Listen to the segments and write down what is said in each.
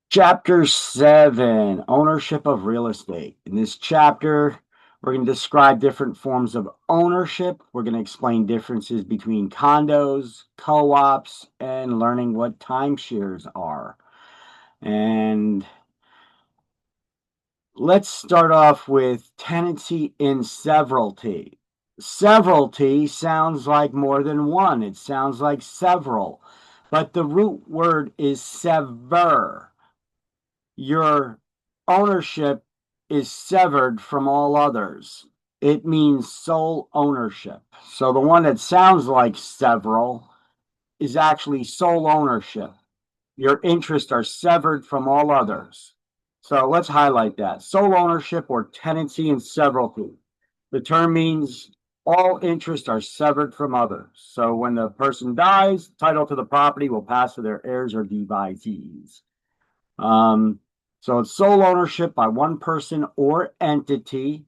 Chapter 7, Ownership of Real Estate. In this chapter, we're going to describe different forms of ownership. We're going to explain differences between condos, co-ops, and learning what timeshares are. And let's start off with tenancy in severalty. Severalty sounds like more than one. It sounds like several, but the root word is sever. Your ownership is severed from all others. It means sole ownership. So the one that sounds like several is actually sole ownership. Your interests are severed from all others. So let's highlight that. Sole ownership or tenancy in severalty. The term means all interests are severed from others. So when the person dies, title to the property will pass to their heirs or devisees. So it's sole ownership by one person or entity.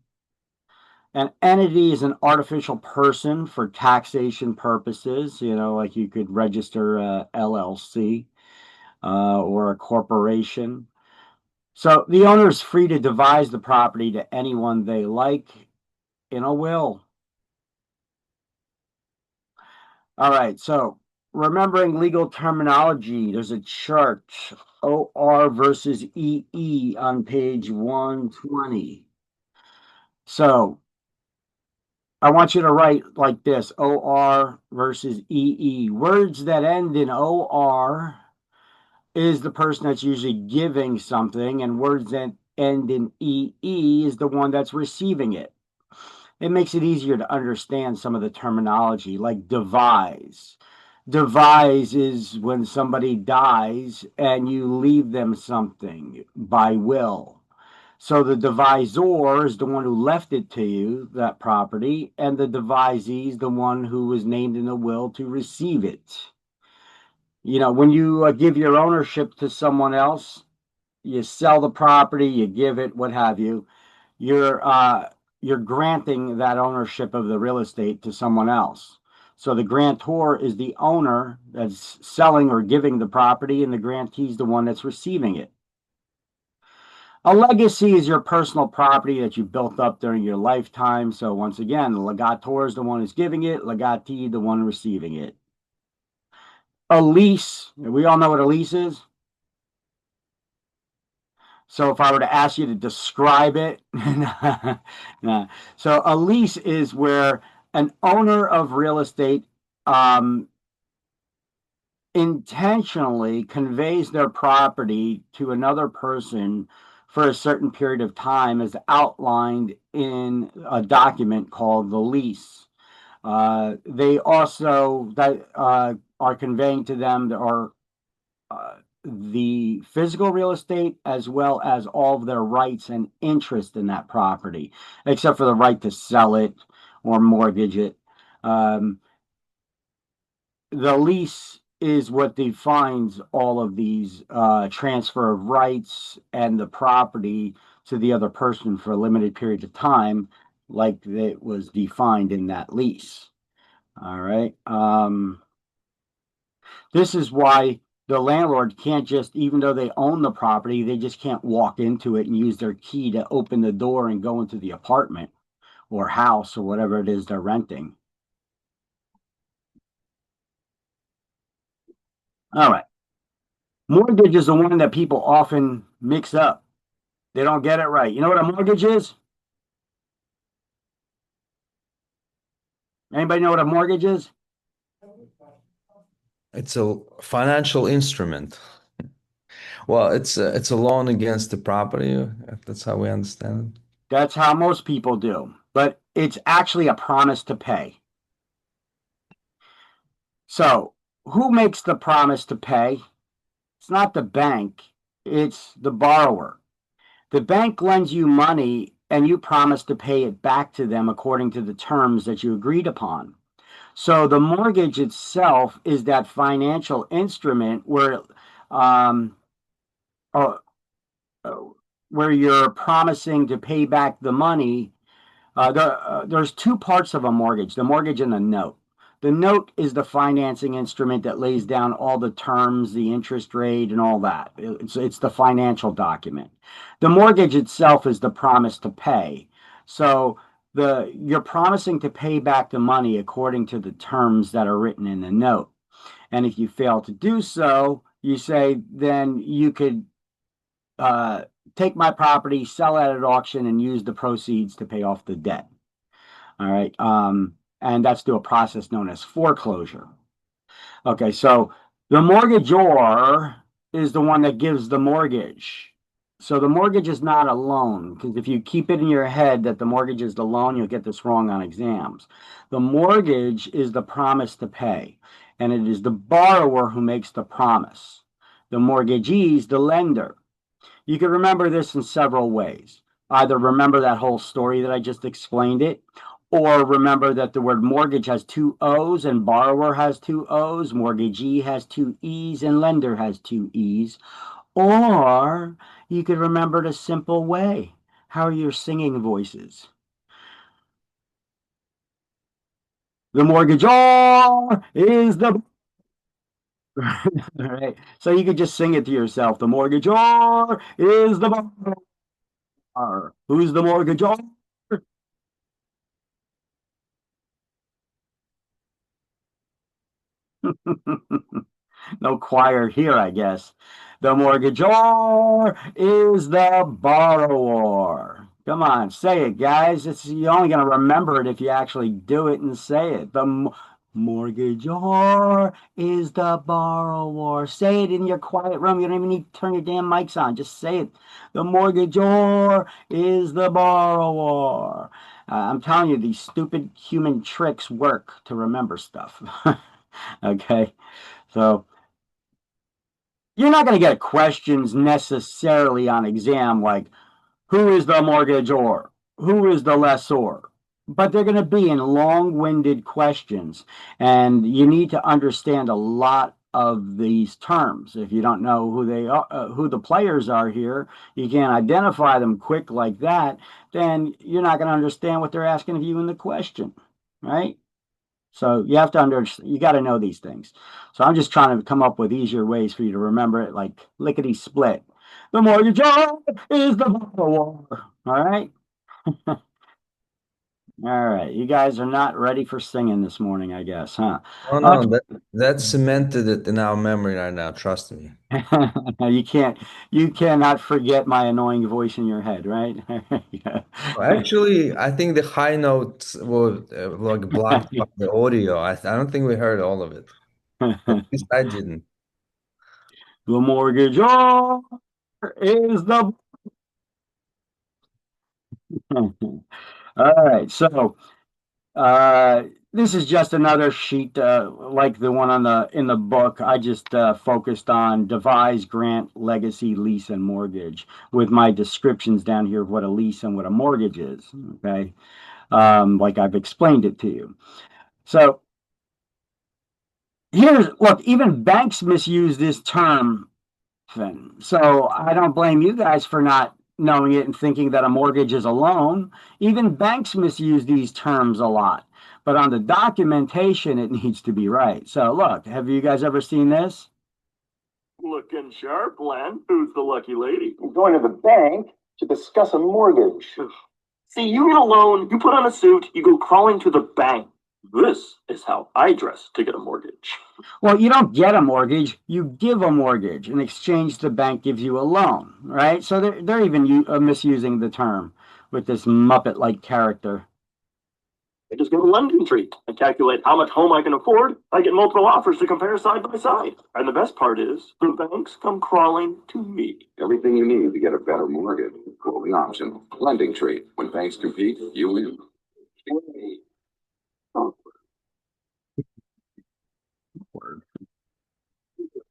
An entity is an artificial person for taxation purposes, like you could register a LLC or a corporation. So the owner is free to devise the property to anyone they like in a will. All right, so remembering legal terminology, there's a chart, OR versus EE on page 120. So I want you to write like this, OR versus EE. Words that end in OR is the person that's usually giving something, and words that end in EE is the one that's receiving it. It makes it easier to understand some of the terminology, like devise. Devise is when somebody dies and you leave them something by will. So the devisor is the one who left it to you, that property, and the devisee is the one who was named in the will to receive it. When you give your ownership to someone else, you sell the property, you give it, what have you, you're granting that ownership of the real estate to someone else. So the grantor is the owner that's selling or giving the property, and the grantee is the one that's receiving it. A legacy is your personal property that you built up during your lifetime. So once again, the legator is the one who's giving it, legatee, the one receiving it. A lease, we all know what a lease is. So if I were to ask you to describe it, no. So a lease is where an owner of real estate intentionally conveys their property to another person for a certain period of time as outlined in a document called the lease. They also are conveying to them the physical real estate as well as all of their rights and interest in that property, except for the right to sell it or mortgage it. The lease is what defines all of these transfer of rights and the property to the other person for a limited period of time, like it was defined in that lease. All right. This is why the landlord can't just, even though they own the property, they just can't walk into it and use their key to open the door and go into the apartment or house or whatever it is they're renting. All right. Mortgage is the one that people often mix up. They don't get it right. You know what a mortgage is? Anybody know what a mortgage is? It's a financial instrument. Well, it's a loan against the property. That's how we understand That's how most people do, but it's actually a promise to pay. So, who makes the promise to pay? It's not the bank, it's the borrower. The bank lends you money and you promise to pay it back to them according to the terms that you agreed upon. So the mortgage itself is that financial instrument um, uh, where you're promising to pay back the money. There's two parts of a mortgage, the mortgage and the note. The note is the financing instrument that lays down all the terms, the interest rate, and all that. It's the financial document. The mortgage itself is the promise to pay. So you're promising to pay back the money according to the terms that are written in the note. And if you fail to do so, you say, then you could take my property, sell it at auction, and use the proceeds to pay off the debt. All right. And that's through a process known as foreclosure. Okay, so the mortgagor is the one that gives the mortgage. So the mortgage is not a loan, because if you keep it in your head that the mortgage is the loan, you'll get this wrong on exams. The mortgage is the promise to pay, and it is the borrower who makes the promise. The mortgagee is the lender. You can remember this in several ways. Either remember that whole story that I just explained it, or remember that the word mortgage has two O's and borrower has two O's, mortgagee has two E's, and lender has two E's. Or you could remember it a simple way. How are your singing voices? The mortgagor is the right. So you could just sing it to yourself. The mortgagor is the borrower. Who's the mortgagor? No choir here, I guess. The mortgagor is the borrower. Come on, say it, guys. You're only going to remember it if you actually do it and say it. The mortgagor is the borrower. Say it in your quiet room. You don't even need to turn your damn mics on. Just say it. The mortgagor is the borrower. I'm telling you, these stupid human tricks work to remember stuff. Okay. So you're not going to get questions necessarily on exam like who is the mortgagor, who is the lessor, but they're going to be in long-winded questions, and you need to understand a lot of these terms. If you don't know who they are, who the players are here, you can't identify them quick like that, then you're not going to understand what they're asking of you in the question, right? So you have to understand, you got to know these things. So I'm just trying to come up with easier ways for you to remember it, like lickety split. The mortgage is the borrower. All right. All right. You guys are not ready for singing this morning, I guess, huh? Oh no, that cemented it in our memory right now. Trust me. Okay. You cannot forget my annoying voice in your head, right? Yeah. Actually, I think the high notes were like blocked by the audio. I don't think we heard all of it. At The least I didn't. mortgage is the. All right. So this is just another sheet like the one on the in the book. I just focused on devise, grant, legacy, lease, and mortgage with my descriptions down here of what a lease and what a mortgage is. Okay, like I've explained it to you. So here's look. Even banks misuse this term. So I don't blame you guys for not knowing it and thinking that a mortgage is a loan. Even banks misuse these terms a lot. But on the documentation, it needs to be right. So look, have you guys ever seen this? Looking sharp, Len. Who's the lucky lady? I'm going to the bank to discuss a mortgage. See, you get a loan, you put on a suit, you go crawling to the bank. This is how I dress to get a mortgage. Well, you don't get a mortgage, you give a mortgage. In exchange, the bank gives you a loan, right? So they're even misusing the term with this Muppet-like character. I just go to LendingTree. I calculate how much home I can afford. I get multiple offers to compare side by side. And the best part is, the banks come crawling to me. Everything you need to get a better mortgage. Quoting option. LendingTree. When banks compete, you win.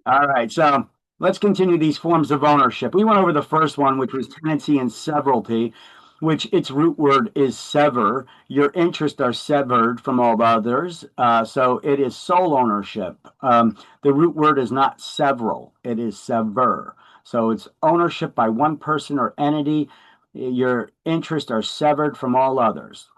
All right, so let's continue these forms of ownership. We went over the first one, which was tenancy and severalty, which its root word is sever. Your interests are severed from all others, so it is sole ownership. The root word is not several, it is sever. So it's ownership by one person or entity. Your interests are severed from all others.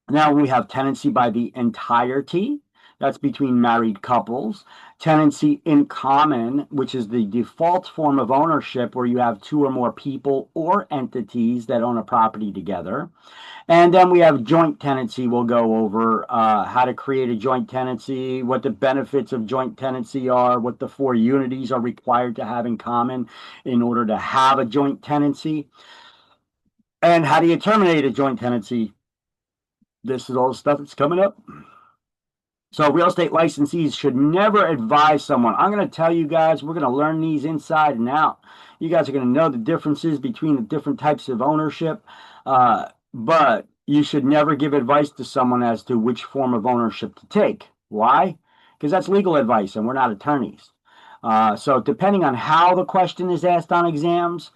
Now we have tenancy by the entirety. That's between married couples. Tenancy in common, which is the default form of ownership where you have two or more people or entities that own a property together. And then we have joint tenancy. We'll go over how to create a joint tenancy, what the benefits of joint tenancy are, what the 4 unities are required to have in common in order to have a joint tenancy, and how do you terminate a joint tenancy. This is all the stuff that's coming up. So real estate licensees should never advise someone. I'm going to tell you guys, we're going to learn these inside and out. You guys are going to know the differences between the different types of ownership. But you should never give advice to someone as to which form of ownership to take. Why? Because that's legal advice and we're not attorneys. So depending on how the question is asked on exams,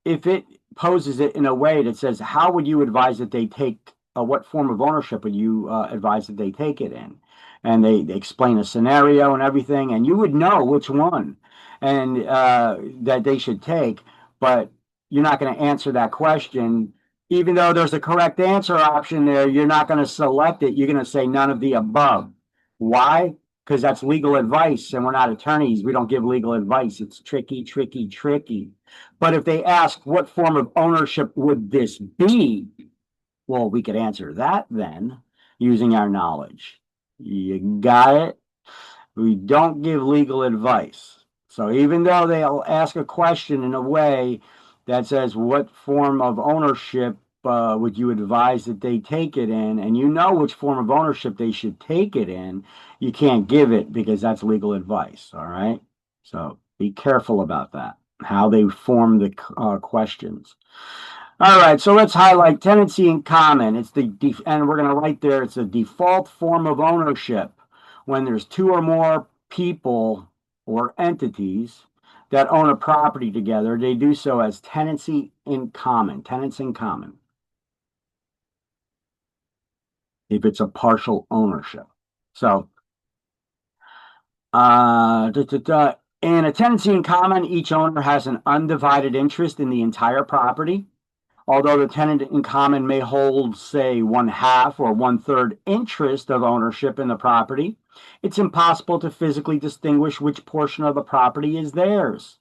if it poses it in a way that says, how would you advise that they take, what form of ownership would you advise that they take it in? And they explain a scenario and everything, and you would know which one and that they should take, but you're not going to answer that question. Even though there's a correct answer option there, you're not going to select it. You're going to say none of the above. Why? Because that's legal advice, and we're not attorneys. We don't give legal advice. It's tricky, tricky, tricky. But if they ask, what form of ownership would this be? Well, we could answer that then using our knowledge. You got it? We don't give legal advice. So even though they'll ask a question in a way that says, what form of ownership would you advise that they take it in? And you know which form of ownership they should take it in. You can't give it because that's legal advice. All right. So be careful about that, how they form the questions. All right. So let's highlight tenancy in common. It's and we're going to write there, it's a default form of ownership when there's 2 or more people or entities that own a property together. They do so as tenancy in common, tenants in common. If it's a partial ownership. So, in a tenancy in common, each owner has an undivided interest in the entire property. Although the tenant in common may hold, say, 1/2 or 1/3 interest of ownership in the property, it's impossible to physically distinguish which portion of the property is theirs.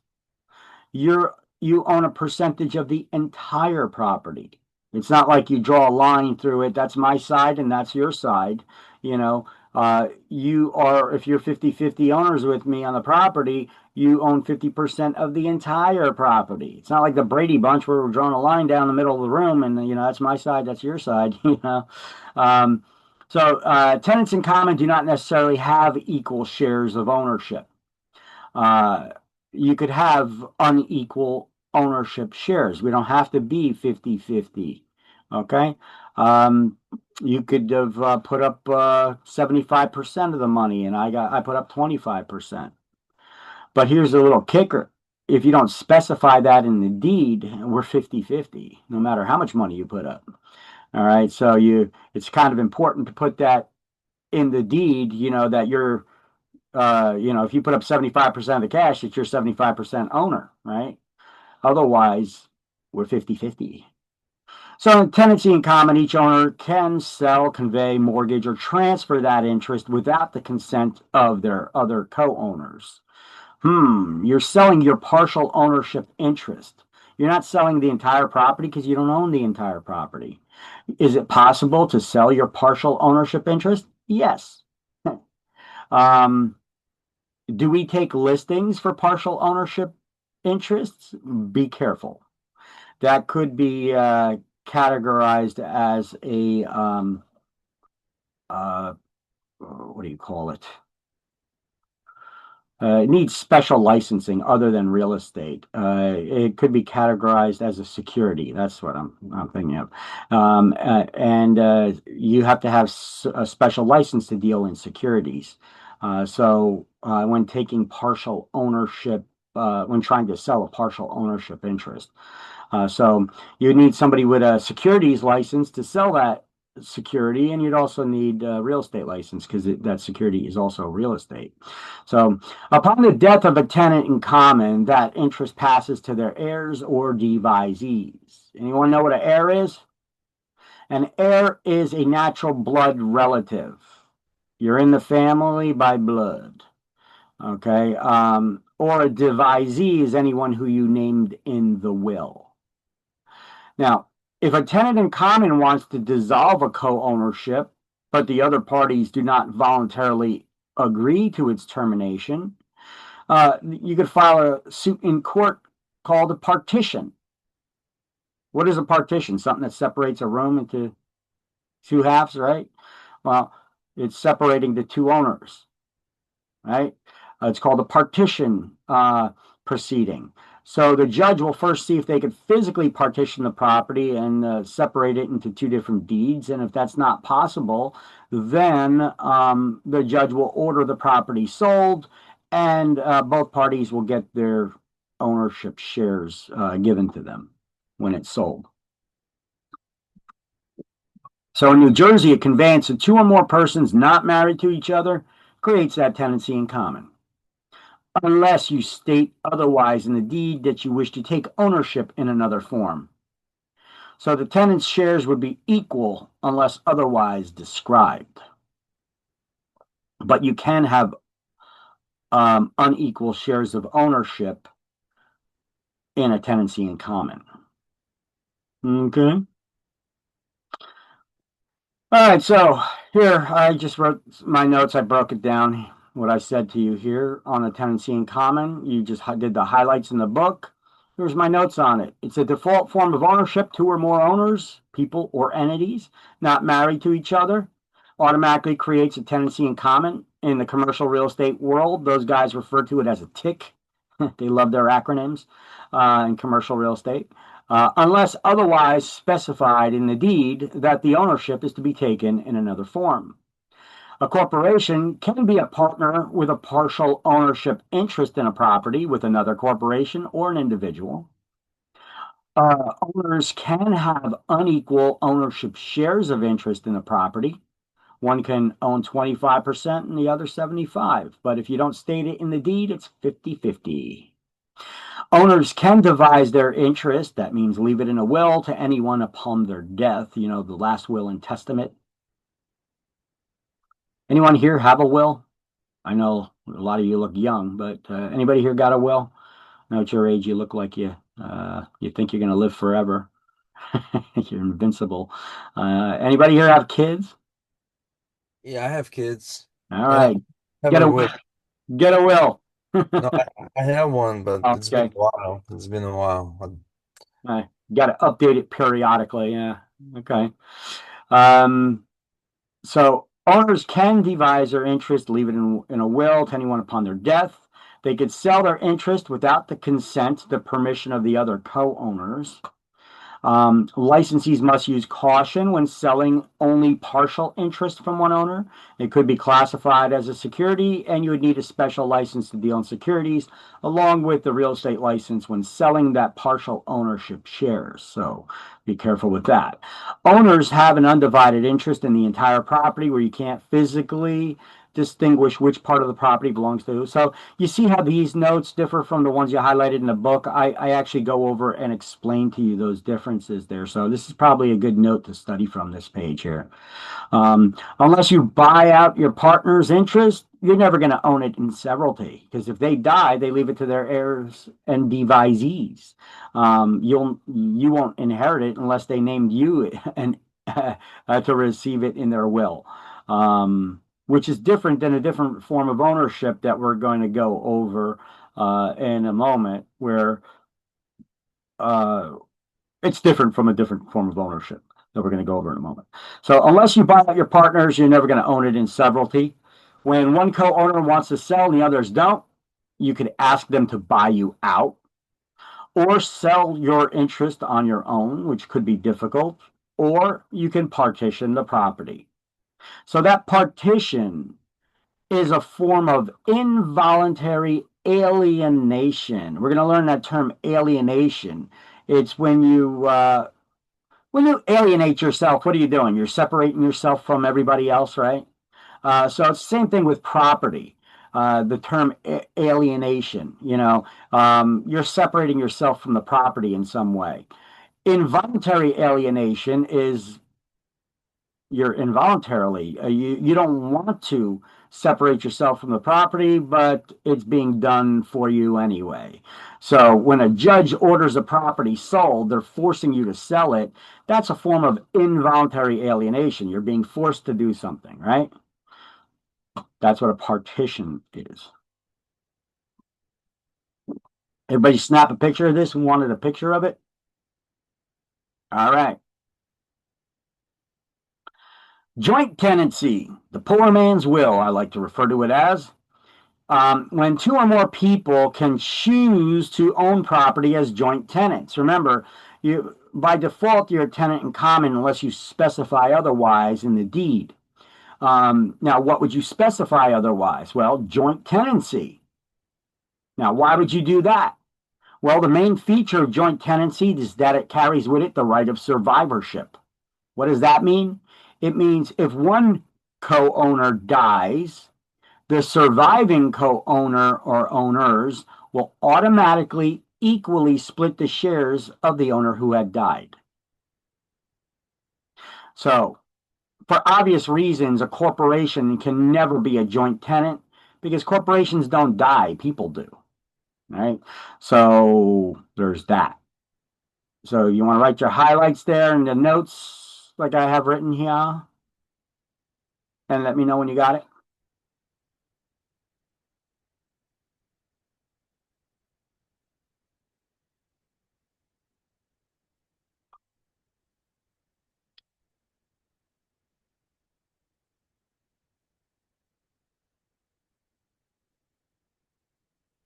You own a percentage of the entire property. It's not like you draw a line through it. That's my side and that's your side. You know, if you're 50-50 owners with me on the property, you own 50% of the entire property. It's not like the Brady Bunch where we're drawing a line down the middle of the room and, that's my side, that's your side, So tenants in common do not necessarily have equal shares of ownership. You could have unequal ownership shares. We don't have to be 50-50. Okay. You could have put up 75% of the money and I put up 25%. But here's the little kicker. If you don't specify that in the deed, we're 50-50, no matter how much money you put up. All right. So it's kind of important to put that in the deed, that you're, if you put up 75% of the cash, it's your 75% owner, right? Otherwise, we're 50-50. So in tenancy in common, each owner can sell, convey, mortgage, or transfer that interest without the consent of their other co-owners. You're selling your partial ownership interest. You're not selling the entire property because you don't own the entire property. Is it possible to sell your partial ownership interest? Yes. Do we take listings for partial ownership interests? Be careful. That could be categorized as a what do you call it? It needs special licensing other than real estate. It could be categorized as a security. That's what I'm thinking of. And you have to have a special license to deal in securities. So when taking partial ownership, when trying to sell a partial ownership interest. So you need somebody with a securities license to sell that security, and you'd also need a real estate license because that security is also real estate. So upon the death of a tenant in common, that interest passes to their heirs or devisees. Anyone know what an heir is? An heir is a natural blood relative. You're in the family by blood. Okay. Or a devisee is anyone who you named in the will. Now, if a tenant in common wants to dissolve a co-ownership, but the other parties do not voluntarily agree to its termination, you could file a suit in court called a partition. What is a partition? Something that separates a room into two halves, right? Well, it's separating the two owners, right? It's called a partition proceeding. So the judge will first see if they could physically partition the property and separate it into two different deeds. And if that's not possible, then the judge will order the property sold, and both parties will get their ownership shares given to them when it's sold. So in New Jersey, a conveyance of two or more persons not married to each other creates that tenancy in common, unless you state otherwise in the deed that you wish to take ownership in another form. So the tenant's shares would be equal unless otherwise described. But you can have unequal shares of ownership in a tenancy in common. Okay. All right, so here I just wrote my notes. I broke it down, what I said to you here on a tenancy in common. You just did the highlights in the book. Here's my notes on it. It's a default form of ownership, two or more owners, people or entities, not married to each other. Automatically creates a tenancy in common. In the commercial real estate world, those guys refer to it as a TIC. They love their acronyms in commercial real estate. Unless otherwise specified in the deed that the ownership is to be taken in another form. A corporation can be a partner with a partial ownership interest in a property with another corporation or an individual. Owners can have unequal ownership shares of interest in a property. One can own 25% and the other 75%. But if you don't state it in the deed, it's 50-50. Owners can devise their interest, that means leave it in a will, to anyone upon their death, the last will and testament. Anyone here have a will? I know a lot of you look young, but anybody here got a will? I know at your age you look like you think you're going to live forever. You're invincible. Anybody here have kids? Yeah, I have kids. All right. Get a will. Get a will. No, I have one, but it's been Okay. a while. It's been a while. Got to update it periodically. Yeah. Okay. So owners can devise their interest, leave it in a will to anyone upon their death. They could sell their interest without the consent, the permission of the other co-owners. Licensees must use caution when selling only partial interest from one owner. It could be classified as a security, and you would need a special license to deal in securities, along with the real estate license when selling that partial ownership shares. So be careful with that. Owners have an undivided interest in the entire property where you can't physically distinguish which part of the property belongs to. So you see how these notes differ from the ones you highlighted in the book. I actually go over and explain to you those differences there. So this is probably a good note to study from this page here. Unless you buy out your partner's interest, you're never going to own it in severalty, because if they die, they leave it to their heirs and devisees. You won't inherit it unless they named you and to receive it in their will. Which is different than a different form of ownership that we're going to go over in a moment, where it's different from a different form of ownership that we're going to go over in a moment. So unless you buy out your partners, you're never going to own it in severalty. When one co-owner wants to sell and the others don't, you could ask them to buy you out or sell your interest on your own, which could be difficult, or you can partition the property. So that partition is a form of involuntary alienation. We're going to learn that term, alienation. It's when you alienate yourself. What are you doing? You're separating yourself from everybody else, right? So it's the same thing with property. The term alienation. You're separating yourself from the property in some way. Involuntary alienation is you're involuntarily. You don't want to separate yourself from the property, but it's being done for you anyway. So when a judge orders a property sold, they're forcing you to sell it. That's a form of involuntary alienation. You're being forced to do something, right? That's what a partition is. Everybody snap a picture of this and wanted a picture of it? All right. Joint tenancy, the poor man's will, I like to refer to it as. When two or more people can choose to own property as joint tenants. Remember, by default, you're a tenant in common unless you specify otherwise in the deed. Now, what would you specify otherwise? Well, joint tenancy. Now, why would you do that? Well, the main feature of joint tenancy is that it carries with it the right of survivorship. What does that mean? It means if one co-owner dies, the surviving co-owner or owners will automatically equally split the shares of the owner who had died. So, for obvious reasons, a corporation can never be a joint tenant because corporations don't die, people do. Right? So, there's that. So, you want to write your highlights there in the notes like I have written here, and let me know when you got it.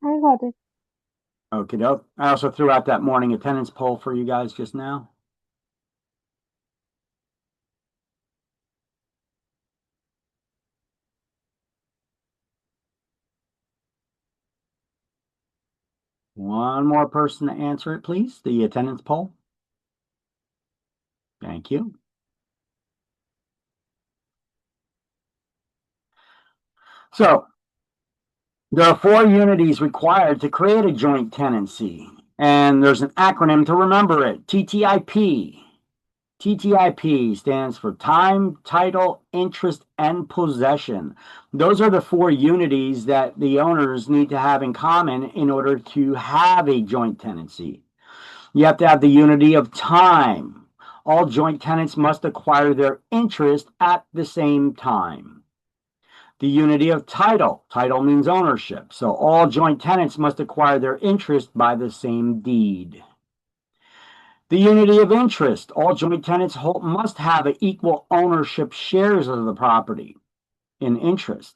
I got it. Okay, doke. I also threw out that morning attendance poll for you guys just now. One more person to answer it, please. The attendance poll. Thank you. So, there are 4 unities required to create a joint tenancy, and there's an acronym to remember it, TTIP. TTIP stands for time, title, interest, and possession. Those are the 4 unities that the owners need to have in common in order to have a joint tenancy. You have to have the unity of time. All joint tenants must acquire their interest at the same time. The unity of title. Title means ownership. So all joint tenants must acquire their interest by the same deed. The unity of interest. All joint tenants must have equal ownership shares of the property in interest.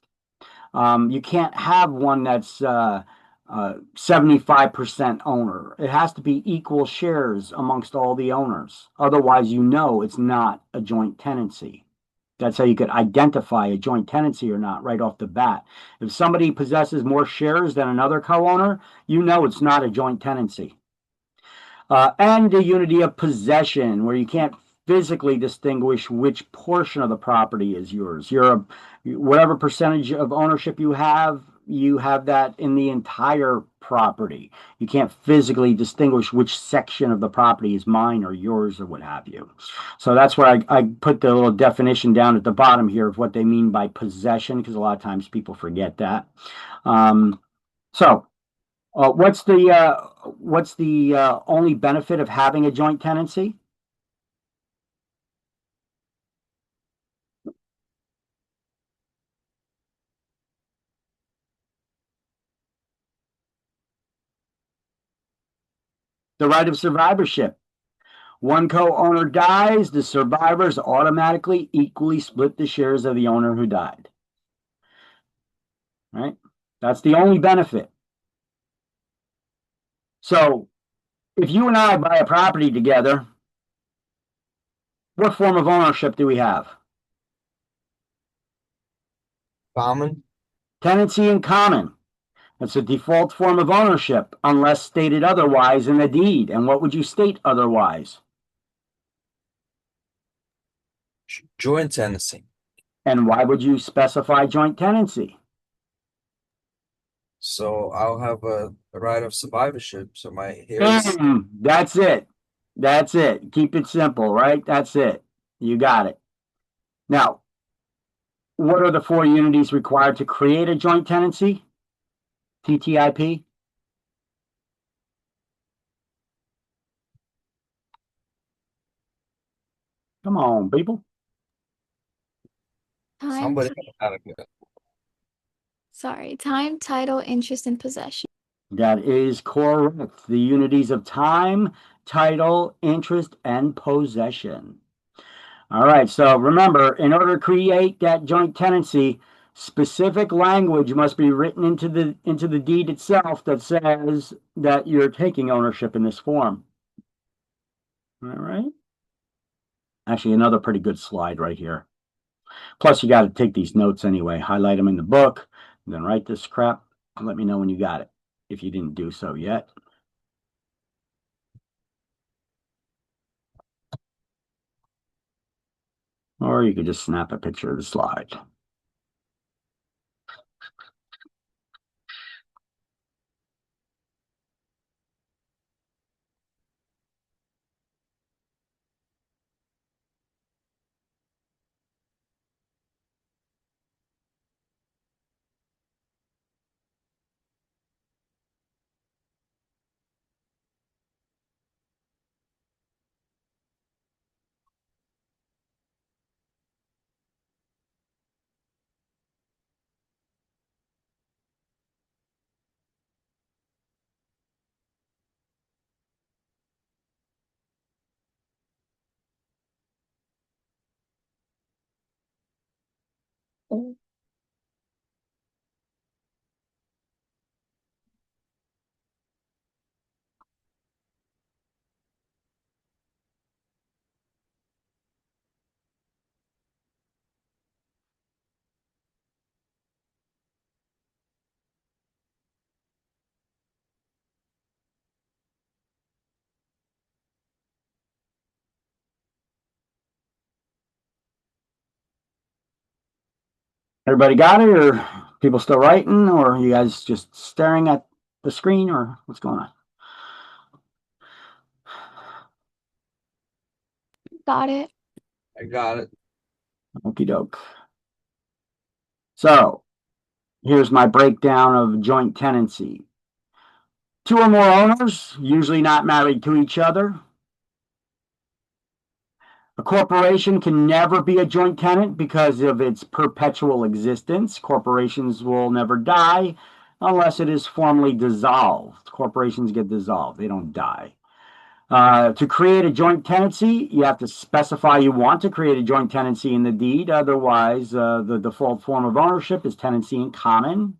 You can't have one that's 75% owner. It has to be equal shares amongst all the owners. Otherwise, you know it's not a joint tenancy. That's how you could identify a joint tenancy or not right off the bat. If somebody possesses more shares than another co-owner, you know it's not a joint tenancy. And the unity of possession, where you can't physically distinguish which portion of the property is yours. Whatever percentage of ownership you have that in the entire property. You can't physically distinguish which section of the property is mine or yours or what have you. So that's where I put the little definition down at the bottom here of what they mean by possession, because a lot of times people forget that. What's the only benefit of having a joint tenancy? The right of survivorship. One co-owner dies, the survivors automatically equally split the shares of the owner who died. Right? That's the only benefit. So, if you and I buy a property together, what form of ownership do we have? Common. Tenancy in common. It's a default form of ownership unless stated otherwise in the deed. And what would you state otherwise? Joint tenancy. And why would you specify joint tenancy? So I'll have a right of survivorship. So my heirs. That's it. That's it. Keep it simple, right? That's it. You got it. Now, what are the 4 unities required to create a joint tenancy? TTIP? Come on, people. Time, Somebody ti- gotta get it. sorry, time, title, interest, and possession. That is correct. The unities of time, title, interest, and possession. All right, so remember, in order to create that joint tenancy, specific language must be written into the deed itself that says that you're taking ownership in this form. All right. Actually, another pretty good slide right here. Plus, you got to take these notes anyway, highlight them in the book, and then write this crap and let me know when you got it, if you didn't do so yet. Or you could just snap a picture of the slide. Everybody got it, or people still writing, or you guys just staring at the screen, or what's going on? Got it. I got it. Okie doke. So here's my breakdown of joint tenancy. 2 or more owners, usually not married to each other. A corporation can never be a joint tenant because of its perpetual existence. Corporations will never die unless it is formally dissolved. Corporations get dissolved, they don't die. To create a joint tenancy, you have to specify you want to create a joint tenancy in the deed. Otherwise, the default form of ownership is tenancy in common.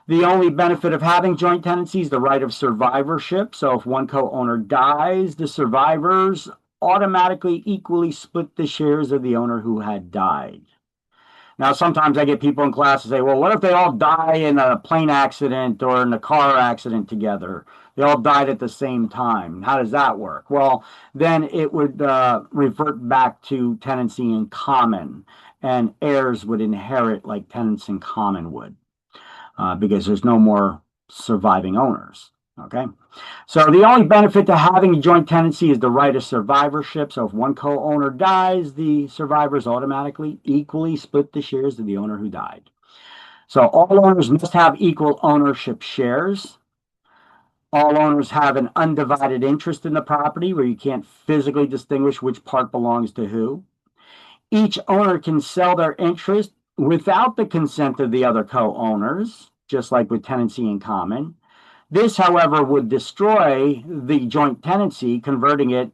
The only benefit of having joint tenancy is the right of survivorship. So if one co-owner dies, the survivors automatically equally split the shares of the owner who had died. Now, sometimes I get people in class to say, well, what if they all die in a plane accident or in a car accident together? They all died at the same time. How does that work? Well, then it would revert back to tenancy in common, and heirs would inherit like tenants in common would, because there's no more surviving owners. Okay, so the only benefit to having a joint tenancy is the right of survivorship. So if one co-owner dies, the survivors automatically equally split the shares of the owner who died. So all owners must have equal ownership shares. All owners have an undivided interest in the property where you can't physically distinguish which part belongs to who. Each owner can sell their interest without the consent of the other co-owners, just like with tenancy in common. This, however, would destroy the joint tenancy, converting it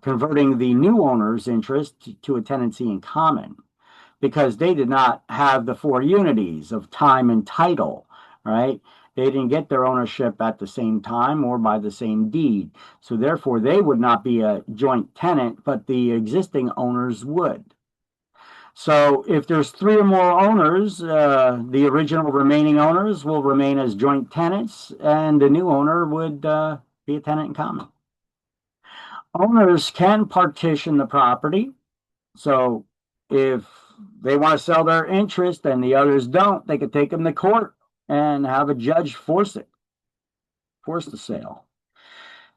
converting the new owner's interest to a tenancy in common, because they did not have the 4 unities of time and title, right? They didn't get their ownership at the same time or by the same deed. So therefore, they would not be a joint tenant, but the existing owners would. So if there's 3 or more owners, the original remaining owners will remain as joint tenants, and the new owner would be a tenant in common. Owners can partition the property. So if they want to sell their interest and the others don't, they could take them to court and have a judge force the sale.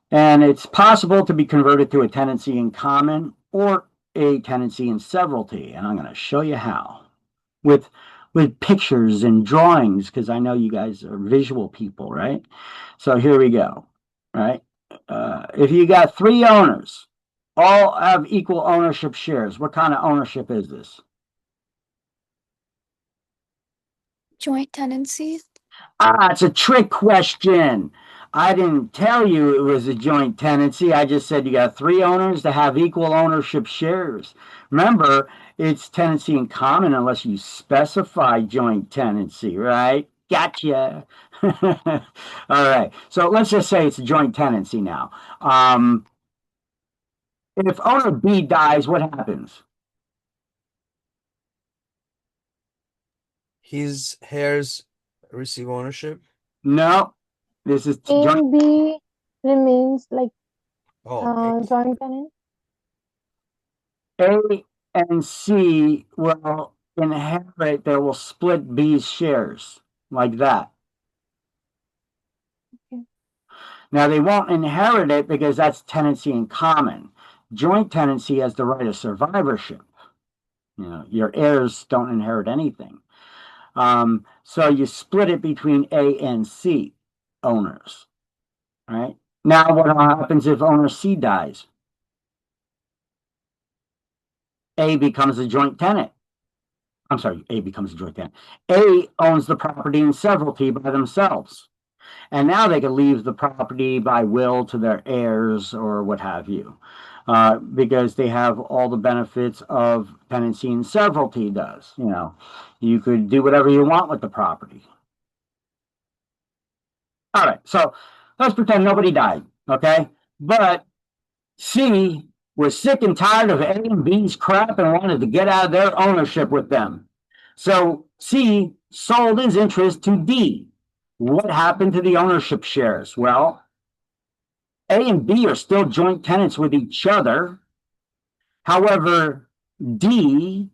And it's possible to be converted to a tenancy in common, or a tenancy in severalty, and I'm going to show you how with pictures and drawings, because I know you guys are visual people, right? So here we go, right? If you got three owners, all have equal ownership shares, what kind of ownership is this? Joint tenancy. Ah, it's a trick question. I didn't tell you it was a joint tenancy. I just said you got three owners to have equal ownership shares. Remember, it's tenancy in common unless you specify joint tenancy, right? Gotcha. All right. So let's just say it's a joint tenancy now. If owner B dies, what happens? His heirs receive ownership. No, this is A joint. and B remains like Oh, joint tenant. A and C will inherit, they will split B's shares like that. Okay. Now, they won't inherit it because that's tenancy in common. Joint tenancy has the right of survivorship. You know, your heirs don't inherit anything. So you split it between A and C owners, right? Now, what happens if owner C dies? A becomes a joint tenant. I'm sorry, A becomes a joint tenant. A owns the property in severalty by themselves. And now they can leave the property by will to their heirs or what have you, because they have all the benefits of tenancy in severalty does. You know, you could do whatever you want with the property. All right, so let's pretend nobody died, okay? But C was sick and tired of A and B's crap and wanted to get out of their ownership with them. So C sold his interest to D. What happened to the ownership shares? Well, A and B are still joint tenants with each other. However, D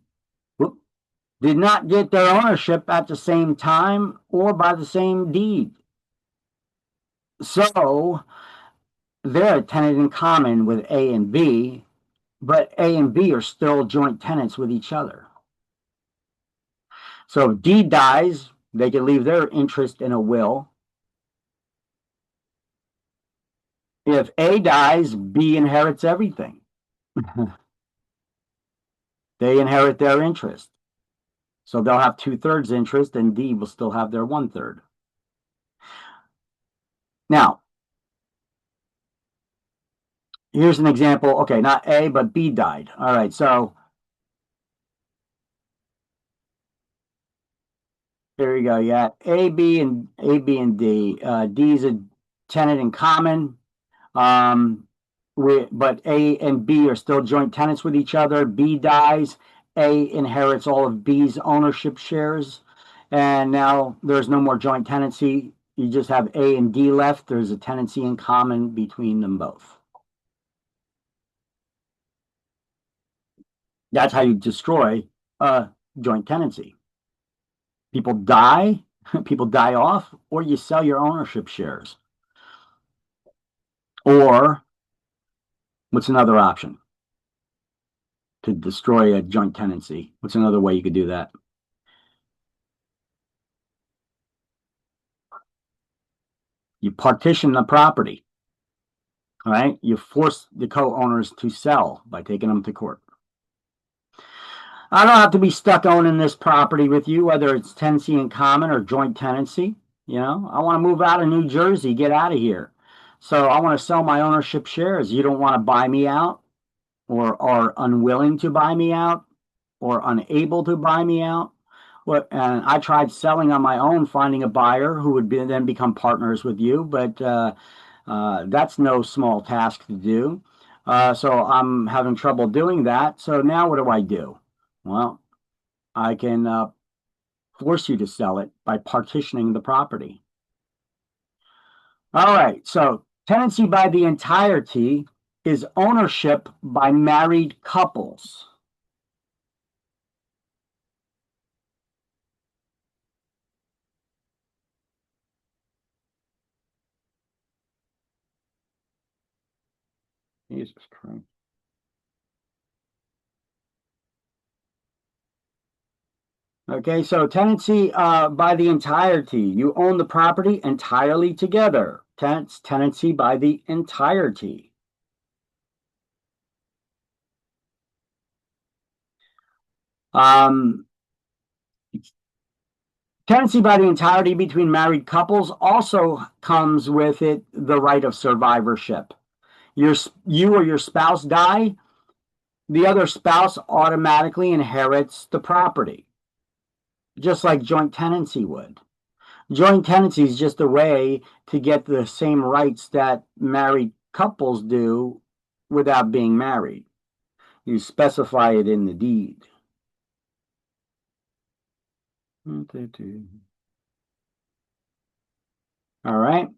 did not get their ownership at the same time or by the same deed. So they're a tenant in common with A and B, but A and B are still joint tenants with each other. So if D dies, they can leave their interest in a will. If A dies, B inherits everything. They inherit their interest. So they'll have 2/3 interest and D will still have their 1/3. Now, here's an example. Okay, not A, but B died. All right, so there you go. You got A, B, and D. D is a tenant in common. But A and B are still joint tenants with each other. B dies, A inherits all of B's ownership shares, and now there's no more joint tenancy. You just have A and D left. There's a tenancy in common between them both. That's how you destroy a joint tenancy. People die, people die off, or you sell your ownership shares. Or what's another option to destroy a joint tenancy? What's another way you could do that? You partition the property. All right. You force the co-owners to sell by taking them to court. I don't have to be stuck owning this property with you, whether it's tenancy in common or joint tenancy. You know, I want to move out of New Jersey, get out of here. So I want to sell my ownership shares. You don't want to buy me out or are unwilling to buy me out or unable to buy me out. And I tried selling on my own, finding a buyer who would then become partners with you, but that's no small task to do. So I'm having trouble doing that. So now what do? Well, I can force you to sell it by partitioning the property. All right, so tenancy by the entirety is ownership by married couples. Jesus Christ. Okay, so tenancy by the entirety. You own the property entirely together. Tenancy by the entirety. Tenancy by the entirety between married couples also comes with it the right of survivorship. You or your spouse die, the other spouse automatically inherits the property, just like joint tenancy would. Joint tenancy is just a way to get the same rights that married couples do without being married. You specify it in the deed. All right.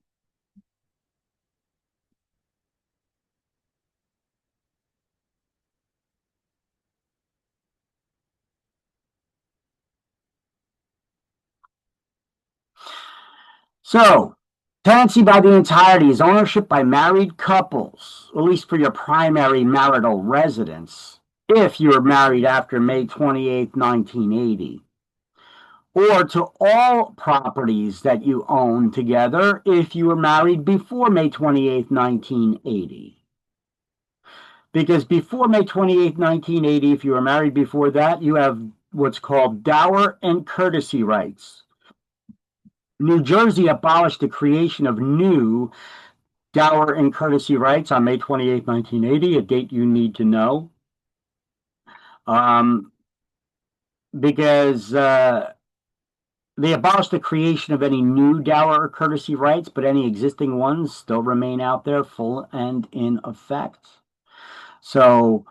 So, tenancy by the entirety is ownership by married couples, at least for your primary marital residence, if you were married after May 28, 1980. Or to all properties that you own together if you were married before May 28, 1980. Because before May 28, 1980, if you were married before that, you have what's called dower and courtesy rights. New Jersey abolished the creation of new dower and courtesy rights on May 28, 1980, a date you need to know. Because they abolished the creation of any new dower or courtesy rights, but any existing ones still remain out there full and in effect. So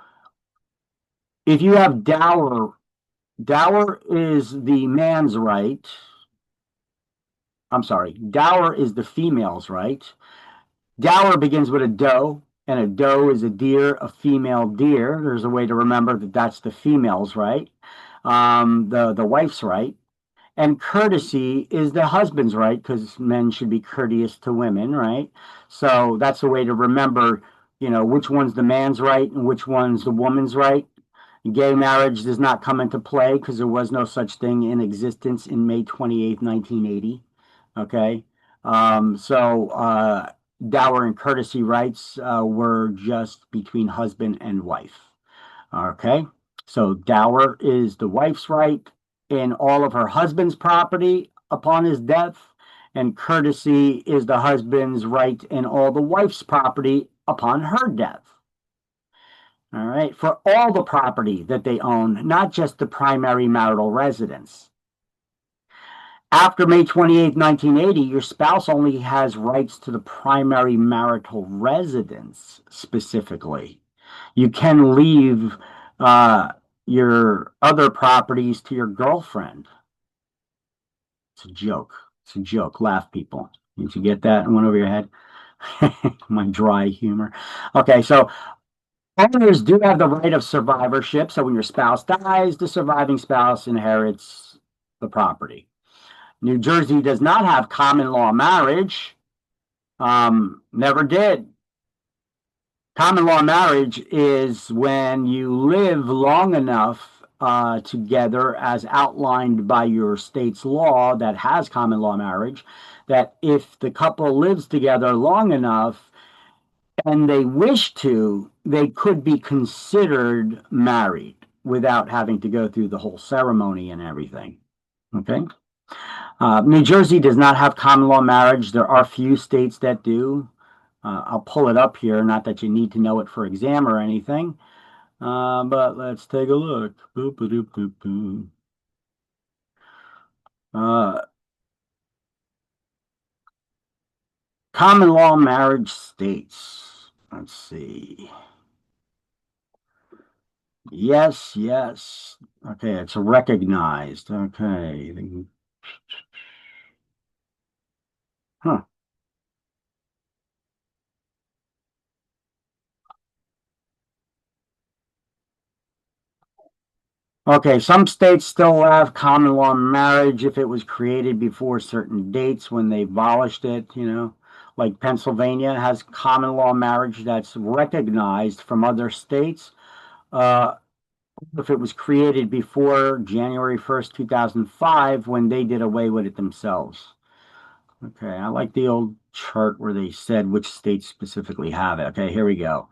if you have dower is the man's right. I'm sorry, dower is the female's right. Dower begins with a doe, and a doe is a deer, a female deer. There's a way to remember that that's the female's right, the wife's right. And courtesy is the husband's right, because men should be courteous to women, right? So that's a way to remember, which one's the man's right and which one's the woman's right. Gay marriage does not come into play because there was no such thing in existence in May 28, 1980. Okay. Dower and courtesy rights were just between husband and wife. Okay. So dower is the wife's right in all of her husband's property upon his death, and courtesy is the husband's right in all the wife's property upon her death. All right, for all the property that they own, not just the primary marital residence. After May 28, 1980, your spouse only has rights to the primary marital residence specifically. You can leave your other properties to your girlfriend. It's a joke. It's a joke. Laugh, people. Did you get that? It went over your head. My dry humor. Okay, so owners do have the right of survivorship. So when your spouse dies, the surviving spouse inherits the property. New Jersey does not have common law marriage. Never did. Common law marriage is when you live long enough together as outlined by your state's law that has common law marriage, that if the couple lives together long enough and they wish to, they could be considered married without having to go through the whole ceremony and everything. Okay? New Jersey does not have common law marriage. There are few states that do. I'll pull it up here, not that you need to know it for exam or anything, but let's take a look. Boop, boop, boop, boop. Common law marriage states. Let's see. Yes, yes. Okay, it's recognized. Okay. Huh. Okay, some states still have common law marriage if it was created before certain dates when they abolished it, like Pennsylvania has common law marriage that's recognized from other states. if it was created before January 1st, 2005, when they did away with it themselves. Okay, I like the old chart where they said which states specifically have it. Okay, here we go.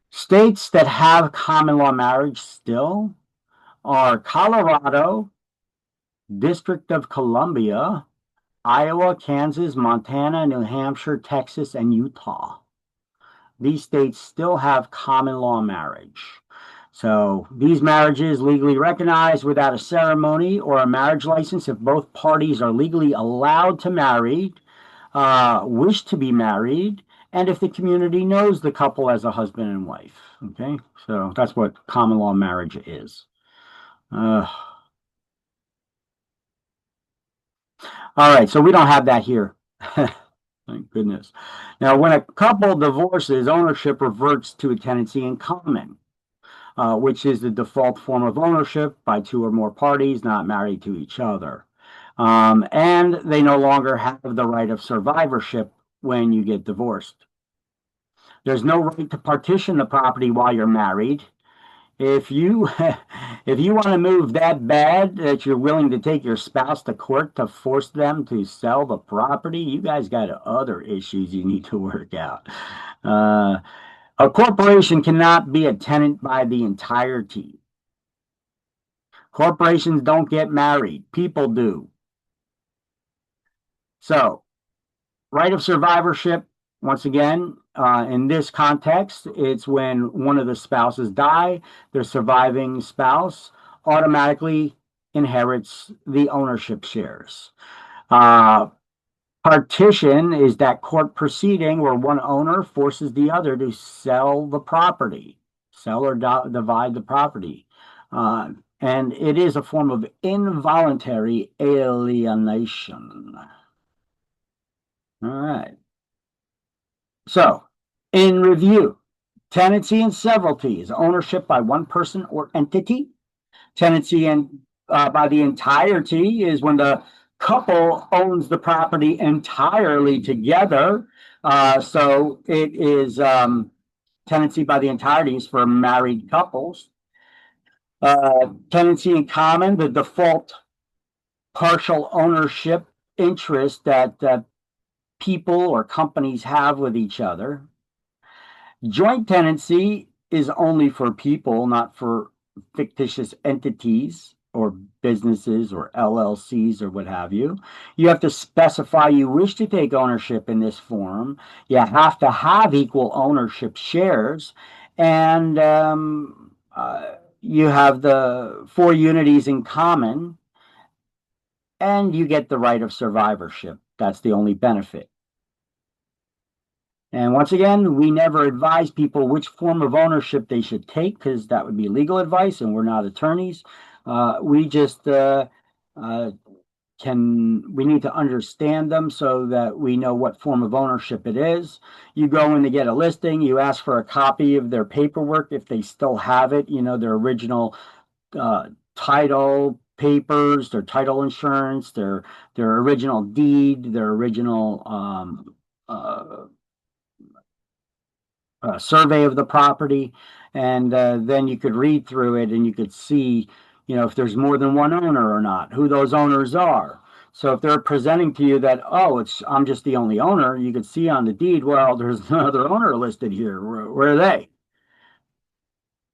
States that have common law marriage still are Colorado, District of Columbia, Iowa, Kansas, Montana, New Hampshire, Texas, and Utah. These states still have common law marriage. So these marriages legally recognized without a ceremony or a marriage license if both parties are legally allowed to marry, wish to be married, and if the community knows the couple as a husband and wife. Okay, so that's what common law marriage is. All right, so we don't have that here. Thank goodness. Now, when a couple divorces, ownership reverts to a tenancy in common, which is the default form of ownership by two or more parties not married to each other. And they no longer have the right of survivorship when you get divorced. There's no right to partition the property while you're married. If you want to move that bad that you're willing to take your spouse to court to force them to sell the property, you guys got other issues you need to work out. A corporation cannot be a tenant by the entirety. Corporations don't get married. People do. So, right of survivorship, once again, in this context, it's when one of the spouses die, their surviving spouse automatically inherits the ownership shares. Partition is that court proceeding where one owner forces the other to sell the property, sell or divide the property. And it is a form of involuntary alienation. All right. So, in review, tenancy and severalty is ownership by one person or entity. Tenancy by the entirety is when the couple owns the property entirely together. So it is tenancy by the entirety is for married couples. Tenancy in common, the default partial ownership interest that people or companies have with each other. Joint tenancy is only for people, not for fictitious entities or businesses or LLCs or what have you. You have to specify you wish to take ownership in this form. You have to have equal ownership shares, and you have the 4 unities in common, and you get the right of survivorship. That's the only benefit. And once again, we never advise people which form of ownership they should take, because that would be legal advice, and we're not attorneys. We just we need to understand them so that we know what form of ownership it is. You go in to get a listing, you ask for a copy of their paperwork if they still have it, their original title papers, their title insurance, their original deed, their original survey of the property, and then you could read through it and you could see, if there's more than one owner or not, who those owners are. So if they're presenting to you that, I'm just the only owner, you could see on the deed, well, there's another owner listed here. Where are they?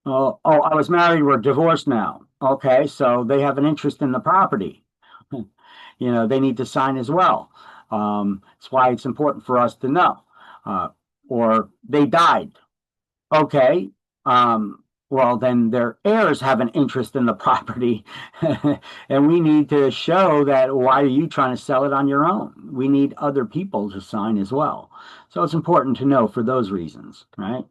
Oh, I was married, we're divorced now. Okay, so they have an interest in the property. They need to sign as well. That's why it's important for us to know. Or they died. Okay, well, then their heirs have an interest in the property, and we need to show that why are you trying to sell it on your own? We need other people to sign as well. So it's important to know for those reasons, right?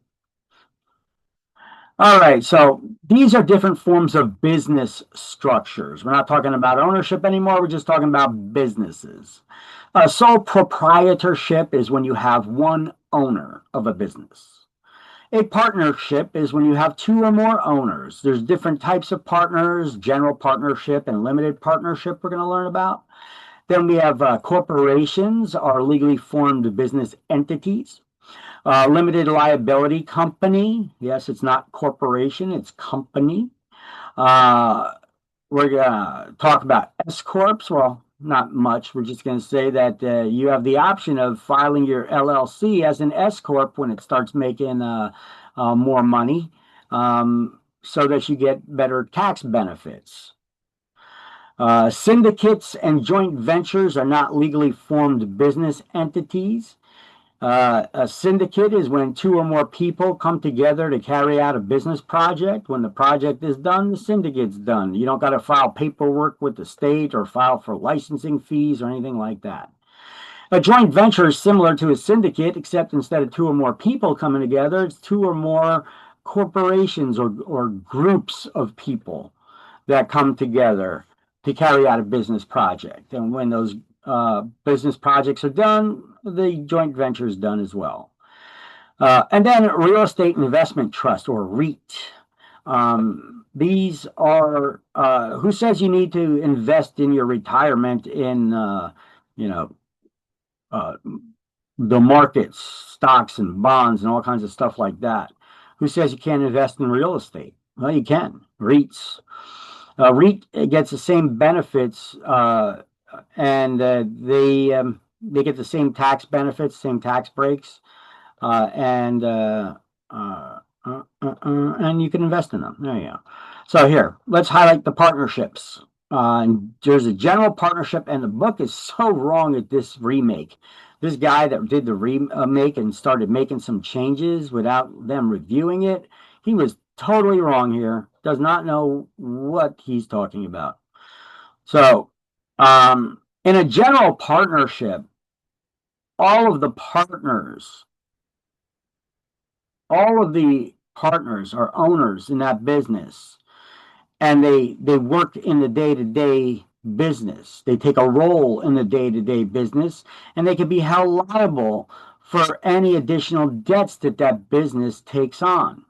All right, so these are different forms of business structures. We're not talking about ownership anymore. We're just talking about businesses. Sole proprietorship is when you have one owner of a business. A partnership is when you have 2 or more owners. There's different types of partners, general partnership and limited partnership we're going to learn about. Then we have corporations are legally formed business entities. Limited liability company. Yes, it's not corporation, it's company. We're gonna talk about S corps. Well, not much. We're just gonna say that you have the option of filing your LLC as an S corp when it starts making more money, so that you get better tax benefits. Syndicates and joint ventures are not legally formed business entities. A syndicate is when two or more people come together to carry out a business project. When the project is done, the syndicate's done. You don't got to file paperwork with the state or file for licensing fees or anything like that. A joint venture is similar to a syndicate, except instead of two or more people coming together, it's two or more corporations or groups of people that come together to carry out a business project. And when those business projects are done, the joint venture is done as well. And then real estate investment trust, or REIT. These are who says you need to invest in your retirement in the markets, stocks and bonds and all kinds of stuff like that? Who says you can't invest in real estate? Well, you can. REITs. REIT gets the same benefits, and they get the same tax benefits, same tax breaks, and you can invest in them. There you go. So here, let's highlight the partnerships. There's a general partnership, and the book is so wrong at this remake. This guy that did the remake and started making some changes without them reviewing it, he was totally wrong here. Does not know what he's talking about. So, in a general partnership, all of the partners are owners in that business, and they work in the day-to-day business. They take a role in the day-to-day business, and they can be held liable for any additional debts that business takes on.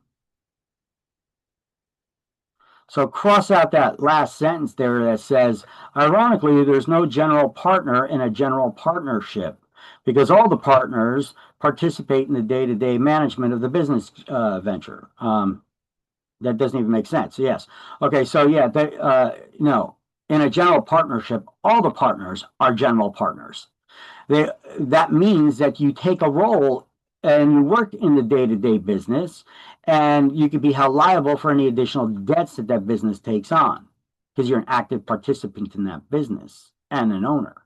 So cross out that last sentence there that says, ironically, there's no general partner in a general partnership, because all the partners participate in the day-to-day management of the business venture. That doesn't even make sense. Yes. Okay. So yeah, no, in a general partnership, all the partners are general partners. That means that you take a role and you work in the day-to-day business, and you could be held liable for any additional debts that business takes on, because you're an active participant in that business and an owner.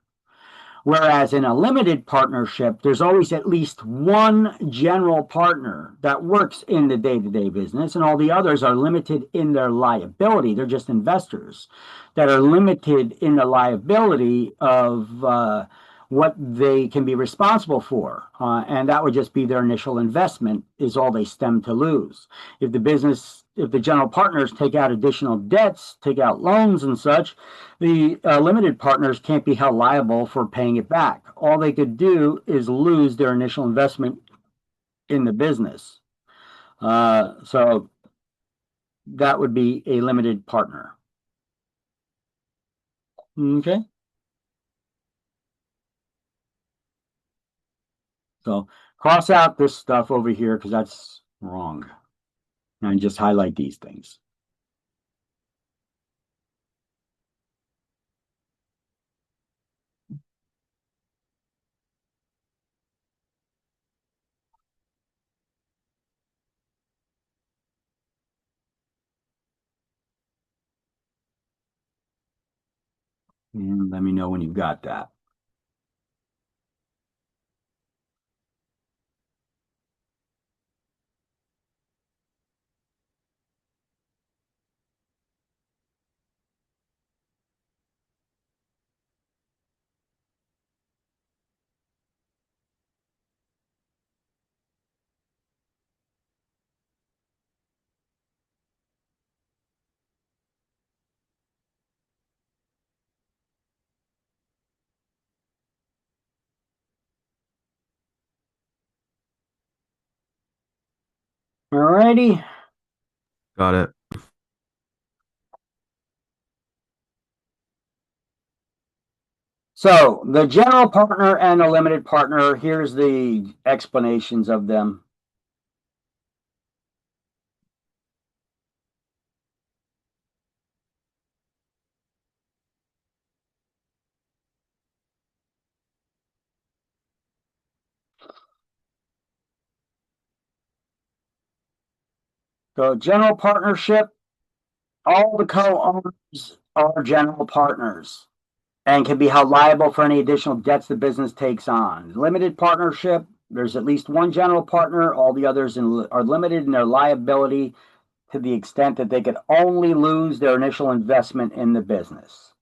Whereas in a limited partnership, there's always at least one general partner that works in the day-to-day business, and all the others are limited in their liability. They're just investors that are limited in the liability of what they can be responsible for. And that would just be their initial investment is all they stand to lose. If the general partners take out additional debts, take out loans and such, the limited partners can't be held liable for paying it back. All they could do is lose their initial investment in the business. So that would be a limited partner. Okay. So cross out this stuff over here because that's wrong. And just highlight these things. And let me know when you've got that. All righty. Got it. So the general partner and the limited partner, here's the explanations of them. So general partnership, all the co-owners are general partners and can be held liable for any additional debts the business takes on. Limited partnership, there's at least one general partner. All the others are limited in their liability to the extent that they could only lose their initial investment in the business.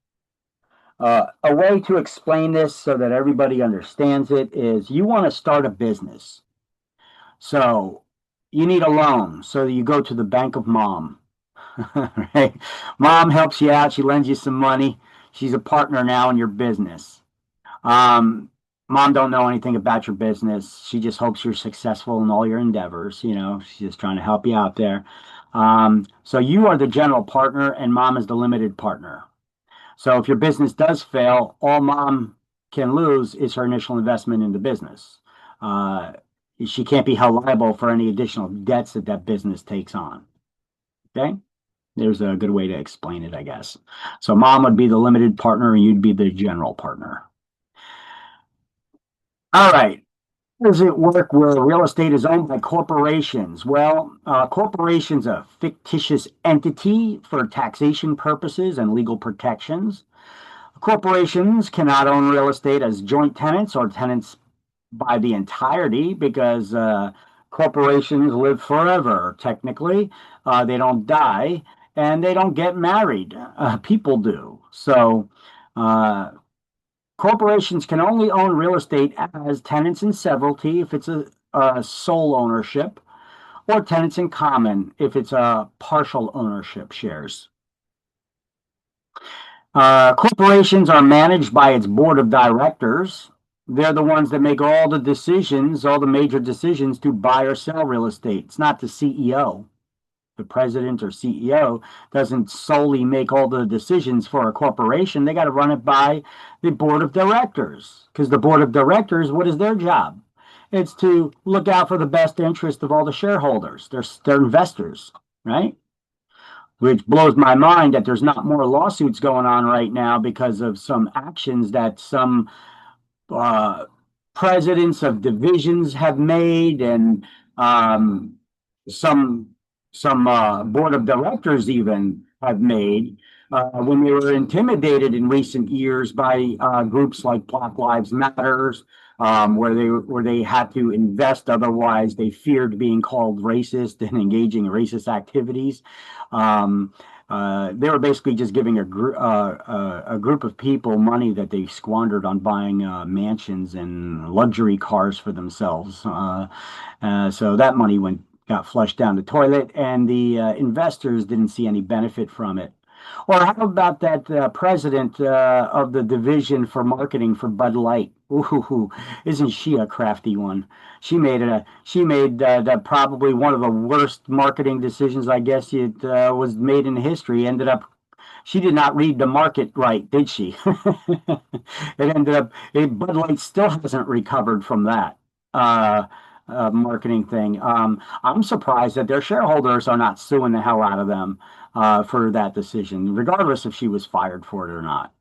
A way to explain this so that everybody understands it is you want to start a business. So you need a loan. So you go to the Bank of Mom. Right? Mom helps you out. She lends you some money. She's a partner now in your business. Mom don't know anything about your business. She just hopes you're successful in all your endeavors. You know, she's just trying to help you out there. So you are the general partner and Mom is the limited partner. So if your business does fail, all Mom can lose is her initial investment in the business. She can't be held liable for any additional debts that business takes on. Okay? There's a good way to explain it, I guess. So Mom would be the limited partner and you'd be the general partner. All right. How does it work where real estate is owned by corporations? Well, corporation's a fictitious entity for taxation purposes and legal protections. Corporations cannot own real estate as joint tenants or tenants by the entirety because corporations live forever, technically. They don't die and they don't get married. People do. So corporations can only own real estate as tenants in severalty if it's a sole ownership, or tenants in common if it's a partial ownership shares. Corporations are managed by its board of directors. They're the ones that make all the decisions, all the major decisions to buy or sell real estate. It's not the CEO. The president or CEO doesn't solely make all the decisions for a corporation. They got to run it by the board of directors because the board of directors, what is their job? It's to look out for the best interest of all the shareholders. They're investors, right? Which blows my mind that there's not more lawsuits going on right now because of some actions that some presidents of divisions have made and some board of directors even have made when they were intimidated in recent years by groups like Black Lives Matters, where they had to invest, otherwise they feared being called racist and engaging in racist activities. They were basically just giving a group of people money that they squandered on buying mansions and luxury cars for themselves. So that money got flushed down the toilet, and the investors didn't see any benefit from it. Or how about that president of the division for marketing for Bud Light? Ooh, isn't she a crafty one? She made that probably one of the worst marketing decisions, I guess it was made in history. She did not read the market right, did she? Bud Light still hasn't recovered from that marketing thing. I'm surprised that their shareholders are not suing the hell out of them for that decision, regardless if she was fired for it or not.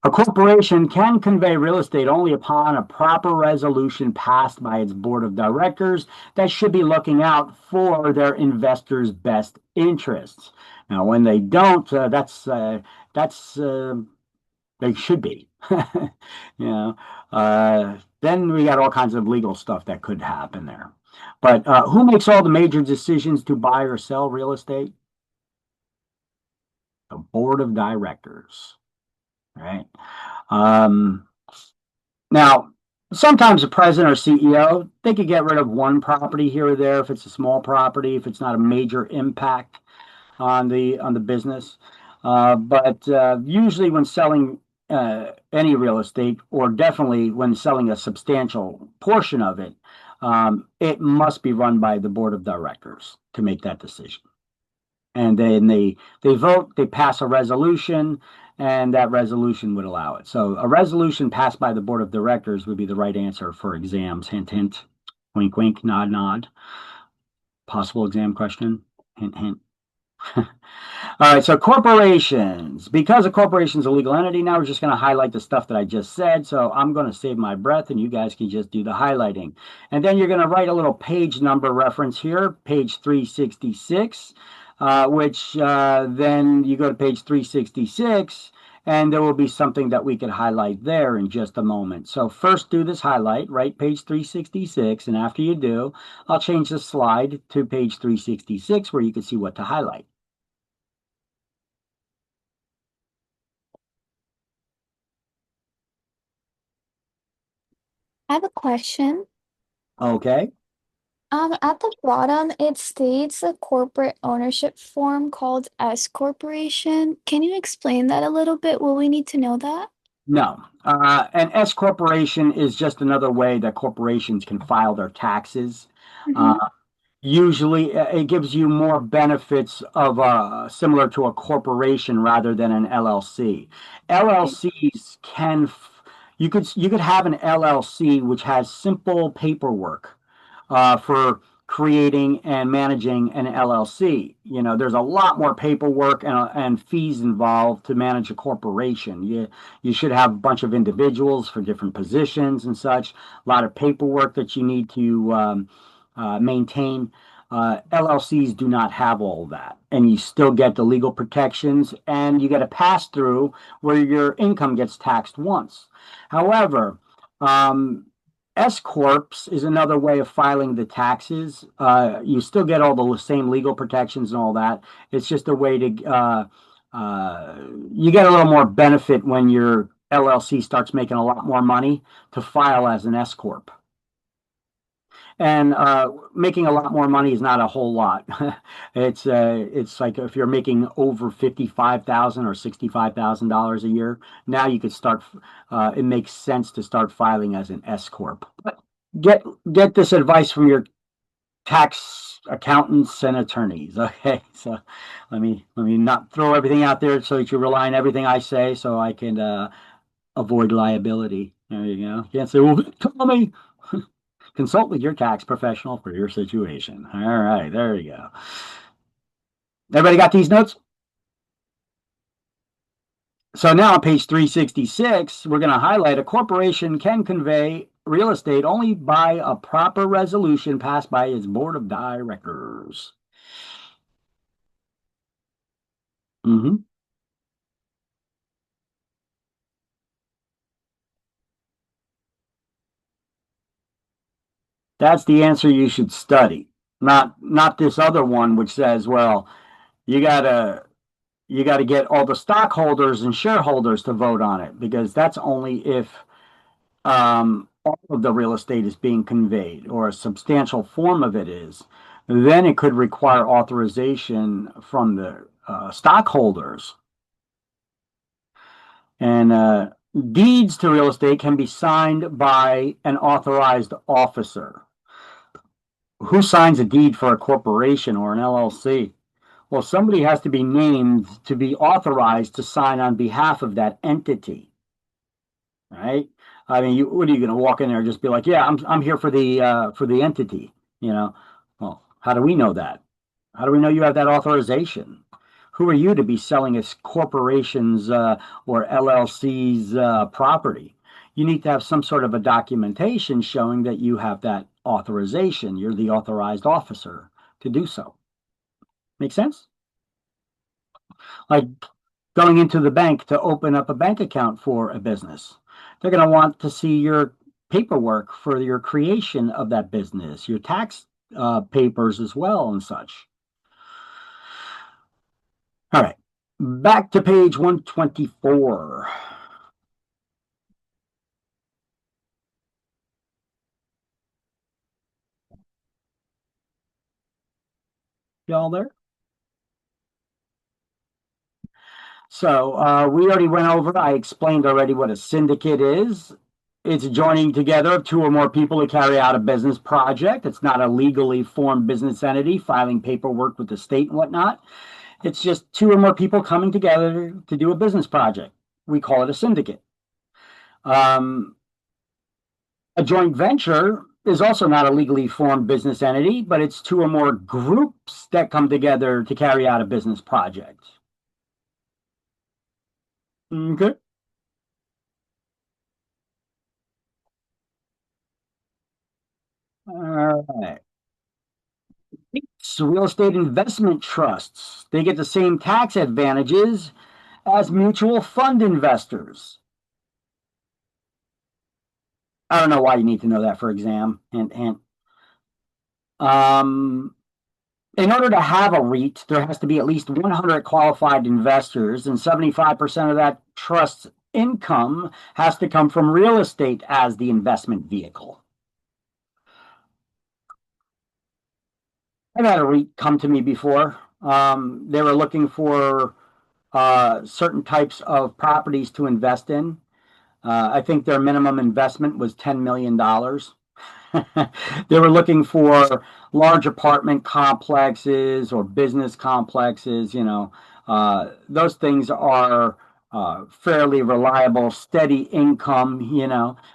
A corporation can convey real estate only upon a proper resolution passed by its board of directors that should be looking out for their investors' best interests. Now, when they don't, they should be. Then we got all kinds of legal stuff that could happen there. But who makes all the major decisions to buy or sell real estate? The board of directors. Right. Now, sometimes the president or CEO, they could get rid of one property here or there if it's a small property, if it's not a major impact on the business. But usually when selling any real estate, or definitely when selling a substantial portion of it, it must be run by the board of directors to make that decision. And then they vote, they pass a resolution, and that resolution would allow it. So a resolution passed by the board of directors would be the right answer for exams. Hint, hint. Wink, wink, nod, nod. Possible exam question. Hint, hint. All right, so corporations. Because a corporation is a legal entity, now we're just going to highlight the stuff that I just said. So I'm going to save my breath, and you guys can just do the highlighting. And then you're going to write a little page number reference here, page 366, which then you go to page 366, and there will be something that we could highlight there in just a moment. So first do this highlight, write page 366, and after you do, I'll change the slide to page 366 where you can see what to highlight. I have a question. Okay. At the bottom, it states a corporate ownership form called S corporation. Can you explain that a little bit? Will we need to know that? No. An S corporation is just another way that corporations can file their taxes. Mhm. Usually, it gives you more benefits of similar to a corporation rather than an LLC. LLCs you could have an LLC which has simple paperwork for creating and managing an LLC. You know, there's a lot more paperwork and fees involved to manage a corporation. You should have a bunch of individuals for different positions and such. A lot of paperwork that you need to maintain. LLCs do not have all that, and you still get the legal protections, and you get a pass through where your income gets taxed once. However, S corps is another way of filing the taxes. You still get all the same legal protections and all that. It's just a way to you get a little more benefit when your LLC starts making a lot more money to file as an S corp. And making a lot more money is not a whole lot. It's like if you're making over $55,000 or $65,000 a year, now you could start. It makes sense to start filing as an S corp. But get this advice from your tax accountants and attorneys. Okay, so let me not throw everything out there so that you rely on everything I say, so I can avoid liability. There you go. You can't say, "Well, tell me." Consult with your tax professional for your situation. All right, there you go. Everybody got these notes? So now on page 366, we're going to highlight a corporation can convey real estate only by a proper resolution passed by its board of directors. Mm-hmm. That's the answer you should study, not this other one which says, well, you gotta get all the stockholders and shareholders to vote on it, because that's only if all of the real estate is being conveyed or a substantial form of it is. Then it could require authorization from the stockholders. And deeds to real estate can be signed by an authorized officer. Who signs a deed for a corporation or an LLC? Well, somebody has to be named to be authorized to sign on behalf of that entity, right? I mean, what are you going to walk in there and just be like, "Yeah, I'm here for the entity," you know? Well, how do we know that? How do we know you have that authorization? Who are you to be selling a corporation's or LLC's property? You need to have some sort of a documentation showing that you have that authorization. You're the authorized officer to do so. Make sense? Like going into the bank to open up a bank account for a business. They're going to want to see your paperwork for your creation of that business, your tax papers as well and such. All right, back to page 124. Y'all there? So we already went over, I explained already what a syndicate is. It's joining together of two or more people to carry out a business project. It's not a legally formed business entity filing paperwork with the state and whatnot. It's just two or more people coming together to do a business project. We call it a syndicate. A joint venture is also not a legally formed business entity, but it's two or more groups that come together to carry out a business project. Okay. All right. So real estate investment trusts, they get the same tax advantages as mutual fund investors. I don't know why you need to know that for exam. Hint, hint. In order to have a REIT, there has to be at least 100 qualified investors, and 75% of that trust's income has to come from real estate as the investment vehicle. I've had a REIT come to me before. They were looking for certain types of properties to invest in. I think their minimum investment was $10 million. They were looking for large apartment complexes or business complexes. Those things are fairly reliable, steady income.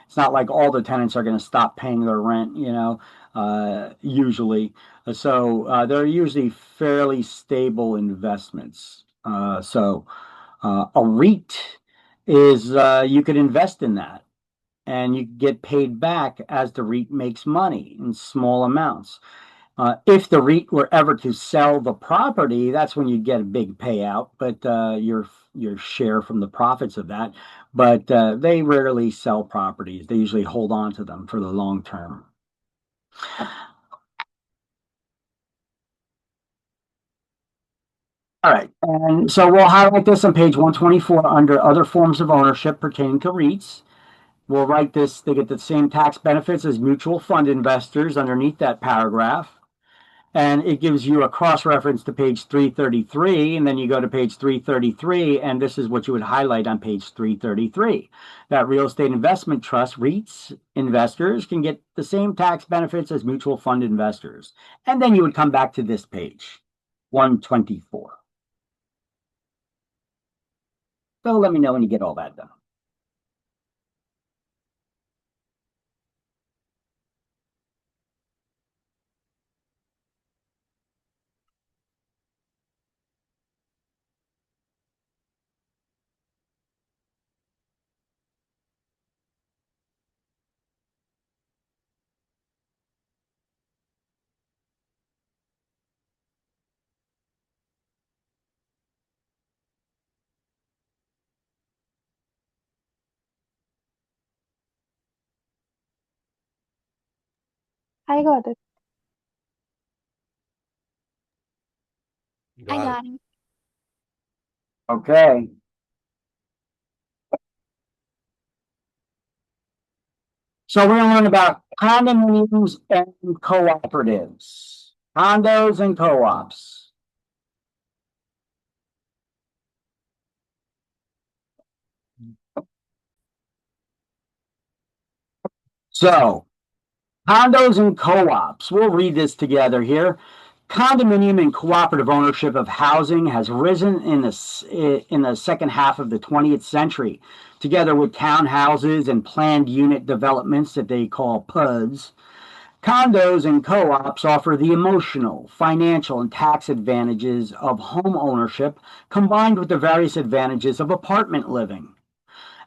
It's not like all the tenants are going to stop paying their rent, usually. So they're usually fairly stable investments. So a REIT is you could invest in that and you get paid back as the REIT makes money in small amounts. If the REIT were ever to sell the property, that's when you get a big payout, but your share from the profits of that. But they rarely sell properties. They usually hold on to them for the long term. All right, and so we'll highlight this on page 124 under other forms of ownership pertaining to REITs. We'll write this, they get the same tax benefits as mutual fund investors underneath that paragraph. And it gives you a cross-reference to page 333, and then you go to page 333, and this is what you would highlight on page 333. That real estate investment trust, REITs, investors can get the same tax benefits as mutual fund investors. And then you would come back to this page, 124. So let me know when you get all that done. I got it. I got it. Okay. So we're going to learn about condominiums and cooperatives, condos and co-ops. So condos and co-ops, we'll read this together here. Condominium and cooperative ownership of housing has risen in the second half of the 20th century, together with townhouses and planned unit developments that they call PUDs. Condos and co-ops offer the emotional, financial, and tax advantages of home ownership combined with the various advantages of apartment living.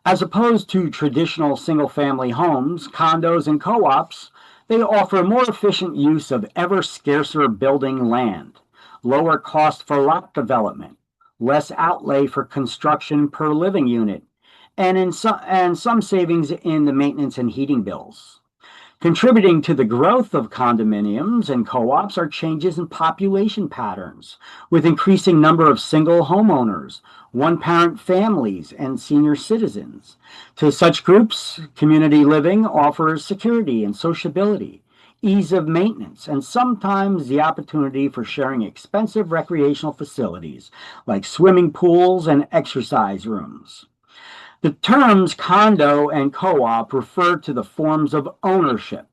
As opposed to traditional single-family homes, condos and co-ops, they offer more efficient use of ever scarcer building land, lower cost for lot development, less outlay for construction per living unit, and some savings in the maintenance and heating bills. Contributing to the growth of condominiums and co-ops are changes in population patterns, with increasing number of single homeowners, one-parent families, and senior citizens. To such groups, community living offers security and sociability, ease of maintenance, and sometimes the opportunity for sharing expensive recreational facilities like swimming pools and exercise rooms. The terms condo and co-op refer to the forms of ownership.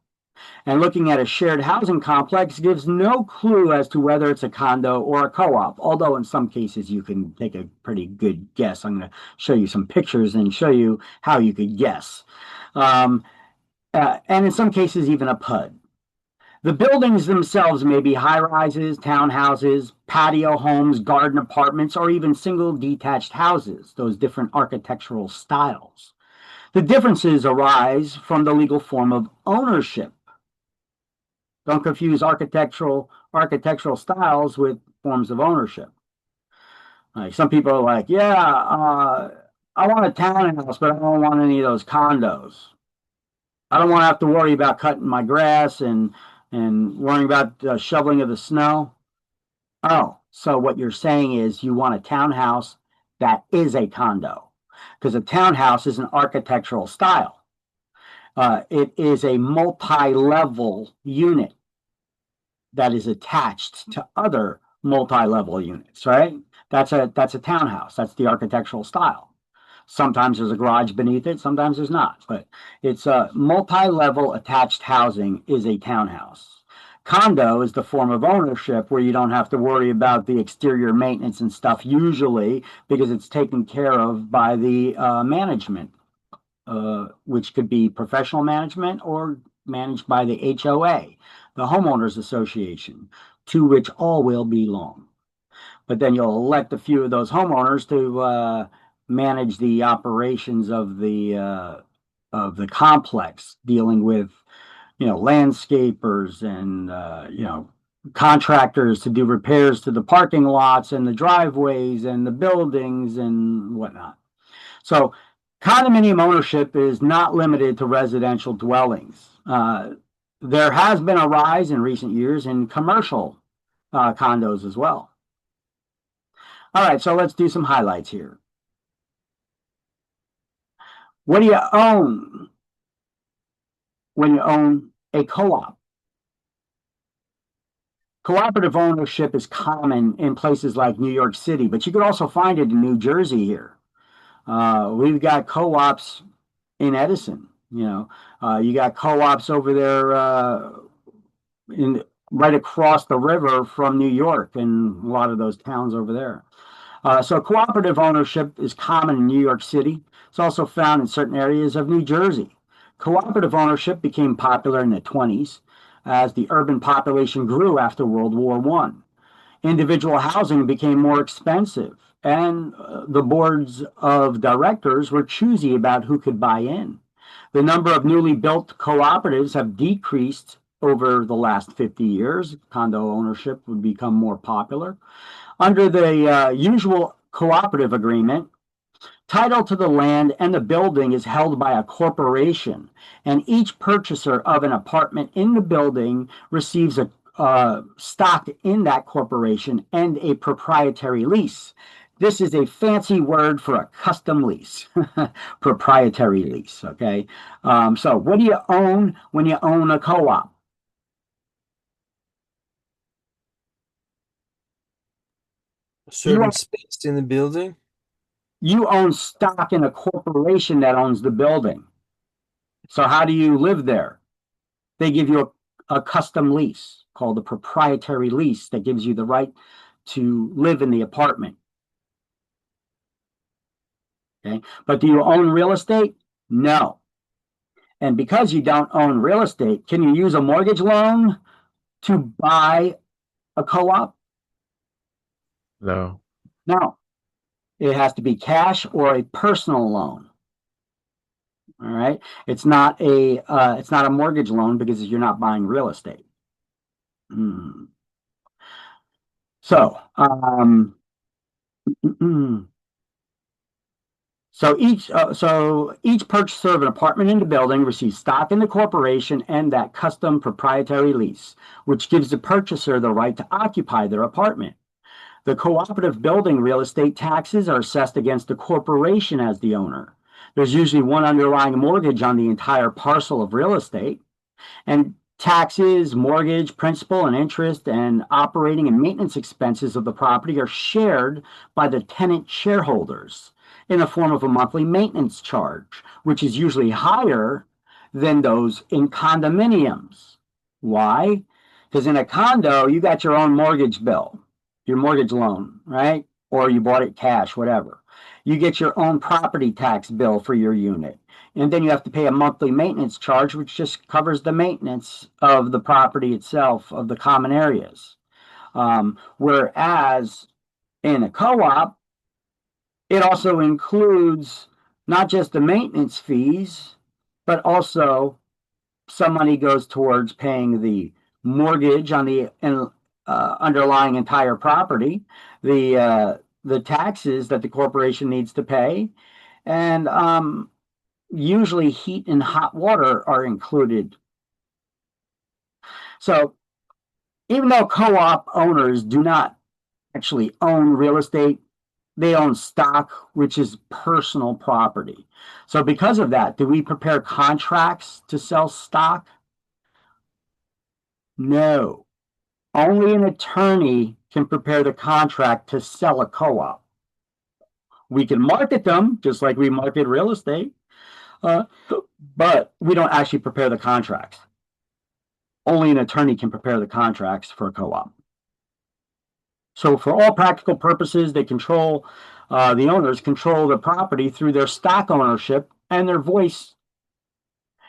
And looking at a shared housing complex gives no clue as to whether it's a condo or a co-op, although in some cases you can take a pretty good guess. I'm going to show you some pictures and show you how you could guess. And in some cases, even a PUD. The buildings themselves may be high-rises, townhouses, patio homes, garden apartments, or even single detached houses, those different architectural styles. The differences arise from the legal form of ownership. Don't confuse architectural styles with forms of ownership. Like some people are like, yeah, I want a townhouse, but I don't want any of those condos. I don't want to have to worry about cutting my grass and worrying about shoveling of the snow. Oh, so what you're saying is you want a townhouse that is a condo, because a townhouse is an architectural style. It is a multi-level unit that is attached to other multi-level units, right? That's a townhouse. That's the architectural style. Sometimes there's a garage beneath it, sometimes there's not, but it's a multi-level attached housing is a townhouse. Condo is the form of ownership where you don't have to worry about the exterior maintenance and stuff usually because it's taken care of by the management, which could be professional management or managed by the HOA, the Homeowners Association, to which all will belong. But then you'll elect a few of those homeowners to manage the operations of the complex, dealing with landscapers and contractors to do repairs to the parking lots and the driveways and the buildings and whatnot. So condominium ownership is not limited to residential dwellings. There has been a rise in recent years in commercial condos as well. All right, so let's do some highlights here. What do you own when you own a co-op? Cooperative ownership is common in places like New York City, but you could also find it in New Jersey here. We've got co-ops in Edison. You got co-ops over there right across the river from New York and a lot of those towns over there. So cooperative ownership is common in New York City. It's also found in certain areas of New Jersey. Cooperative ownership became popular in the 1920s as the urban population grew after World War I. Individual housing became more expensive, and the boards of directors were choosy about who could buy in. The number of newly built cooperatives have decreased over the last 50 years. Condo ownership would become more popular. Under the usual cooperative agreement, title to the land and the building is held by a corporation, and each purchaser of an apartment in the building receives a stock in that corporation and a proprietary lease. This is a fancy word for a custom lease, proprietary lease, okay? So what do you own when you own a co-op? A certain space in the building? You own stock in a corporation that owns the building. So how do you live there? They give you a custom lease called a proprietary lease that gives you the right to live in the apartment. Okay, but do you own real estate? No. And because you don't own real estate, can you use a mortgage loan to buy a co-op? No. No. It has to be cash or a personal loan. All right. It's not a mortgage loan because you're not buying real estate. So, each purchaser of an apartment in the building receives stock in the corporation and that custom proprietary lease, which gives the purchaser the right to occupy their apartment. The cooperative building real estate taxes are assessed against the corporation as the owner. There's usually one underlying mortgage on the entire parcel of real estate, and taxes, mortgage, principal and interest, and operating and maintenance expenses of the property are shared by the tenant shareholders in the form of a monthly maintenance charge, which is usually higher than those in condominiums. Why? Because in a condo, you got your own mortgage bill, your mortgage loan, right? Or you bought it cash, whatever. You get your own property tax bill for your unit. And then you have to pay a monthly maintenance charge, which just covers the maintenance of the property itself, of the common areas. Whereas in a co-op, it also includes not just the maintenance fees, but also some money goes towards paying the mortgage on the underlying entire property, the taxes that the corporation needs to pay, and usually heat and hot water are included. So even though co-op owners do not actually own real estate, they own stock, which is personal property. So because of that, do we prepare contracts to sell stock? No. Only an attorney can prepare the contract to sell a co-op. We can market them just like we market real estate, but we don't actually prepare the contracts. Only an attorney can prepare the contracts for a co-op. So for all practical purposes, they control, the owners control the property through their stock ownership and their voice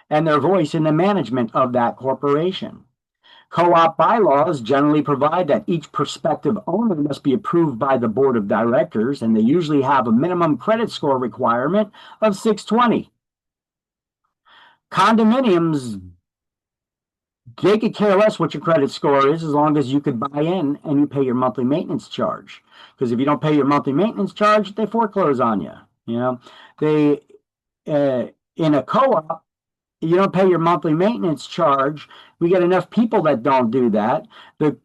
in the management of that corporation. Co-op bylaws generally provide that each prospective owner must be approved by the board of directors, and they usually have a minimum credit score requirement of 620. Condominiums, they could care less what your credit score is as long as you could buy in and you pay your monthly maintenance charge. Because if you don't pay your monthly maintenance charge, they foreclose on you. You know, they in a co-op, you don't pay your monthly maintenance charge. We get enough people that don't do that. The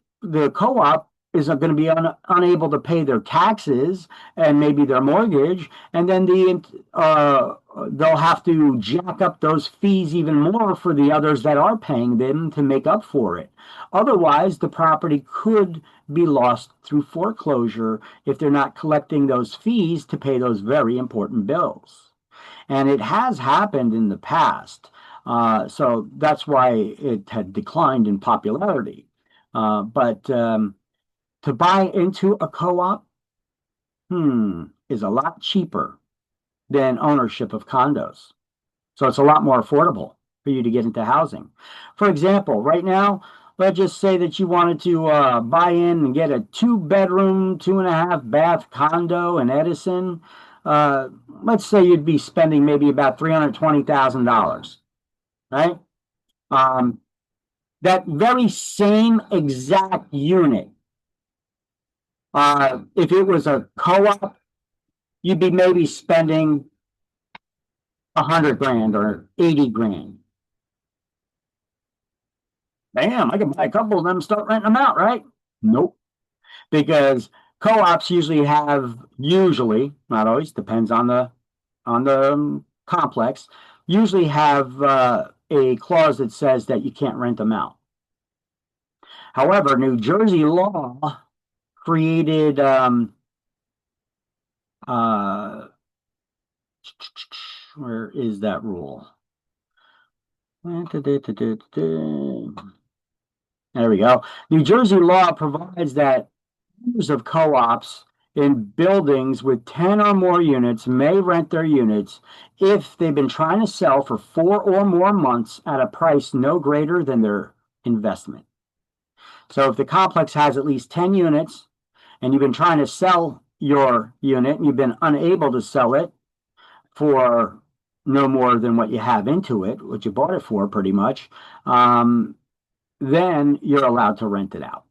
co-op is going to be unable to pay their taxes and maybe their mortgage, and then they'll have to jack up those fees even more for the others that are paying them to make up for it. Otherwise, the property could be lost through foreclosure if they're not collecting those fees to pay those very important bills. And it has happened in the past. So that's why it had declined in popularity. But to buy into a co-op is a lot cheaper than ownership of condos. So it's a lot more affordable for you to get into housing. For example, right now, let's just say that you wanted to buy in and get a 2-bedroom, 2.5-bath condo in Edison. Let's say you'd be spending maybe about $320,000, right? That very same exact unit, if it was a co-op, you'd be maybe spending $100,000 or $80,000. Damn, I can buy a couple of them and start renting them out, right? Nope. Because co-ops usually, not always, depends on the complex, usually have a clause that says that you can't rent them out. However, New Jersey law created where is that rule? There we go. New Jersey law provides that owners of co-ops in buildings with 10 or more units may rent their units if they've been trying to sell for 4 or more months at a price no greater than their investment. So if the complex has at least 10 units and you've been trying to sell your unit and you've been unable to sell it for no more than what you have into it, what you bought it for pretty much, then you're allowed to rent it out.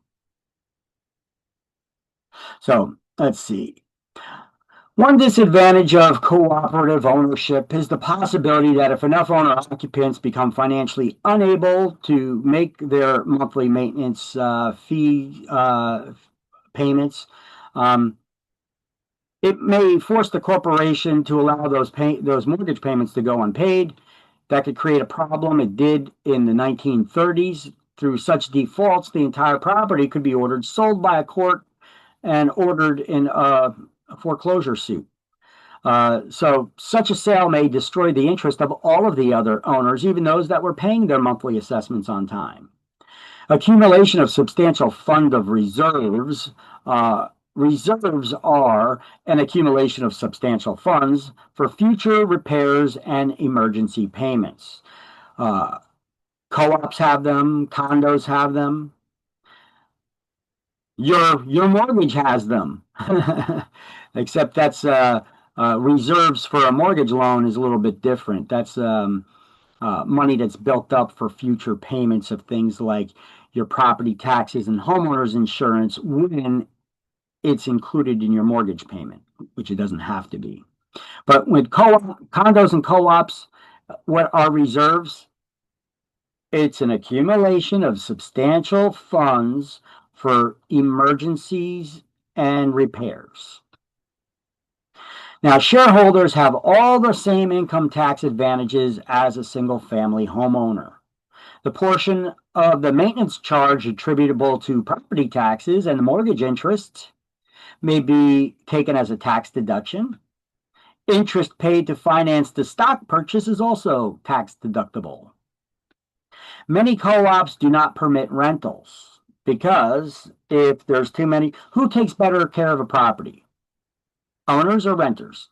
So let's see. One disadvantage of cooperative ownership is the possibility that if enough owner-occupants become financially unable to make their monthly maintenance fee payments, it may force the corporation to allow those mortgage payments to go unpaid. That could create a problem. It did in the 1930s. Through such defaults, the entire property could be ordered sold by a court and ordered in a foreclosure suit. So such a sale may destroy the interest of all of the other owners, even those that were paying their monthly assessments on time. Accumulation of substantial fund of reserves. Reserves are an accumulation of substantial funds for future repairs and emergency payments. Co-ops have them, condos have them. Your mortgage has them, except that's reserves for a mortgage loan is a little bit different. That's money that's built up for future payments of things like your property taxes and homeowners insurance when it's included in your mortgage payment, which it doesn't have to be. But with condos and co-ops, what are reserves? It's an accumulation of substantial funds for emergencies and repairs. Now, shareholders have all the same income tax advantages as a single-family homeowner. The portion of the maintenance charge attributable to property taxes and mortgage interest may be taken as a tax deduction. Interest paid to finance the stock purchase is also tax deductible. Many co-ops do not permit rentals because if there's too many, who takes better care of a property? Owners or renters?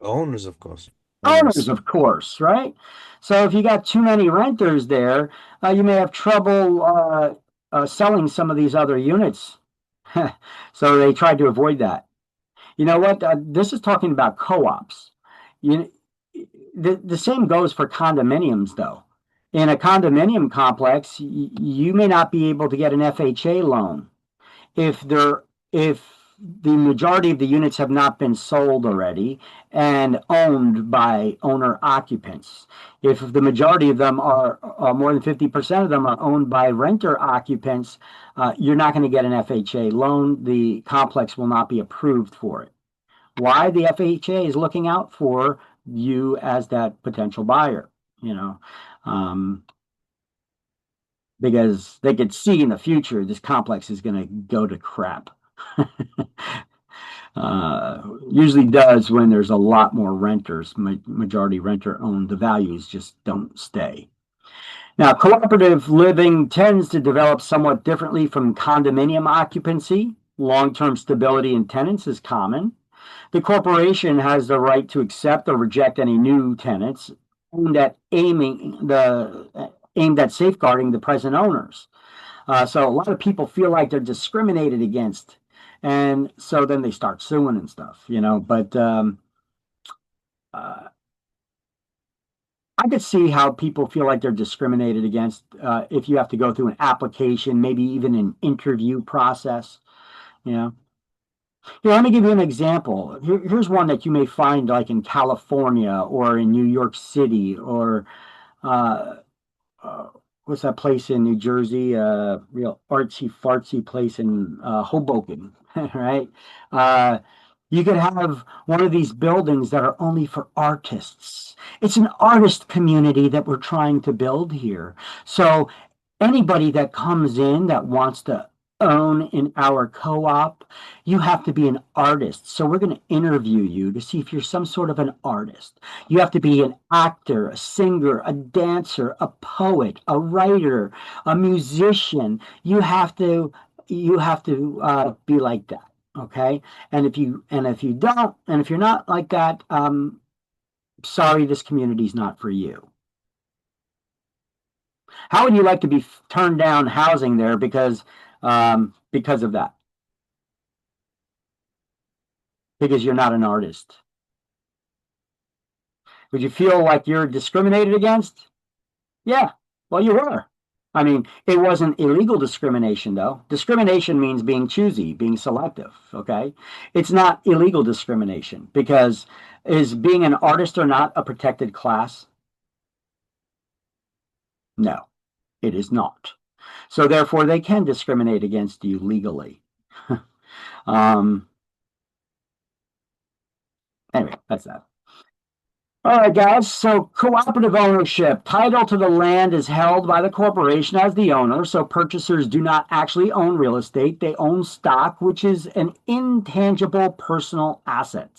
Owners, of course. Owners, of course, right? So if you got too many renters there, you may have trouble selling some of these other units. So they tried to avoid that. You know what? This is talking about co-ops. The same goes for condominiums, though. In a condominium complex, you may not be able to get an FHA loan if the majority of the units have not been sold already and owned by owner occupants. If the majority of them are more than 50% of them are owned by renter occupants, you're not going to get an FHA loan. The complex will not be approved for it. Why? The FHA is looking out for you as that potential buyer, because they could see in the future this complex is going to go to crap. Usually does when there's a lot more renters, majority renter owned, the values just don't stay. Now, cooperative living tends to develop somewhat differently from condominium occupancy. Long-term stability in tenants is common. The corporation has the right to accept or reject any new tenants aimed at safeguarding the present owners. So a lot of people feel like they're discriminated against, and so then they start suing and stuff, But I could see how people feel like they're discriminated against if you have to go through an application, maybe even an interview process, Here, let me give you an example. Here's one that you may find like in California or in New York City or what's that place in New Jersey? Real artsy fartsy place in Hoboken, right? You could have one of these buildings that are only for artists. It's an artist community that we're trying to build here. So anybody that comes in that wants to own in our co-op, you have to be an artist. So we're going to interview you to see if you're some sort of an artist. You have to be an actor, a singer, a dancer, a poet, a writer, a musician. You have to be like that. Okay. And if you don't, and if you're not like that, sorry, this community is not for you. How would you like to be turned down housing there because of that? Because you're not an artist. Would you feel like you're discriminated against? Yeah, well, you were. I mean, it wasn't illegal discrimination, though. Discrimination means being choosy, being selective, okay? It's not illegal discrimination because is being an artist or not a protected class? No, it is not. So therefore, they can discriminate against you legally. Anyway, that's that. All right, guys. So cooperative ownership. Title to the land is held by the corporation as the owner. So purchasers do not actually own real estate. They own stock, which is an intangible personal asset.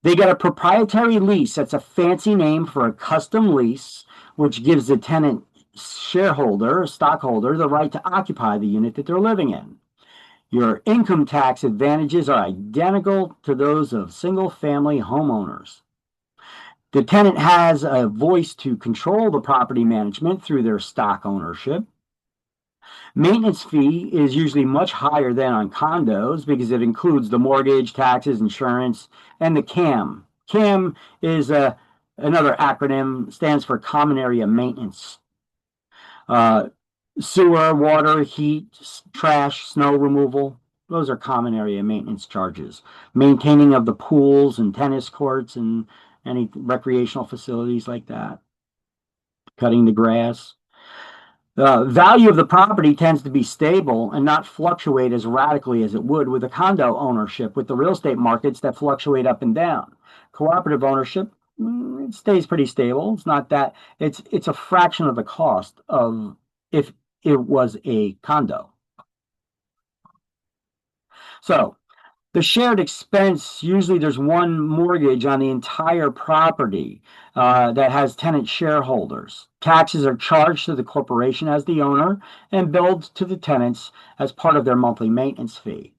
They get a proprietary lease. That's a fancy name for a custom lease, which gives the tenant shareholder, stockholder, the right to occupy the unit that they're living in. Your income tax advantages are identical to those of single-family homeowners. The tenant has a voice to control the property management through their stock ownership. Maintenance fee is usually much higher than on condos because it includes the mortgage, taxes, insurance, and the CAM. CAM is another acronym, stands for Common Area Maintenance. Sewer, water, heat, trash, snow removal, those are common area maintenance charges. Maintaining of the pools and tennis courts and any recreational facilities like that. Cutting the grass. The value of the property tends to be stable and not fluctuate as radically as it would with a condo ownership, with the real estate markets that fluctuate up and down. Cooperative ownership, it stays pretty stable. It's not that, it's a fraction of the cost of if it was a condo. So the shared expense, usually there's one mortgage on the entire property that has tenant shareholders. Taxes are charged to the corporation as the owner and billed to the tenants as part of their monthly maintenance fee.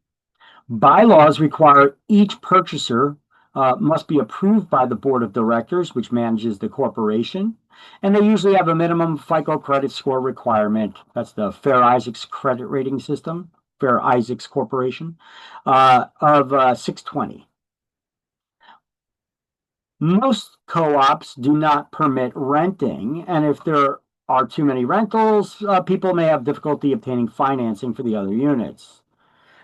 Bylaws require each purchaser must be approved by the board of directors, which manages the corporation. And they usually have a minimum FICO credit score requirement. That's the Fair Isaacs credit rating system, Fair Isaacs Corporation, of 620. Most co-ops do not permit renting, and if there are too many rentals, people may have difficulty obtaining financing for the other units.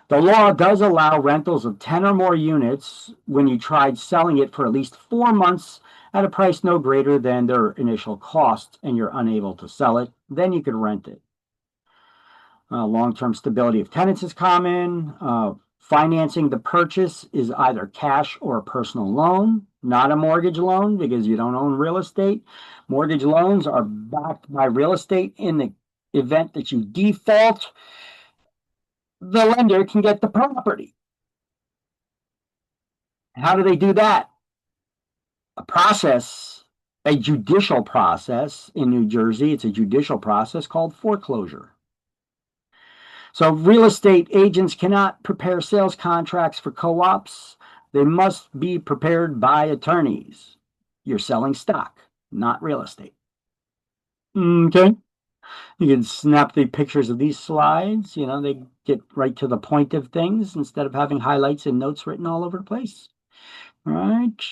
The law does allow rentals of 10 or more units when you tried selling it for at least 4 months at a price no greater than their initial cost and you're unable to sell it, then you could rent it. Long-term stability of tenants is common. Financing the purchase is either cash or a personal loan, not a mortgage loan because you don't own real estate. Mortgage loans are backed by real estate. In the event that you default, the lender can get the property. How do they do that? A judicial process in New Jersey. It's a judicial process called foreclosure. So real estate agents cannot prepare sales contracts for co-ops. They must be prepared by attorneys. You're selling stock, not real estate. Okay. You can snap the pictures of these slides. You know, they get right to the point of things instead of having highlights and notes written all over the place. All right.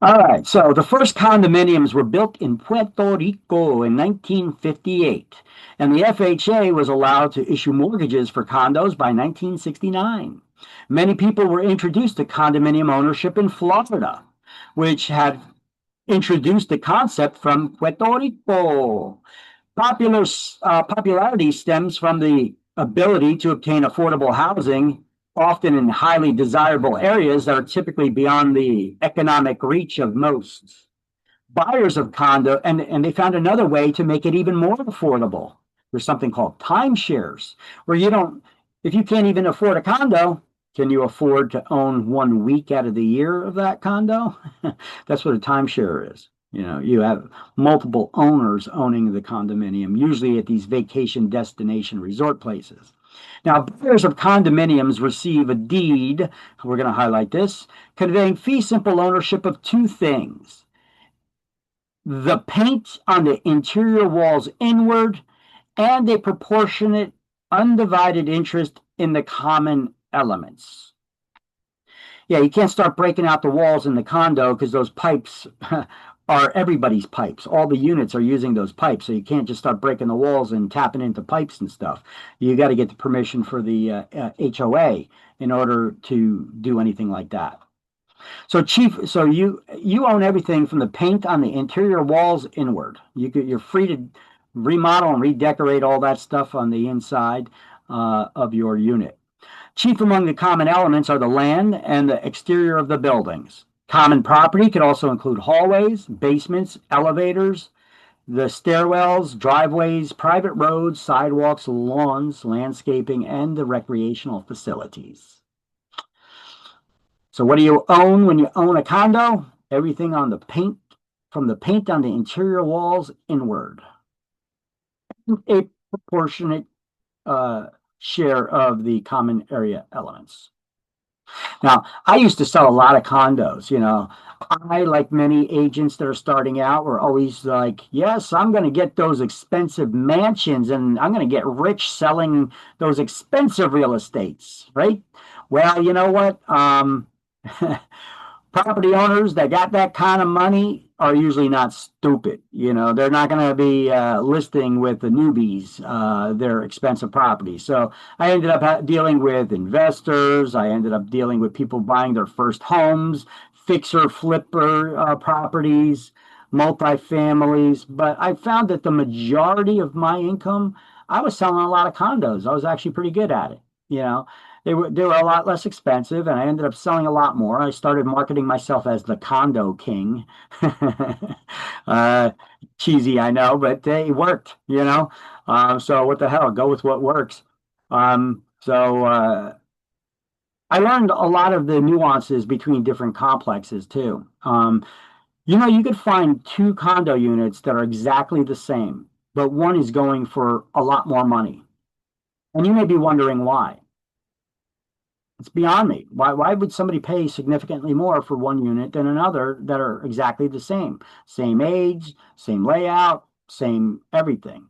All right, so the first condominiums were built in Puerto Rico in 1958, and the FHA was allowed to issue mortgages for condos by 1969. Many people were introduced to condominium ownership in Florida, which had introduced the concept from Puerto Rico. Popularity stems from the ability to obtain affordable housing, often in highly desirable areas that are typically beyond the economic reach of most buyers of condo. And they found another way to make it even more affordable. There's something called timeshares, where if you can't even afford a condo, can you afford to own 1 week out of the year of that condo? That's what a timeshare is. You know, you have multiple owners owning the condominium, usually at these vacation destination resort places. Now, buyers of condominiums receive a deed, we're going to highlight this, conveying fee simple ownership of two things: the paint on the interior walls inward and a proportionate undivided interest in the common elements. Yeah, you can't start breaking out the walls in the condo because those pipes are everybody's pipes. All the units are using those pipes, so you can't just start breaking the walls and tapping into pipes and stuff. You got to get the permission for the HOA in order to do anything like that. So you own everything from the paint on the interior walls inward. You're free to remodel and redecorate all that stuff on the inside of your unit. Chief among the common elements are the land and the exterior of the buildings. Common property could also include hallways, basements, elevators, the stairwells, driveways, private roads, sidewalks, lawns, landscaping, and the recreational facilities. So what do you own when you own a condo? Everything on the paint, from the paint on the interior walls inward. A proportionate share of the common area elements. Now, I used to sell a lot of condos, you know. I, like many agents that are starting out, were always like, yes, I'm going to get those expensive mansions and I'm going to get rich selling those expensive real estates, right? Well, you know what? Property owners that got that kind of money are usually not stupid. You know, they're not going to be listing with the newbies their expensive properties. So I ended up dealing with investors. I ended up dealing with people buying their first homes, fixer flipper properties, multifamilies. But I found that the majority of my income, I was selling a lot of condos. I was actually pretty good at it. You know, they were a lot less expensive, and I ended up selling a lot more. I started marketing myself as the condo king. Cheesy, I know, but it worked, you know. So what the hell? Go with what works. So I learned a lot of the nuances between different complexes too. You know, you could find two condo units that are exactly the same, but one is going for a lot more money. And you may be wondering why. It's beyond me. Why would somebody pay significantly more for one unit than another that are exactly the same? Same age, same layout, same everything.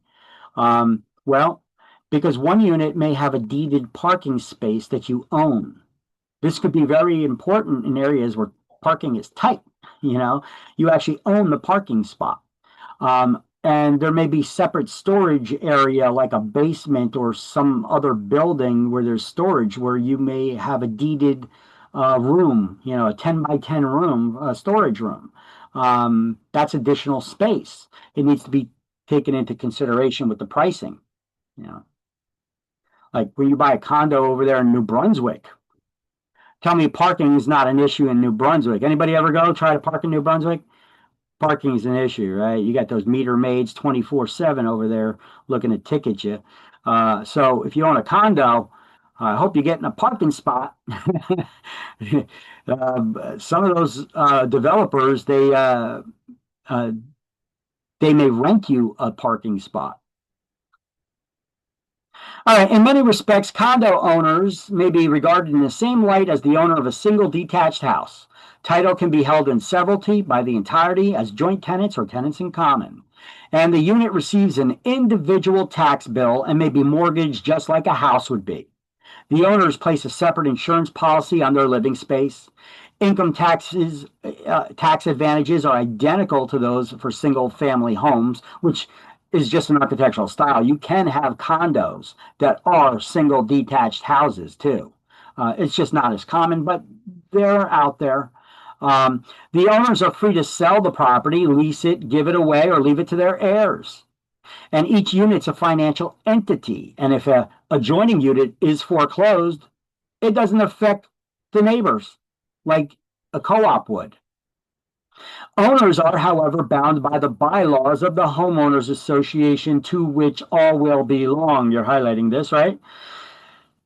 Well, because one unit may have a deeded parking space that you own. This could be very important in areas where parking is tight. You know, you actually own the parking spot. And there may be separate storage area like a basement or some other building where there's storage where you may have a deeded room, you know, a 10 by 10 room, a storage room. That's additional space. It needs to be taken into consideration with the pricing, you know. Like when you buy a condo over there in New Brunswick, tell me parking is not an issue in New Brunswick. Anybody ever go try to park in New Brunswick? Parking is an issue, right? You got those meter maids 24/7 over there looking to ticket you. So if you own a condo, I hope you get in a parking spot. Some of those developers, they may rent you a parking spot. All right, in many respects, condo owners may be regarded in the same light as the owner of a single detached house. Title can be held in severalty by the entirety as joint tenants or tenants in common. And the unit receives an individual tax bill and may be mortgaged just like a house would be. The owners place a separate insurance policy on their living space. Income taxes, tax advantages are identical to those for single family homes, which is just an architectural style. You can have condos that are single detached houses too. It's just not as common, but they're out there. The owners are free to sell the property, lease it, give it away, or leave it to their heirs. And each unit's a financial entity. And if an adjoining unit is foreclosed, it doesn't affect the neighbors like a co-op would. Owners are, however, bound by the bylaws of the homeowners association to which all will belong. You're highlighting this, right?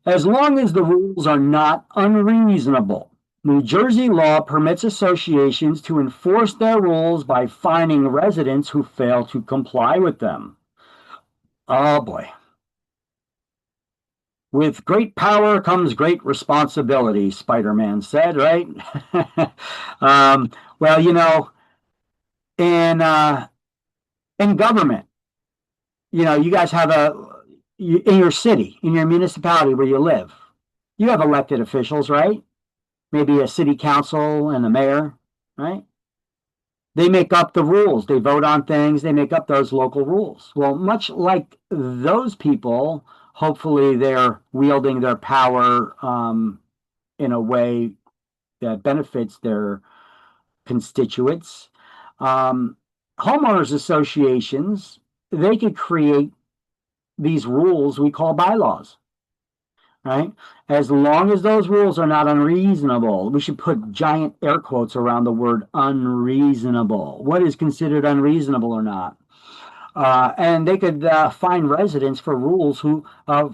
As long as the rules are not unreasonable. New Jersey law permits associations to enforce their rules by fining residents who fail to comply with them. Oh boy. With great power comes great responsibility, Spider-Man said, right? Well, you know, in government, you know, you guys have in your city, in your municipality where you live, you have elected officials, right? Maybe a city council and a mayor, right? They make up the rules. They vote on things. They make up those local rules. Well, much like those people, hopefully they're wielding their power in a way that benefits their constituents. Homeowners associations, they could create these rules we call bylaws, right? As long as those rules are not unreasonable, we should put giant air quotes around the word unreasonable. What is considered unreasonable or not? And they could fine residents for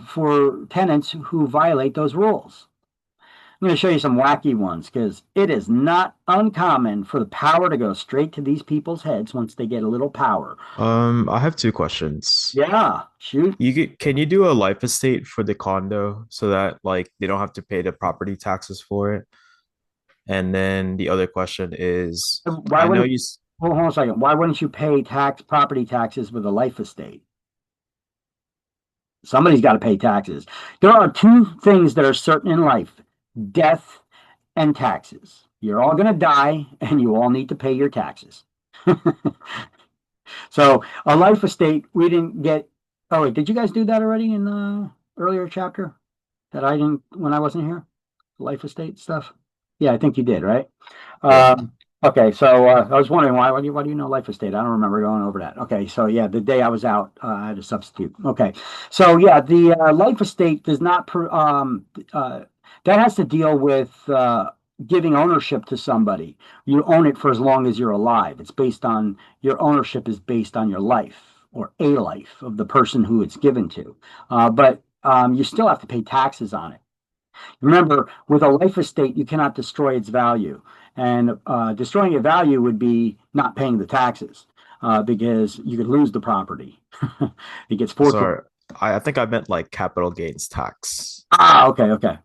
for tenants who violate those rules. I'm going to show you some wacky ones because it is not uncommon for the power to go straight to these people's heads once they get a little power. I have two questions. Yeah, shoot. Can you do a life estate for the condo so that like they don't have to pay the property taxes for it? And then the other question is, Why I know wouldn't, you, hold on a second. Why wouldn't you pay property taxes with a life estate? Somebody's got to pay taxes. There are two things that are certain in life: death and taxes. You're all going to die, and you all need to pay your taxes. So a life estate, we didn't get. Oh wait, did you guys do that already in the earlier chapter? That I didn't when I wasn't here. Life estate stuff. Yeah, I think you did, right? Yeah. Okay, so I was wondering why do you know life estate? I don't remember going over that. Okay, so yeah, the day I was out, I had a substitute. Okay, so yeah, the life estate does not that has to deal with giving ownership to somebody. You own it for as long as you're alive. It's based on your ownership is based on your life or a life of the person who it's given to. But you still have to pay taxes on it. Remember, with a life estate, you cannot destroy its value. And destroying its value would be not paying the taxes because you could lose the property. It gets foreclosed. Sorry, I think I meant like capital gains tax. Ah, okay, okay.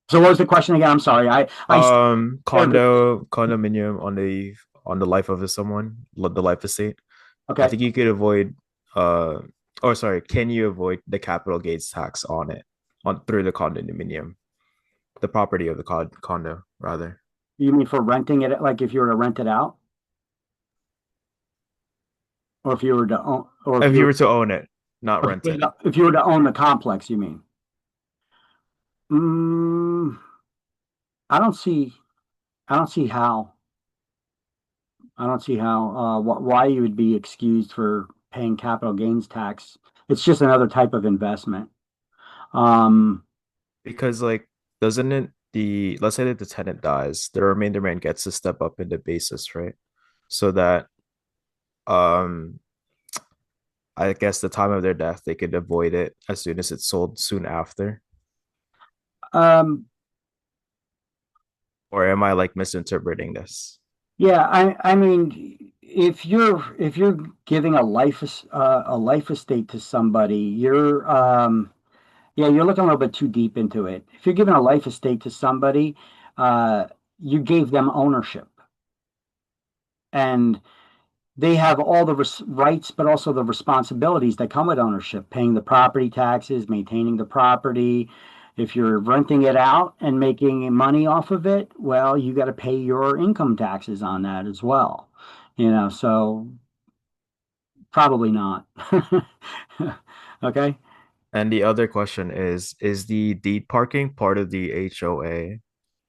So what was the question again? I'm sorry. Condominium on the life of someone, the life estate. I Okay. think you could avoid or sorry, can you avoid the capital gains tax on it through the condominium, the property of the condo rather? You mean for renting it, like if you were to rent it out? Or if you were to own, or If you were to own it, not rent it. if you were to own the complex, you mean? Mm, I don't see, I don't see how. I don't see how, why you would be excused for paying capital gains tax. It's just another type of investment. Um, Because like, doesn't it let's say that the tenant dies, the remainder man gets to step up in the basis, right? So that um I guess the time of their death they could avoid it as soon as it's sold soon after. um, Or am I like misinterpreting this? yeah, I mean, if you're giving a life estate to somebody, yeah, you're looking a little bit too deep into it. If you're giving a life estate to somebody, uh, you gave them ownership, and they have all the rights, but also the responsibilities that come with ownership, paying the property taxes, maintaining the property. If you're renting it out and making money off of it, well, you got to pay your income taxes on that as well. So probably not. Okay. And the other question is the deed parking part of the HOA, N-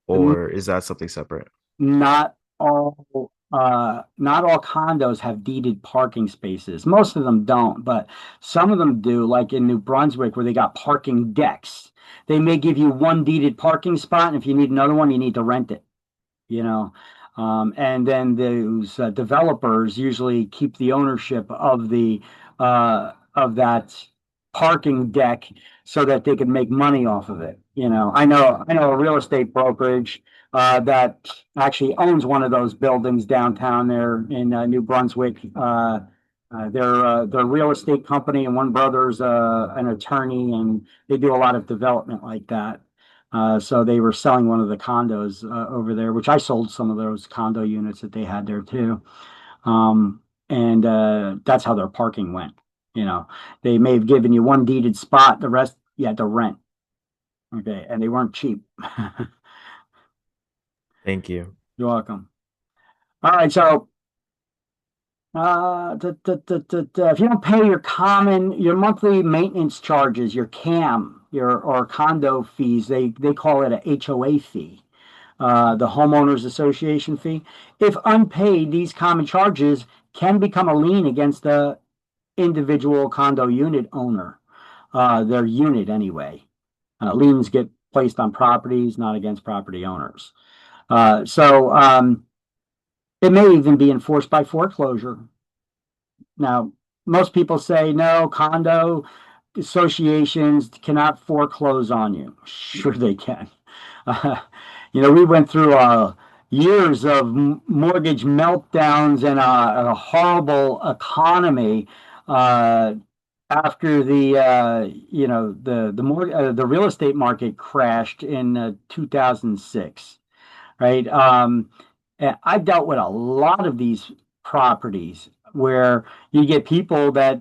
or is that something separate? Not not all condos have deeded parking spaces. Most of them don't, but some of them do, like in New Brunswick where they got parking decks. They may give you one deeded parking spot, and if you need another one, you need to rent it, you know. And then those developers usually keep the ownership of that parking deck so that they can make money off of it. I know a real estate brokerage that actually owns one of those buildings downtown there in New Brunswick. They're a real estate company, and one brother's an attorney, and they do a lot of development like that. So they were selling one of the condos over there, which I sold some of those condo units that they had there too. And that's how their parking went. They may have given you one deeded spot, the rest you had to rent. Okay, and they weren't cheap. Thank you. You're welcome. All right, so if you don't pay your monthly maintenance charges, your CAM, or condo fees, they call it a HOA fee, the homeowners association fee. If unpaid, these common charges can become a lien against the individual condo unit owner. their unit anyway. Liens get placed on properties, not against property owners. It may even be enforced by foreclosure. Now, most people say no, condo associations cannot foreclose on you. Sure, they can. We went through years of mortgage meltdowns and a horrible economy after the real estate market crashed in 2006, right? And I dealt with a lot of these properties where you get people that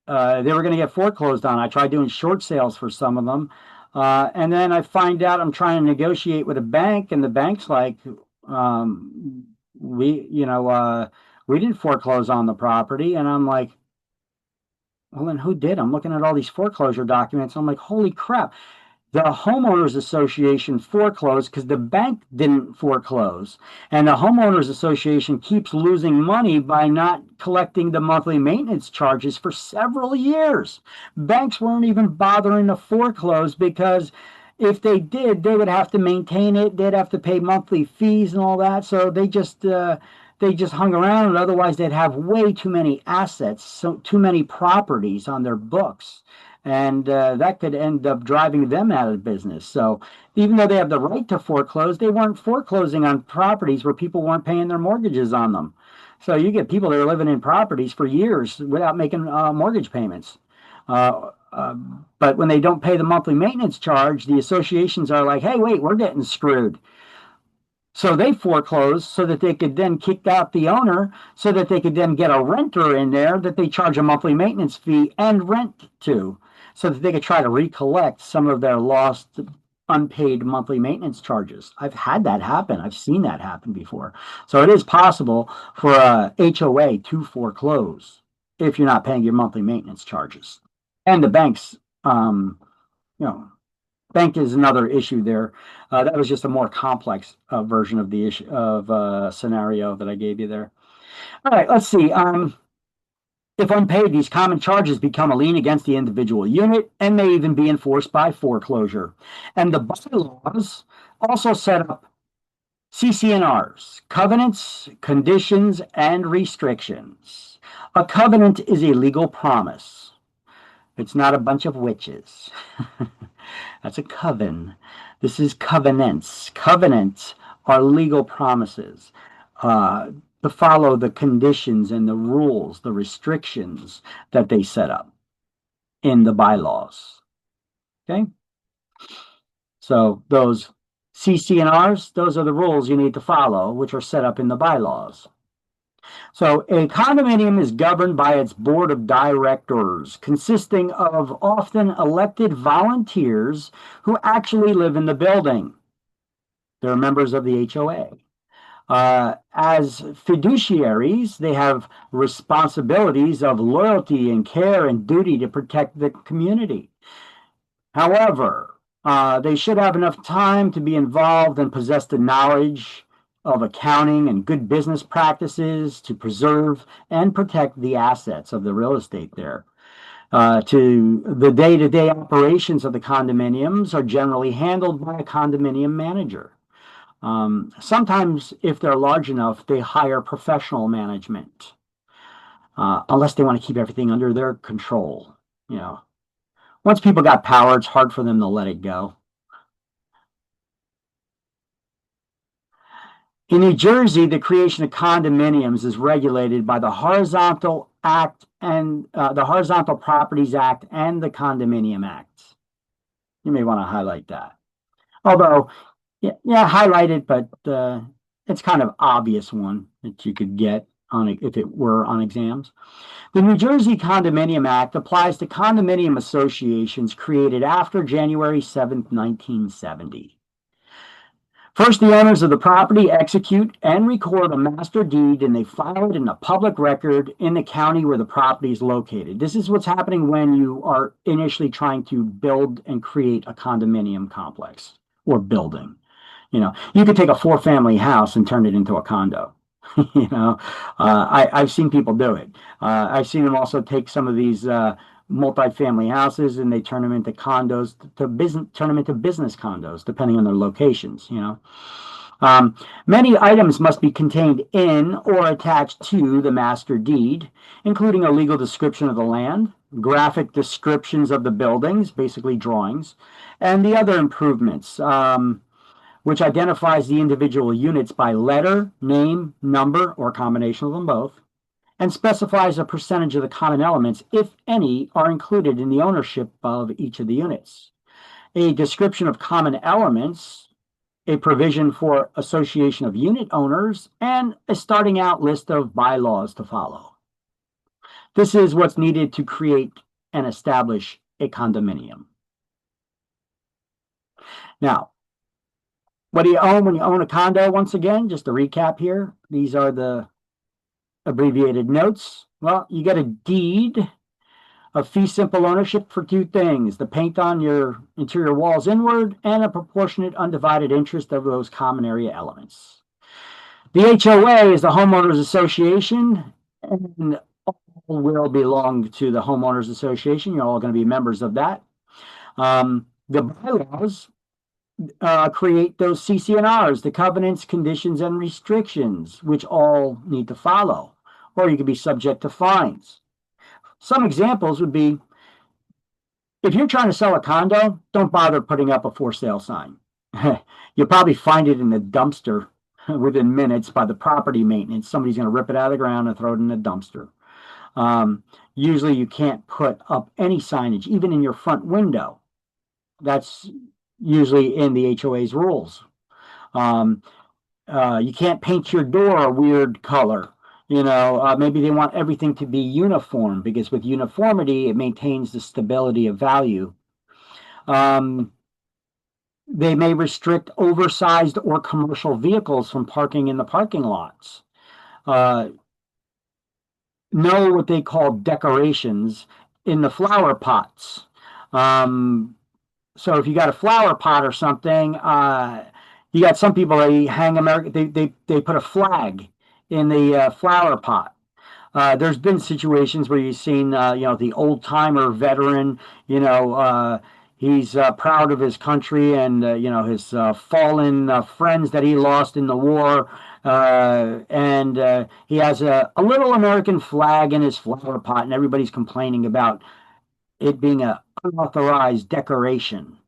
they were going to get foreclosed on. I tried doing short sales for some of them. And then I find out I'm trying to negotiate with a bank, and the bank's like, we didn't foreclose on the property. And I'm like, well, then who did? I'm looking at all these foreclosure documents. I'm like, holy crap. The homeowners association foreclosed because the bank didn't foreclose. And the homeowners association keeps losing money by not collecting the monthly maintenance charges for several years. Banks weren't even bothering to foreclose because if they did, they would have to maintain it. They'd have to pay monthly fees and all that. So they just hung around, and otherwise they'd have way too many assets, so too many properties on their books. And that could end up driving them out of business. So even though they have the right to foreclose, they weren't foreclosing on properties where people weren't paying their mortgages on them. So you get people that are living in properties for years without making mortgage payments. But when they don't pay the monthly maintenance charge, the associations are like, hey, wait, we're getting screwed. So they foreclosed so that they could then kick out the owner, so that they could then get a renter in there that they charge a monthly maintenance fee and rent to, so that they could try to recollect some of their lost unpaid monthly maintenance charges. I've had that happen. I've seen that happen before. So it is possible for a HOA to foreclose if you're not paying your monthly maintenance charges. And the banks, bank is another issue there. That was just a more complex version of the issue of scenario that I gave you there. All right, let's see. If unpaid, these common charges become a lien against the individual unit and may even be enforced by foreclosure. And the bylaws also set up CC&Rs, covenants, conditions, and restrictions. A covenant is a legal promise. It's not a bunch of witches. That's a coven. This is covenants. Covenants are legal promises to follow the conditions and the rules, the restrictions that they set up in the bylaws. Okay? So those CC&Rs, those are the rules you need to follow, which are set up in the bylaws. So a condominium is governed by its board of directors, consisting of often elected volunteers who actually live in the building. They're members of the HOA. As fiduciaries, they have responsibilities of loyalty and care and duty to protect the community. However, they should have enough time to be involved and possess the knowledge of accounting and good business practices to preserve and protect the assets of the real estate there. To the day-to-day operations of the condominiums are generally handled by a condominium manager. Sometimes, if they're large enough, they hire professional management, unless they want to keep everything under their control. Once people got power, it's hard for them to let it go. In New Jersey, the creation of condominiums is regulated by the Horizontal Act and the Horizontal Properties Act and the Condominium Act. You may want to highlight that. Although, yeah, highlight it, but it's kind of obvious one that you could get on it if it were on exams. The New Jersey Condominium Act applies to condominium associations created after January 7th, 1970. First, the owners of the property execute and record a master deed, and they file it in a public record in the county where the property is located. This is what's happening when you are initially trying to build and create a condominium complex or building. You could take a 4-family house and turn it into a condo. I've seen people do it. I've seen them also take some of these multifamily houses, and they turn them into condos turn them into business condos, depending on their locations, you know. Many items must be contained in or attached to the master deed, including a legal description of the land, graphic descriptions of the buildings, basically drawings, and the other improvements, which identifies the individual units by letter, name, number, or combination of them both, and specifies a percentage of the common elements, if any, are included in the ownership of each of the units. A description of common elements, a provision for association of unit owners, and a starting out list of bylaws to follow. This is what's needed to create and establish a condominium. Now, what do you own when you own a condo? Once again, just to recap here, these are the abbreviated notes. Well, you get a deed of fee simple ownership for two things: the paint on your interior walls inward and a proportionate undivided interest of those common area elements. The HOA is the homeowners association, and all will belong to the homeowners association. You're all going to be members of that. The bylaws create those CC&Rs, the covenants, conditions, and restrictions, which all need to follow, or you could be subject to fines. Some examples would be, if you're trying to sell a condo, don't bother putting up a for sale sign. You'll probably find it in the dumpster within minutes by the property maintenance. Somebody's going to rip it out of the ground and throw it in the dumpster. Usually you can't put up any signage, even in your front window. That's usually in the HOA's rules. You can't paint your door a weird color. You know, maybe they want everything to be uniform, because with uniformity, it maintains the stability of value. They may restrict oversized or commercial vehicles from parking in the parking lots. Know what they call decorations in the flower pots. So if you got a flower pot or something, you got some people, they hang they put a flag in the flower pot. There's been situations where you've seen, the old timer veteran, he's proud of his country and, his fallen friends that he lost in the war. And he has a little American flag in his flower pot, and everybody's complaining about it being an unauthorized decoration.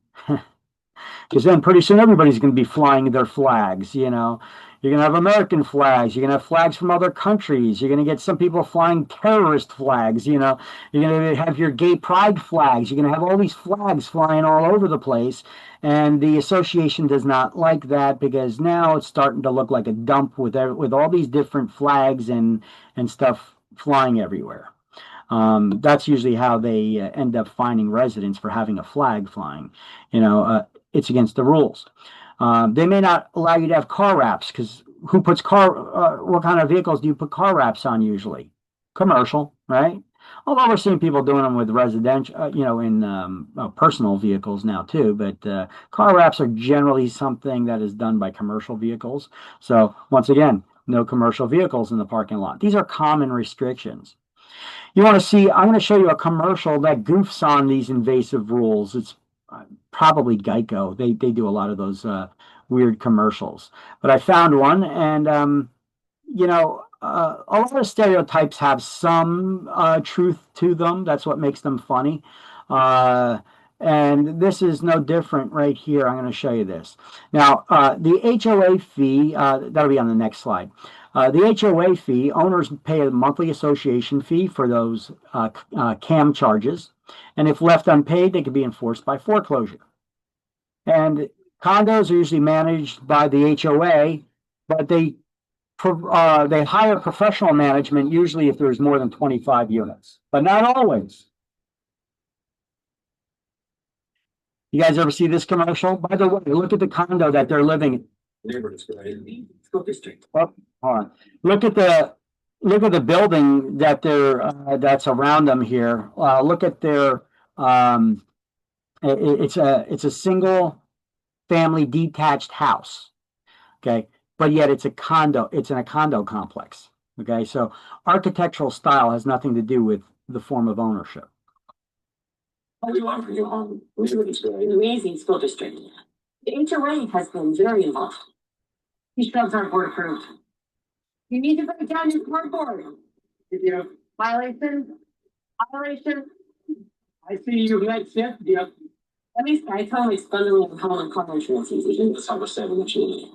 Because then pretty soon everybody's going to be flying their flags, You're going to have American flags. You're going to have flags from other countries. You're going to get some people flying terrorist flags, You're going to have your gay pride flags. You're going to have all these flags flying all over the place. And the association does not like that, because now it's starting to look like a dump with all these different flags and stuff flying everywhere. That's usually how they end up fining residents for having a flag flying. It's against the rules. They may not allow you to have car wraps, because who puts what kind of vehicles do you put car wraps on usually? Commercial, right? Although we're seeing people doing them with residential, in personal vehicles now too. But car wraps are generally something that is done by commercial vehicles. So once again, no commercial vehicles in the parking lot. These are common restrictions. You want to see, I'm going to show you a commercial that goofs on these invasive rules. It's probably Geico. They do a lot of those weird commercials. But I found one, and a lot of stereotypes have some truth to them. That's what makes them funny. And this is no different right here. I'm going to show you this. Now, the HOA fee, that'll be on the next slide. The HOA fee, owners pay a monthly association fee for those CAM charges. And if left unpaid, they can be enforced by foreclosure. And condos are usually managed by the HOA, but they hire professional management usually if there's more than 25 units, but not always. You guys ever see this commercial? By the way, look at the condo that they're living in. Oh, hold on. Look at the building that that's around them here. Look at their it's a single family detached house. Okay, but yet it's a condo. It's in a condo complex. Okay, so architectural style has nothing to do with the form of ownership. Amazing school district. The HOA has been very involved. These shrubs aren't board approved. You need to break down your cardboard. Did you? Violation? I see you like Cynthia. Yep. At least I tell me bundling of common car insurance easy. That's how we're saving much money.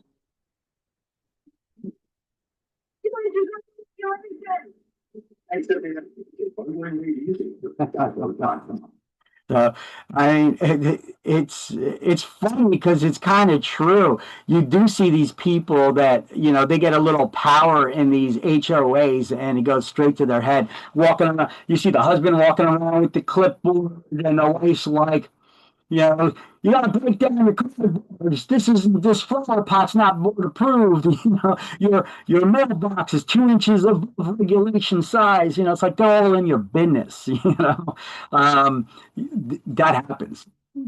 I mean, it's funny because it's kind of true. You do see these people that, they get a little power in these HOAs and it goes straight to their head. Walking around, you see the husband walking around with the clipboard and the wife's like, you gotta break down the cardboards. This flower pot's not board approved. Your mailbox is 2 inches of regulation size. It's like they're all in your business. That happens.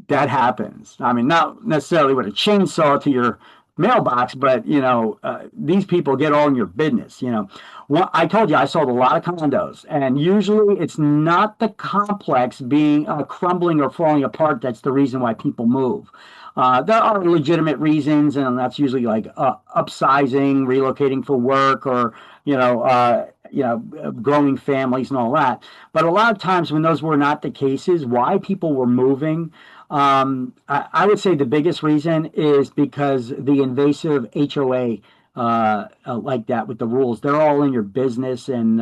That happens. I mean, not necessarily with a chainsaw to your mailbox, but these people get all in your business. Well, I told you I sold a lot of condos, and usually it's not the complex being crumbling or falling apart that's the reason why people move. There are legitimate reasons, and that's usually like upsizing, relocating for work, or growing families and all that. But a lot of times when those were not the cases, why people were moving, I would say the biggest reason is because the invasive HOA like that with the rules. They're all in your business and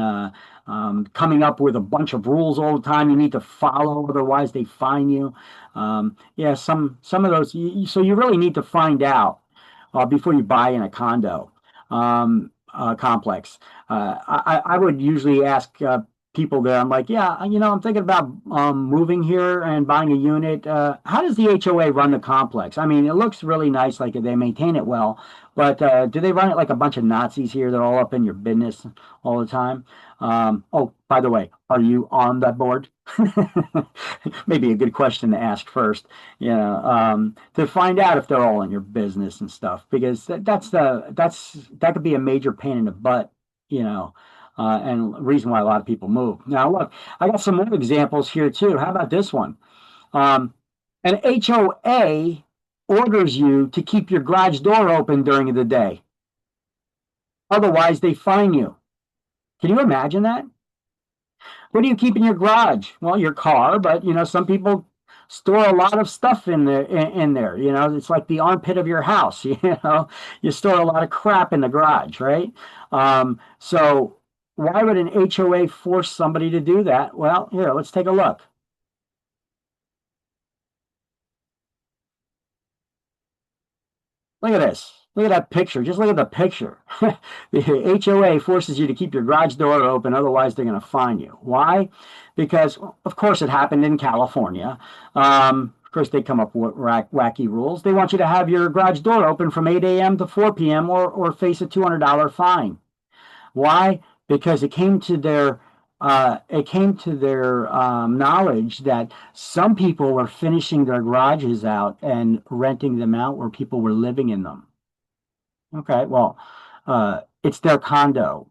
coming up with a bunch of rules all the time you need to follow, otherwise they fine you. Yeah, some of those. So you really need to find out before you buy in a condo complex. I would usually ask people there. I'm like, yeah, I'm thinking about moving here and buying a unit. How does the HOA run the complex? I mean, it looks really nice, like they maintain it well, but do they run it like a bunch of Nazis here? They're all up in your business all the time. Oh, by the way, are you on that board? Maybe a good question to ask first, to find out if they're all in your business and stuff, because that could be a major pain in the butt, and reason why a lot of people move. Now, look, I got some more examples here too. How about this one? An HOA orders you to keep your garage door open during the day. Otherwise, they fine you. Can you imagine that? What do you keep in your garage? Well, your car, but some people store a lot of stuff in there. It's like the armpit of your house. You store a lot of crap in the garage, right? So why would an HOA force somebody to do that? Well, here, let's take a look. Look at this. Look at that picture. Just look at the picture. The HOA forces you to keep your garage door open, otherwise they're going to fine you. Why? Because, of course, it happened in California. Of course, they come up with wacky rules. They want you to have your garage door open from 8 a.m. to 4 p.m. or face a $200 fine. Why? Because it came to their knowledge that some people were finishing their garages out and renting them out where people were living in them. Okay, well, it's their condo.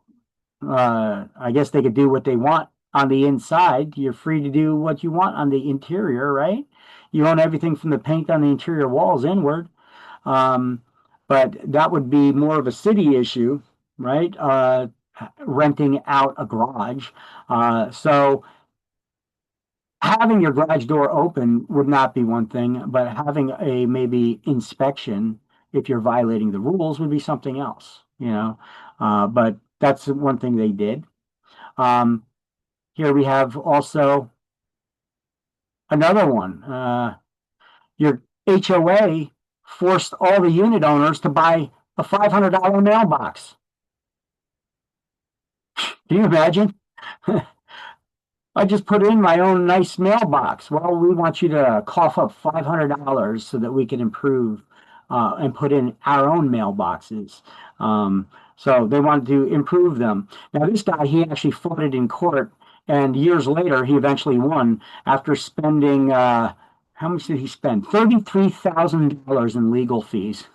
I guess they could do what they want on the inside. You're free to do what you want on the interior, right? You own everything from the paint on the interior walls inward. But that would be more of a city issue, right? Renting out a garage. So having your garage door open would not be one thing, but having a maybe inspection if you're violating the rules would be something else, but that's one thing they did. Here we have also another one. Your HOA forced all the unit owners to buy a $500 mailbox. Can you imagine? I just put in my own nice mailbox. Well, we want you to cough up $500 so that we can improve and put in our own mailboxes. So they wanted to improve them. Now, this guy, he actually fought it in court, and years later, he eventually won after spending, how much did he spend? $33,000 in legal fees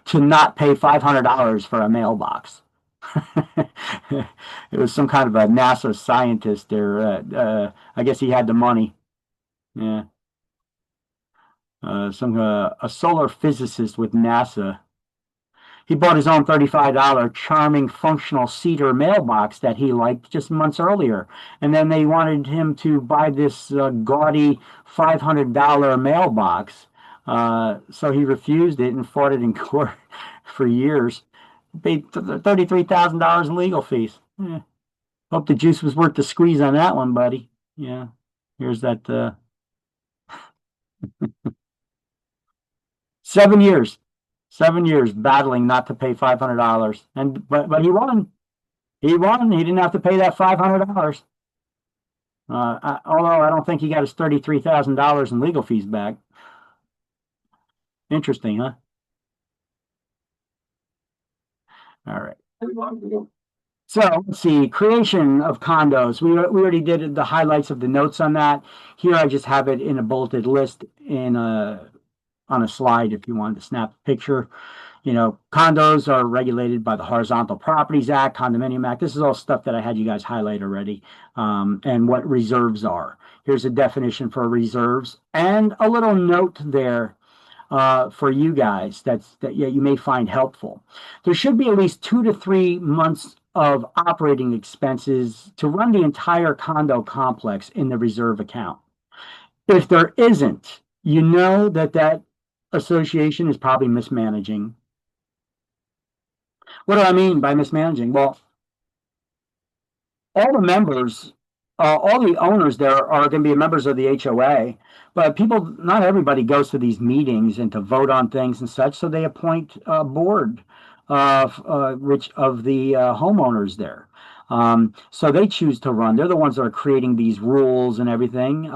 to not pay $500 for a mailbox. It was some kind of a NASA scientist there. I guess he had the money. Yeah. A solar physicist with NASA. He bought his own $35 charming functional cedar mailbox that he liked just months earlier. And then they wanted him to buy this gaudy $500 mailbox. So he refused it and fought it in court for years. Paid $33,000 in legal fees. Yeah. Hope the juice was worth the squeeze on that one, buddy. Yeah. Here's that 7 years. 7 years battling not to pay $500. But he won. He won. He didn't have to pay that $500. Although I don't think he got his $33,000 in legal fees back. Interesting, huh? All right. So let's see, creation of condos. We already did the highlights of the notes on that. Here I just have it in a bulleted list on a slide if you wanted to snap a picture. You know, condos are regulated by the Horizontal Properties Act, Condominium Act. This is all stuff that I had you guys highlight already, and what reserves are. Here's a definition for reserves and a little note there for you guys that you may find helpful. There should be at least 2 to 3 months of operating expenses to run the entire condo complex in the reserve account. If there isn't, you know that association is probably mismanaging. What do I mean by mismanaging? Well, all the members, all the owners there are going to be members of the HOA, but not everybody goes to these meetings and to vote on things and such, so they appoint a board which of the homeowners there. So they choose to run. They're the ones that are creating these rules and everything.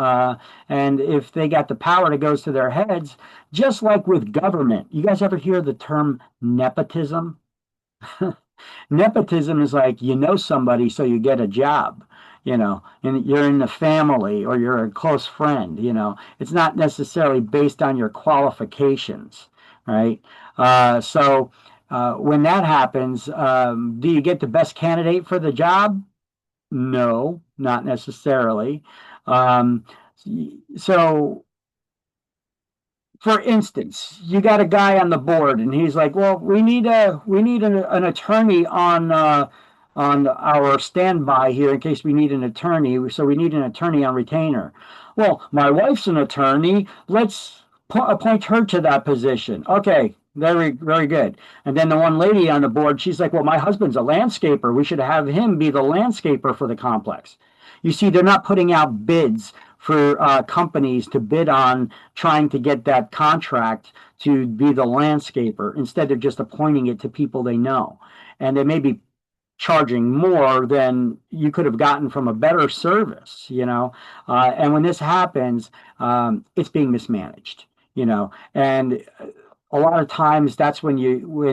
And if they got the power that goes to their heads, just like with government, you guys ever hear the term nepotism? Nepotism is like, you know somebody, so you get a job, and you're in the family or you're a close friend, It's not necessarily based on your qualifications, right? So when that happens, do you get the best candidate for the job? No, not necessarily. So for instance, you got a guy on the board and he's like, well, we need an attorney on our standby here in case we need an attorney. So we need an attorney on retainer. Well, my wife's an attorney. Let's appoint her to that position. Okay, very, very good. And then the one lady on the board, she's like, well, my husband's a landscaper. We should have him be the landscaper for the complex. You see, they're not putting out bids for companies to bid on trying to get that contract to be the landscaper. Instead, they're just appointing it to people they know. And they may be charging more than you could have gotten from a better service, And when this happens, it's being mismanaged, And a lot of times that's when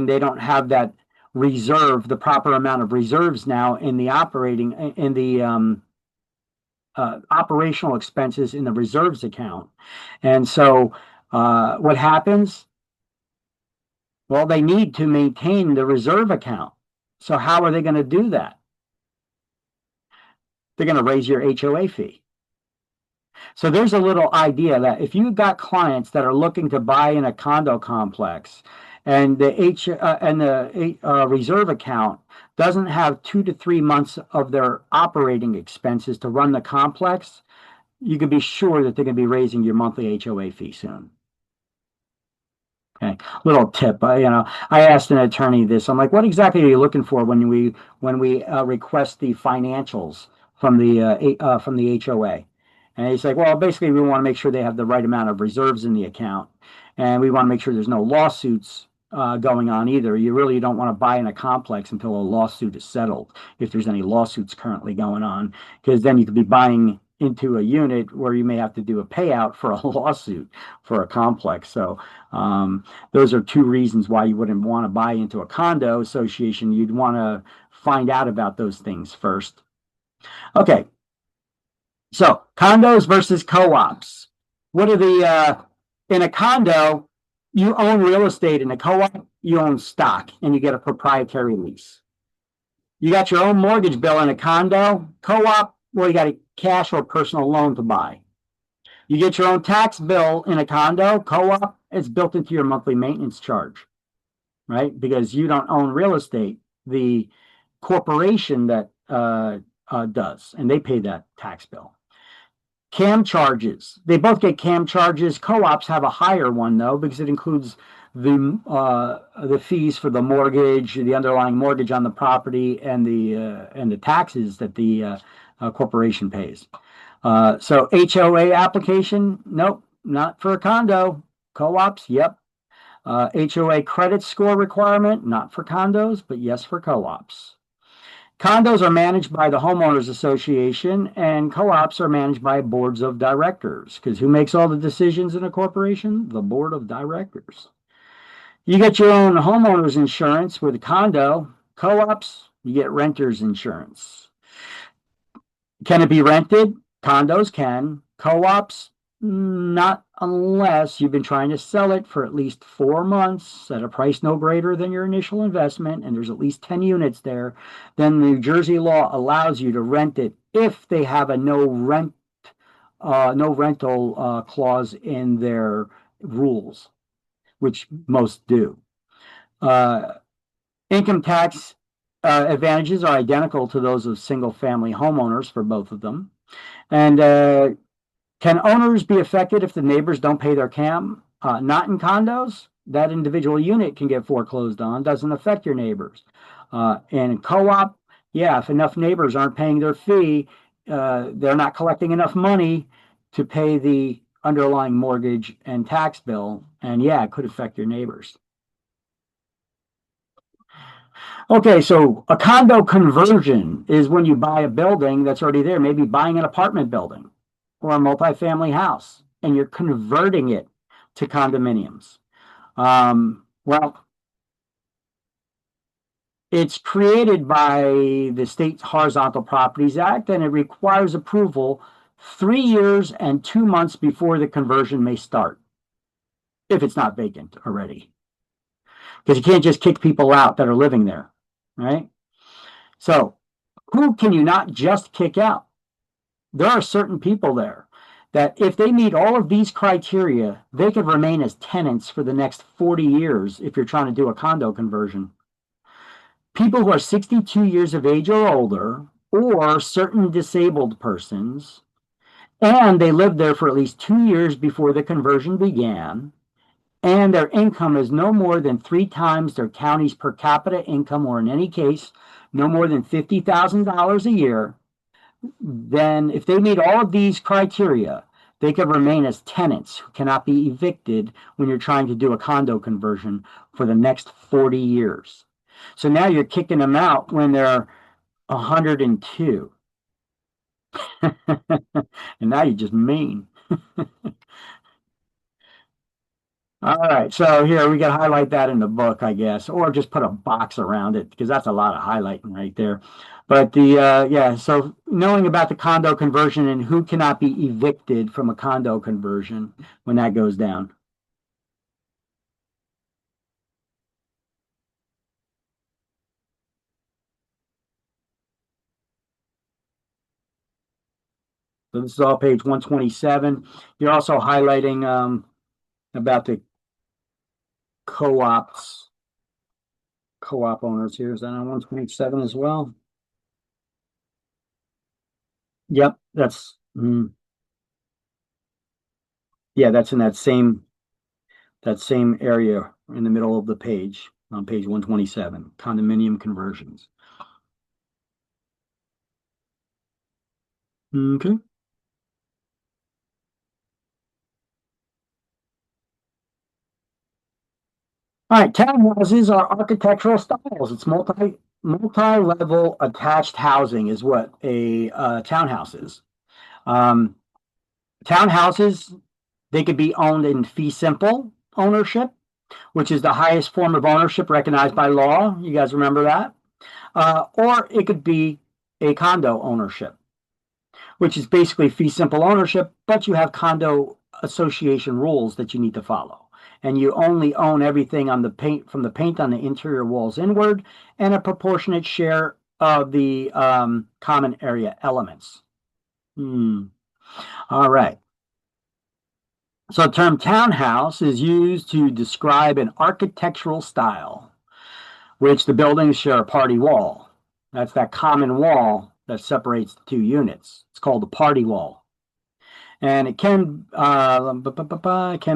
they don't have that reserve, the proper amount of reserves now in the operational expenses in the reserves account. And so what happens? Well, they need to maintain the reserve account. So how are they going to do that? They're going to raise your HOA fee. So there's a little idea that if you've got clients that are looking to buy in a condo complex and the reserve account doesn't have 2 to 3 months of their operating expenses to run the complex, you can be sure that they're going to be raising your monthly HOA fee soon. Okay, little tip. I asked an attorney this. I'm like, what exactly are you looking for when we request the financials from the HOA? And he's like, well, basically, we want to make sure they have the right amount of reserves in the account, and we want to make sure there's no lawsuits going on either. You really don't want to buy in a complex until a lawsuit is settled, if there's any lawsuits currently going on, because then you could be buying into a unit where you may have to do a payout for a lawsuit for a complex. So those are 2 reasons why you wouldn't want to buy into a condo association. You'd want to find out about those things first. Okay. So condos versus co-ops. What are in a condo, you own real estate. In a co-op, you own stock and you get a proprietary lease. You got your own mortgage bill in a condo. Co-op, well, you got a cash or personal loan to buy. You get your own tax bill in a condo, co-op, it's built into your monthly maintenance charge, right? Because you don't own real estate. The corporation that does, and they pay that tax bill. CAM charges. They both get CAM charges. Co-ops have a higher one though, because it includes the fees for the mortgage, the underlying mortgage on the property, and the taxes that the corporation pays. So HOA application, nope, not for a condo. Co-ops, yep. HOA credit score requirement, not for condos, but yes for co-ops. Condos are managed by the homeowners association, and co-ops are managed by boards of directors. Because who makes all the decisions in a corporation? The board of directors. You get your own homeowners insurance with a condo. Co-ops, you get renters insurance. Can it be rented? Condos can. Co-ops, not unless you've been trying to sell it for at least 4 months at a price no greater than your initial investment, and there's at least 10 units there. Then New Jersey law allows you to rent it if they have a no rental clause in their rules, which most do. Income tax advantages are identical to those of single-family homeowners for both of them. And can owners be affected if the neighbors don't pay their CAM? Not in condos. That individual unit can get foreclosed on. Doesn't affect your neighbors. In co-op, yeah, if enough neighbors aren't paying their fee, they're not collecting enough money to pay the underlying mortgage and tax bill. And yeah, it could affect your neighbors. Okay, so a condo conversion is when you buy a building that's already there, maybe buying an apartment building or a multifamily house, and you're converting it to condominiums. Well, it's created by the state's Horizontal Properties Act, and it requires approval 3 years and 2 months before the conversion may start, if it's not vacant already. Because you can't just kick people out that are living there, right? So who can you not just kick out? There are certain people there that if they meet all of these criteria, they could remain as tenants for the next 40 years if you're trying to do a condo conversion. People who are 62 years of age or older, or certain disabled persons, and they lived there for at least 2 years before the conversion began, and their income is no more than 3 times their county's per capita income, or in any case, no more than $50,000 a year, then if they meet all of these criteria, they can remain as tenants who cannot be evicted when you're trying to do a condo conversion for the next 40 years. So now you're kicking them out when they're 102. And now you're just mean. All right, so here we can highlight that in the book, I guess, or just put a box around it because that's a lot of highlighting right there. But yeah, so knowing about the condo conversion and who cannot be evicted from a condo conversion when that goes down. So this is all page 127. You're also highlighting about the co-ops, co-op owners here. Is that on 127 as well? Yep, that's yeah, that's in that same area in the middle of the page on page 127, condominium conversions. Okay. All right, townhouses are architectural styles. It's multi-level attached housing is what a townhouse is. Townhouses, they could be owned in fee simple ownership, which is the highest form of ownership recognized by law. You guys remember that? Or it could be a condo ownership, which is basically fee simple ownership, but you have condo association rules that you need to follow. And you only own everything on the paint, from the paint on the interior walls inward, and a proportionate share of the common area elements. All right. So the term townhouse is used to describe an architectural style, which the buildings share a party wall. That's that common wall that separates the two units. It's called the party wall. And it can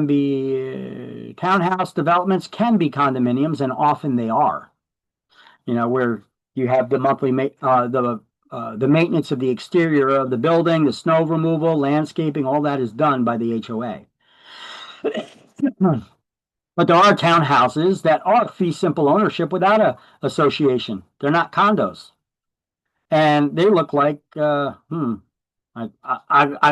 be townhouse developments can be condominiums, and often they are. You know, where you have the monthly the maintenance of the exterior of the building, the snow removal, landscaping, all that is done by the HOA. But there are townhouses that are fee simple ownership without a association. They're not condos, and they look like I've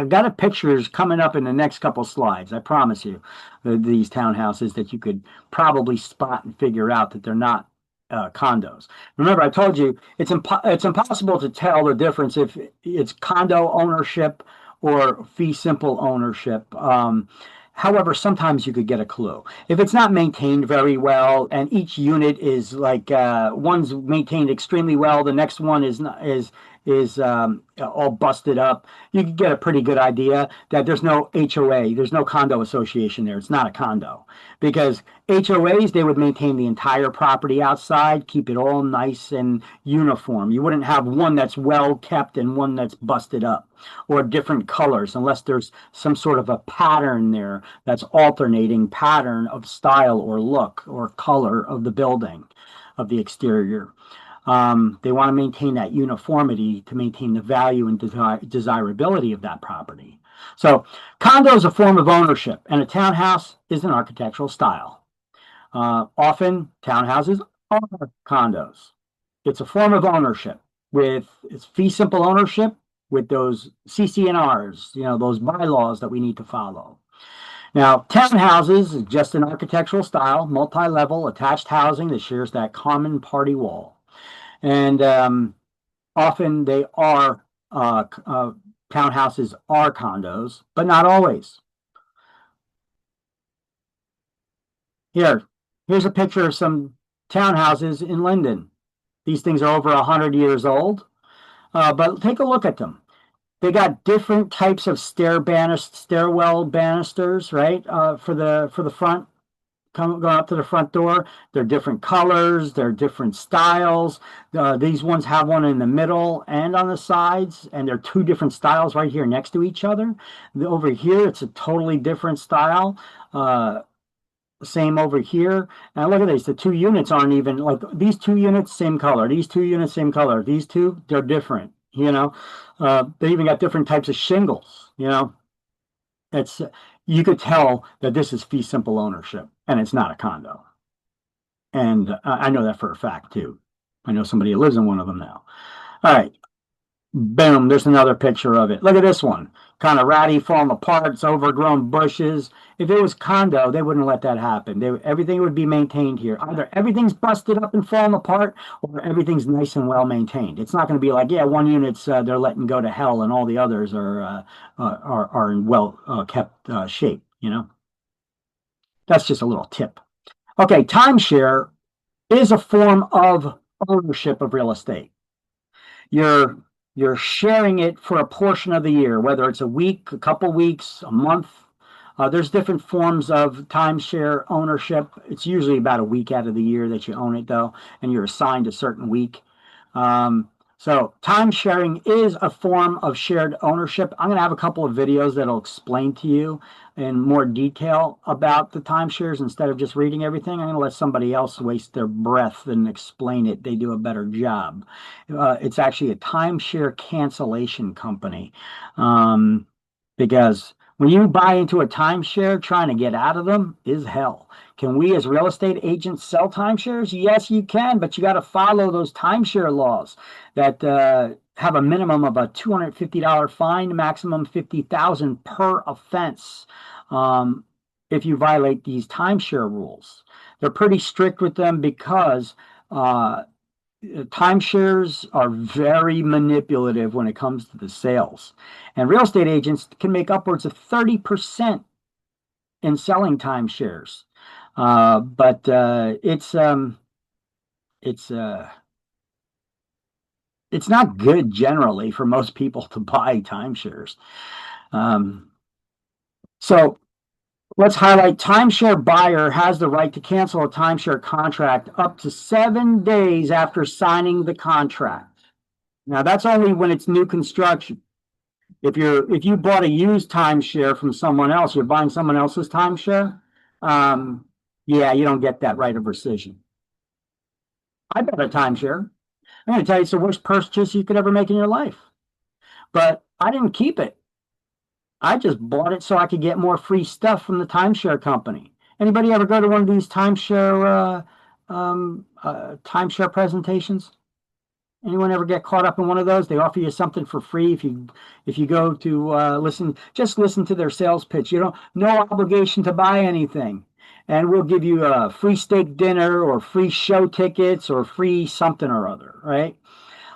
got a pictures coming up in the next couple slides. I promise you, these townhouses that you could probably spot and figure out that they're not condos. Remember, I told you it's impossible to tell the difference if it's condo ownership or fee simple ownership. However, sometimes you could get a clue. If it's not maintained very well, and each unit is like one's maintained extremely well, the next one is not, is all busted up, you can get a pretty good idea that there's no HOA, there's no condo association there. It's not a condo. Because HOAs, they would maintain the entire property outside, keep it all nice and uniform. You wouldn't have one that's well kept and one that's busted up, or different colors, unless there's some sort of a pattern there that's alternating pattern of style or look or color of the building, of the exterior. They want to maintain that uniformity to maintain the value and desirability of that property. So condo is a form of ownership, and a townhouse is an architectural style. Often townhouses are condos. It's a form of ownership with it's fee simple ownership with those CC&Rs, you know, those bylaws that we need to follow. Now, townhouses is just an architectural style, multi-level attached housing that shares that common party wall. And often they are townhouses are condos, but not always. Here's a picture of some townhouses in Linden. These things are over 100 years old, but take a look at them. They got different types of stairwell banisters, right? For the front, going up to the front door. They're different colors, they're different styles. These ones have one in the middle and on the sides, and they're two different styles right here next to each other. Over here, it's a totally different style. Same over here. And look at these. The two units aren't even like these two units, same color. These two units, same color. These two, they're different. You know, they even got different types of shingles. You know, it's you could tell that this is fee simple ownership, and it's not a condo. And I know that for a fact too. I know somebody who lives in one of them now. All right. Boom, there's another picture of it. Look at this one. Kind of ratty, falling apart. It's overgrown bushes. If it was condo, they wouldn't let that happen. Everything would be maintained here. Either everything's busted up and falling apart, or everything's nice and well maintained. It's not going to be like, yeah, one unit's they're letting go to hell, and all the others are in well kept shape. You know, that's just a little tip. Okay, timeshare is a form of ownership of real estate. You're sharing it for a portion of the year, whether it's a week, a couple weeks, a month. There's different forms of timeshare ownership. It's usually about a week out of the year that you own it, though, and you're assigned a certain week. So time sharing is a form of shared ownership. I'm going to have a couple of videos that'll explain to you in more detail about the timeshares instead of just reading everything. I'm going to let somebody else waste their breath and explain it. They do a better job. It's actually a timeshare cancellation company because when you buy into a timeshare, trying to get out of them is hell. Can we as real estate agents sell timeshares? Yes, you can, but you got to follow those timeshare laws that have a minimum of a $250 fine, maximum $50,000 per offense if you violate these timeshare rules. They're pretty strict with them because timeshares are very manipulative when it comes to the sales. And real estate agents can make upwards of 30% in selling timeshares. But it's not good generally for most people to buy timeshares. So let's highlight timeshare buyer has the right to cancel a timeshare contract up to 7 days after signing the contract. Now that's only when it's new construction. If you bought a used timeshare from someone else, you're buying someone else's timeshare, yeah, you don't get that right of rescission. I bought a timeshare. I'm going to tell you, it's the worst purchase you could ever make in your life. But I didn't keep it. I just bought it so I could get more free stuff from the timeshare company. Anybody ever go to one of these timeshare presentations? Anyone ever get caught up in one of those? They offer you something for free if you go to listen to their sales pitch. No obligation to buy anything, and we'll give you a free steak dinner or free show tickets or free something or other, right?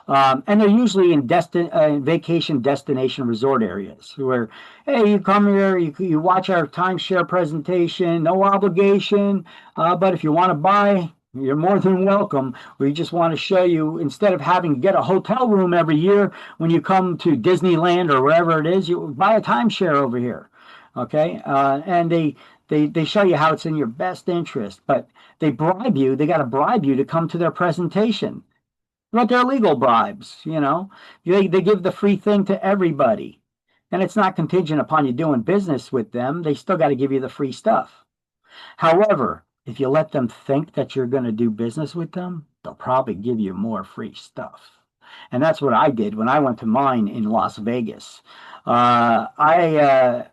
And they're usually in vacation destination resort areas where, hey, you come here, you watch our timeshare presentation, no obligation, but if you want to buy, you're more than welcome. We just want to show you, instead of having to get a hotel room every year when you come to Disneyland or wherever it is, you buy a timeshare over here, okay? And they show you how it's in your best interest, but they bribe you. They got to bribe you to come to their presentation. But they're legal bribes, They give the free thing to everybody. And it's not contingent upon you doing business with them. They still got to give you the free stuff. However, if you let them think that you're going to do business with them, they'll probably give you more free stuff. And that's what I did when I went to mine in Las Vegas. I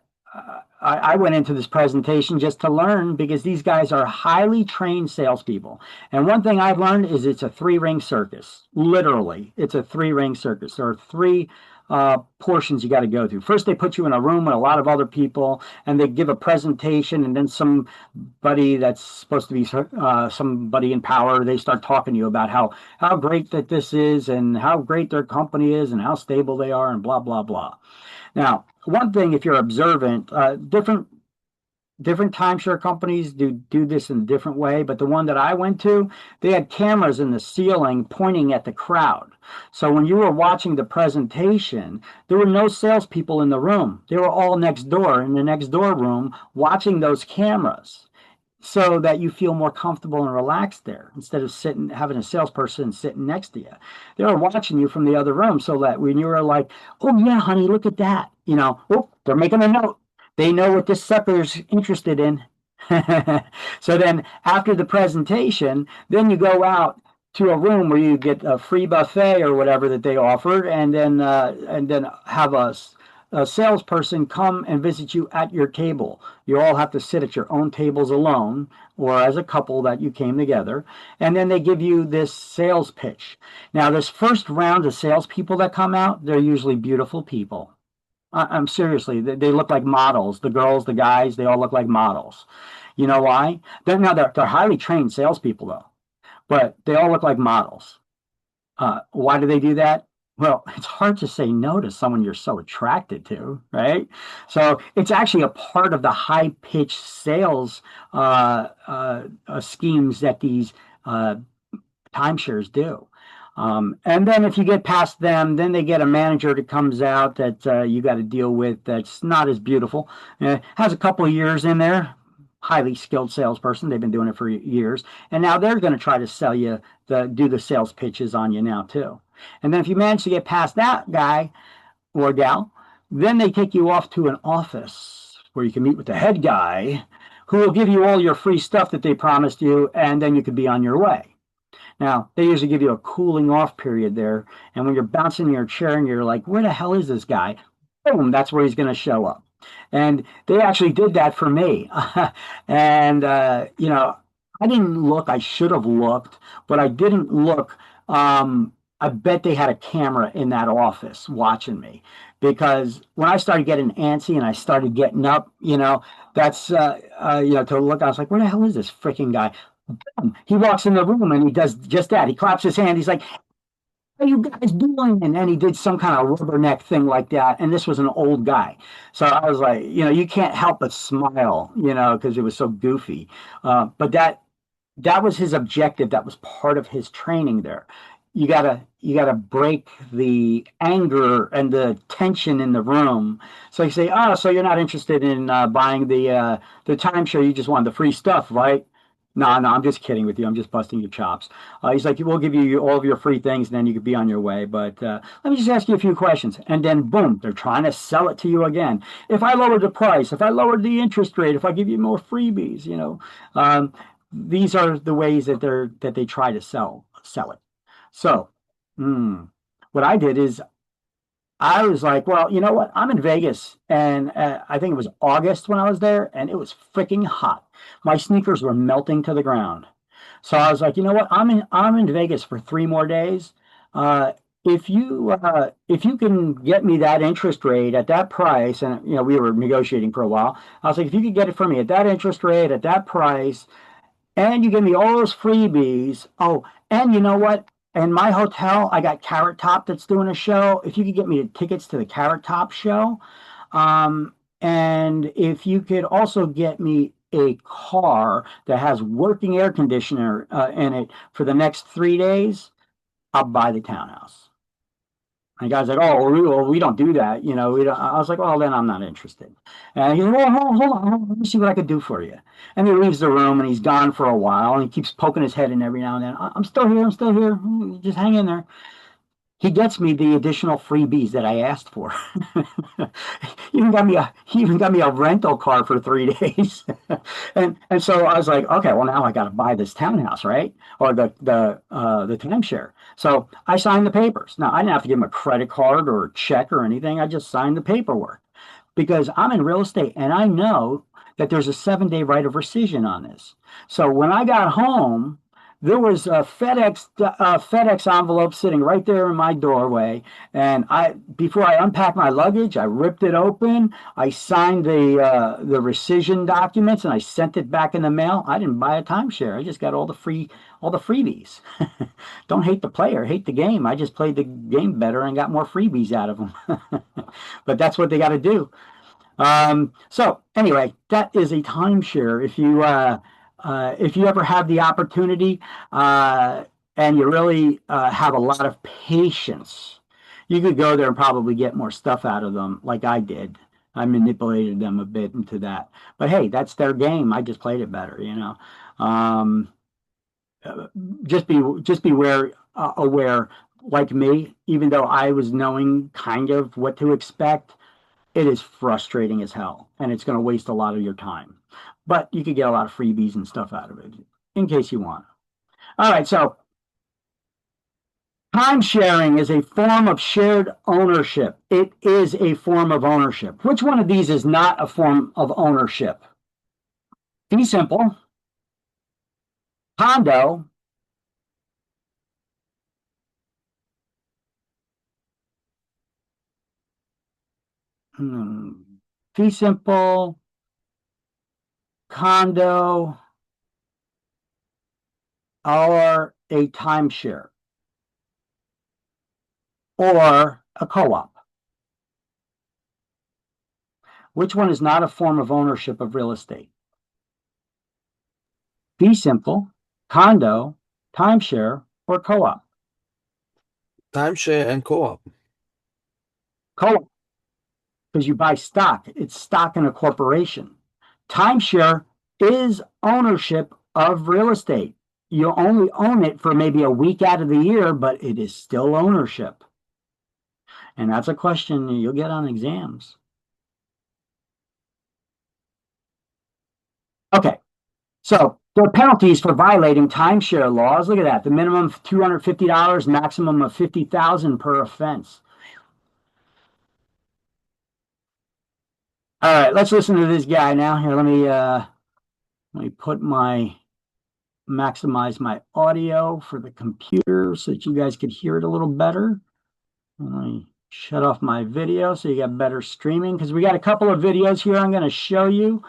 went into this presentation just to learn, because these guys are highly trained salespeople. And one thing I've learned is it's a 3-ring circus. Literally, it's a 3-ring circus. There are 3 portions you got to go through. First, they put you in a room with a lot of other people, and they give a presentation, and then somebody that's supposed to be somebody in power, they start talking to you about how great that this is and how great their company is and how stable they are and blah, blah, blah. Now, one thing, if you're observant, different timeshare companies do this in a different way, but the one that I went to, they had cameras in the ceiling pointing at the crowd. So when you were watching the presentation, there were no salespeople in the room. They were all next door in the next door room watching those cameras, so that you feel more comfortable and relaxed there, instead of having a salesperson sitting next to you. They were watching you from the other room, so that when you were like, oh yeah, honey, look at that, they're making a note. They know what this sucker's interested in. So then after the presentation, then you go out to a room where you get a free buffet or whatever that they offered, and then have a salesperson come and visit you at your table. You all have to sit at your own tables alone, or as a couple that you came together, and then they give you this sales pitch. Now, this first round of salespeople that come out, they're usually beautiful people. I'm seriously, they look like models. The girls, the guys, they all look like models. You know why? They're highly trained salespeople, though, but they all look like models. Why do they do that? Well, it's hard to say no to someone you're so attracted to, right? So it's actually a part of the high-pitched sales schemes that these timeshares do. And then if you get past them, then they get a manager that comes out that you got to deal with, that's not as beautiful. Has a couple of years in there, highly skilled salesperson. They've been doing it for years. And now they're going to try to sell you, do the sales pitches on you now too. And then if you manage to get past that guy or gal, then they take you off to an office where you can meet with the head guy, who will give you all your free stuff that they promised you, and then you could be on your way. Now, they usually give you a cooling off period there, and when you're bouncing in your chair and you're like, where the hell is this guy? Boom, that's where he's going to show up. And they actually did that for me. And, I didn't look. I should have looked, but I didn't look. I bet they had a camera in that office watching me, because when I started getting antsy and I started getting up, that's, to look, I was like, where the hell is this freaking guy? He walks in the room and he does just that. He claps his hand. He's like, what are you guys doing? And then he did some kind of rubberneck thing like that. And this was an old guy. So I was like, you can't help but smile, because it was so goofy. But that was his objective. That was part of his training there. you gotta break the anger and the tension in the room. So you say, oh, so you're not interested in buying the timeshare, you just want the free stuff, right? No, no, I'm just kidding with you. I'm just busting your chops. He's like, we'll give you all of your free things, and then you could be on your way. But let me just ask you a few questions. And then, boom, they're trying to sell it to you again. If I lowered the price, if I lowered the interest rate, if I give you more freebies, these are the ways that they try to sell it. So, what I did is I was like, well, you know what? I'm in Vegas, and I think it was August when I was there, and it was freaking hot. My sneakers were melting to the ground. So I was like, you know what? I'm in Vegas for 3 more days. Uh, if you can get me that interest rate at that price, and we were negotiating for a while. I was like, if you could get it for me at that interest rate, at that price, and you give me all those freebies. Oh, and you know what? In my hotel, I got Carrot Top that's doing a show. If you could get me the tickets to the Carrot Top show, and if you could also get me a car that has working air conditioner in it for the next 3 days, I'll buy the townhouse. And the guy's like, oh, well, we don't do that. We don't. I was like, well, then I'm not interested. And he's like, well, hold on, let me see what I could do for you. And he leaves the room and he's gone for a while and he keeps poking his head in every now and then. I'm still here. I'm still here. Just hang in there. He gets me the additional freebies that I asked for. He even got me a rental car for 3 days. and so I was like, okay, well now I got to buy this townhouse, right? Or the timeshare. So I signed the papers. Now I didn't have to give him a credit card or a check or anything. I just signed the paperwork because I'm in real estate and I know that there's a 7-day right of rescission on this. So when I got home, there was a FedEx envelope sitting right there in my doorway, and before I unpacked my luggage, I ripped it open. I signed the rescission documents, and I sent it back in the mail. I didn't buy a timeshare. I just got all the freebies. Don't hate the player, hate the game. I just played the game better and got more freebies out of them. But that's what they got to do. So anyway, that is a timeshare. If you ever have the opportunity and you really have a lot of patience, you could go there and probably get more stuff out of them like I did. I manipulated them a bit into that. But hey, that's their game. I just played it better, Just be aware, like me, even though I was knowing kind of what to expect, it is frustrating as hell, and it's going to waste a lot of your time. But you could get a lot of freebies and stuff out of it in case you want. All right, so time sharing is a form of shared ownership. It is a form of ownership. Which one of these is not a form of ownership? Fee simple, condo, fee simple, condo, or a timeshare, or a co-op. Which one is not a form of ownership of real estate? Fee simple, condo, timeshare, or co-op? Timeshare and co-op. Co-op, because you buy stock. It's stock in a corporation. Timeshare is ownership of real estate. You only own it for maybe a week out of the year, but it is still ownership. And that's a question you'll get on exams. Okay, so there are penalties for violating timeshare laws. Look at that. The minimum of $250, maximum of $50,000 per offense. All right, let's listen to this guy now. Here, let me maximize my audio for the computer so that you guys could hear it a little better. Let me shut off my video so you got better streaming, because we got a couple of videos here I'm going to show you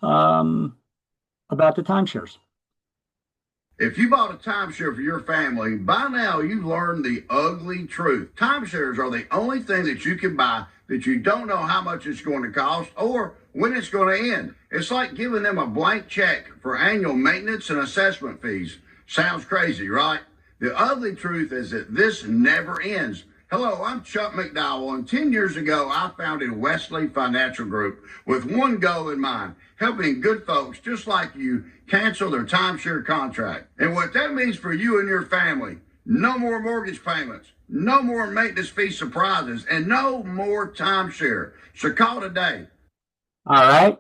about the timeshares. If you bought a timeshare for your family, by now you've learned the ugly truth. Timeshares are the only thing that you can buy that you don't know how much it's going to cost or when it's going to end. It's like giving them a blank check for annual maintenance and assessment fees. Sounds crazy, right? The ugly truth is that this never ends. Hello, I'm Chuck McDowell, and 10 years ago, I founded Wesley Financial Group with one goal in mind, helping good folks just like you cancel their timeshare contract. And what that means for you and your family, no more mortgage payments, no more maintenance fee surprises, and no more timeshare. So call today. All right.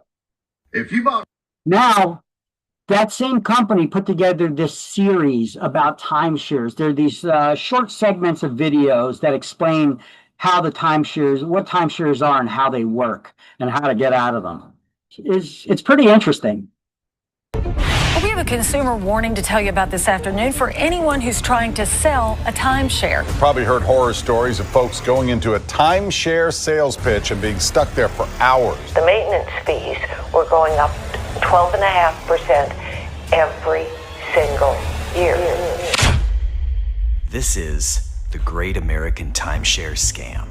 If you bought Now, that same company put together this series about timeshares. There are these short segments of videos that explain how what timeshares are and how they work and how to get out of them. It's pretty interesting. We have a consumer warning to tell you about this afternoon for anyone who's trying to sell a timeshare. Probably heard horror stories of folks going into a timeshare sales pitch and being stuck there for hours. The maintenance fees were going up 12.5% every single year. This is the Great American Timeshare Scam.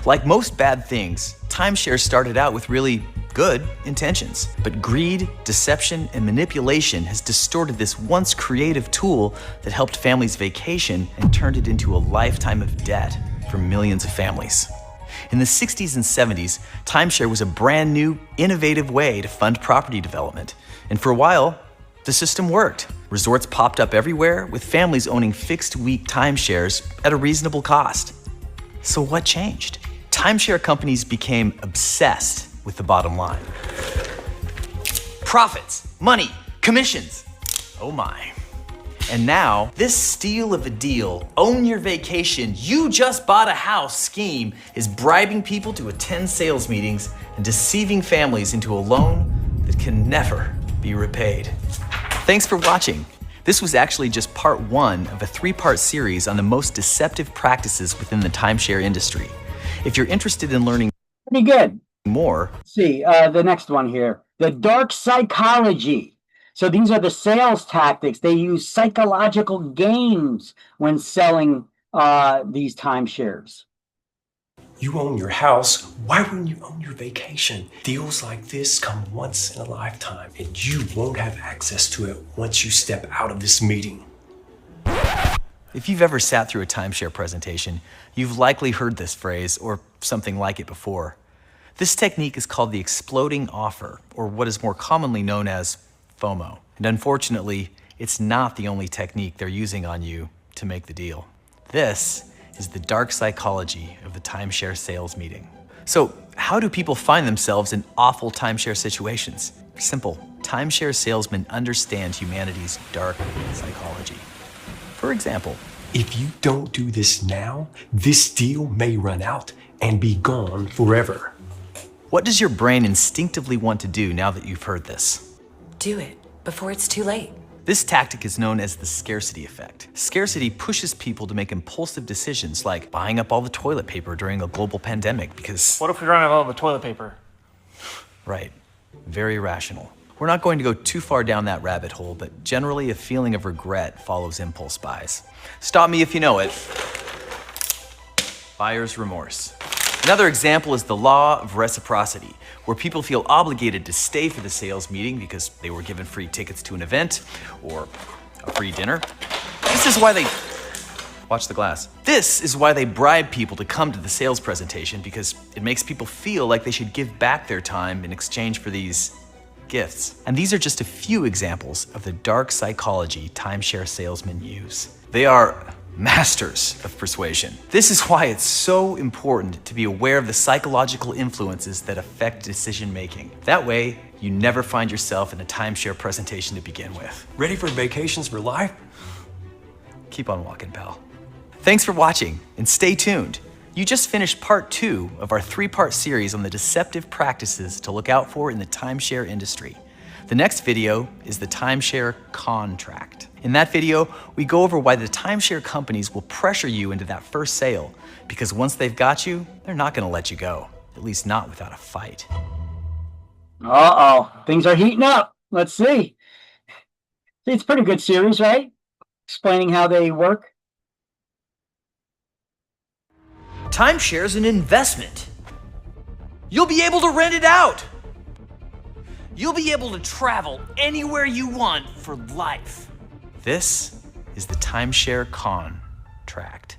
Like most bad things, timeshare started out with really good intentions. But greed, deception, and manipulation has distorted this once creative tool that helped families vacation and turned it into a lifetime of debt for millions of families. In the 60s and 70s, timeshare was a brand new, innovative way to fund property development. And for a while, the system worked. Resorts popped up everywhere, with families owning fixed-week timeshares at a reasonable cost. So what changed? Timeshare companies became obsessed with the bottom line. Profits, money, commissions. Oh my. And now, this steal of a deal, own your vacation, you just bought a house scheme is bribing people to attend sales meetings and deceiving families into a loan that can never be repaid. Thanks for watching. This was actually just part 1 of a 3-part series on the most deceptive practices within the timeshare industry. If you're interested in learning Pretty good. more, Let's see, the next one here. The dark psychology. So these are the sales tactics. They use psychological games when selling these timeshares. You own your house, why wouldn't you own your vacation? Deals like this come once in a lifetime, and you won't have access to it once you step out of this meeting. if you've ever sat through a timeshare presentation, you've likely heard this phrase or something like it before. This technique is called the exploding offer, or what is more commonly known as FOMO. And unfortunately, it's not the only technique they're using on you to make the deal. This is the dark psychology of the timeshare sales meeting. So how do people find themselves in awful timeshare situations? Simple. Timeshare salesmen understand humanity's dark psychology. For example, if you don't do this now, this deal may run out and be gone forever. What does your brain instinctively want to do now that you've heard this? Do it before it's too late. This tactic is known as the scarcity effect. Scarcity pushes people to make impulsive decisions like buying up all the toilet paper during a global pandemic because... What if we run out of all the toilet paper? Right. Very rational. We're not going to go too far down that rabbit hole, but generally a feeling of regret follows impulse buys. Stop me if you know it. Buyer's remorse. Another example is the law of reciprocity, where people feel obligated to stay for the sales meeting because they were given free tickets to an event or a free dinner. This is why they... Watch the glass. This is why they bribe people to come to the sales presentation, because it makes people feel like they should give back their time in exchange for these gifts. And these are just a few examples of the dark psychology timeshare salesmen use. They are masters of persuasion. This is why it's so important to be aware of the psychological influences that affect decision making. That way, you never find yourself in a timeshare presentation to begin with. Ready for vacations for life? Keep on walking, pal. Thanks for watching, and stay tuned. You just finished part 2 of our 3-part series on the deceptive practices to look out for in the timeshare industry. The next video is the timeshare contract. In that video, we go over why the timeshare companies will pressure you into that first sale, because once they've got you, they're not going to let you go, at least not without a fight. Uh-oh, things are heating up. Let's see. It's a pretty good series, right? Explaining how they work. Timeshare is an investment. You'll be able to rent it out. You'll be able to travel anywhere you want for life. This is the timeshare contract.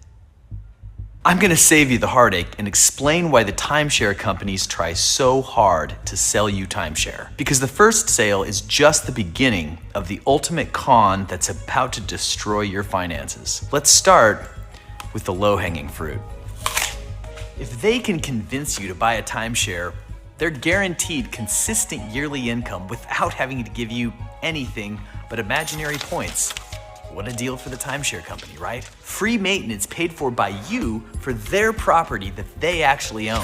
I'm gonna save you the heartache and explain why the timeshare companies try so hard to sell you timeshare. Because the first sale is just the beginning of the ultimate con that's about to destroy your finances. Let's start with the low-hanging fruit. If they can convince you to buy a timeshare, they're guaranteed consistent yearly income without having to give you anything but imaginary points. What a deal for the timeshare company, right? Free maintenance paid for by you for their property that they actually own.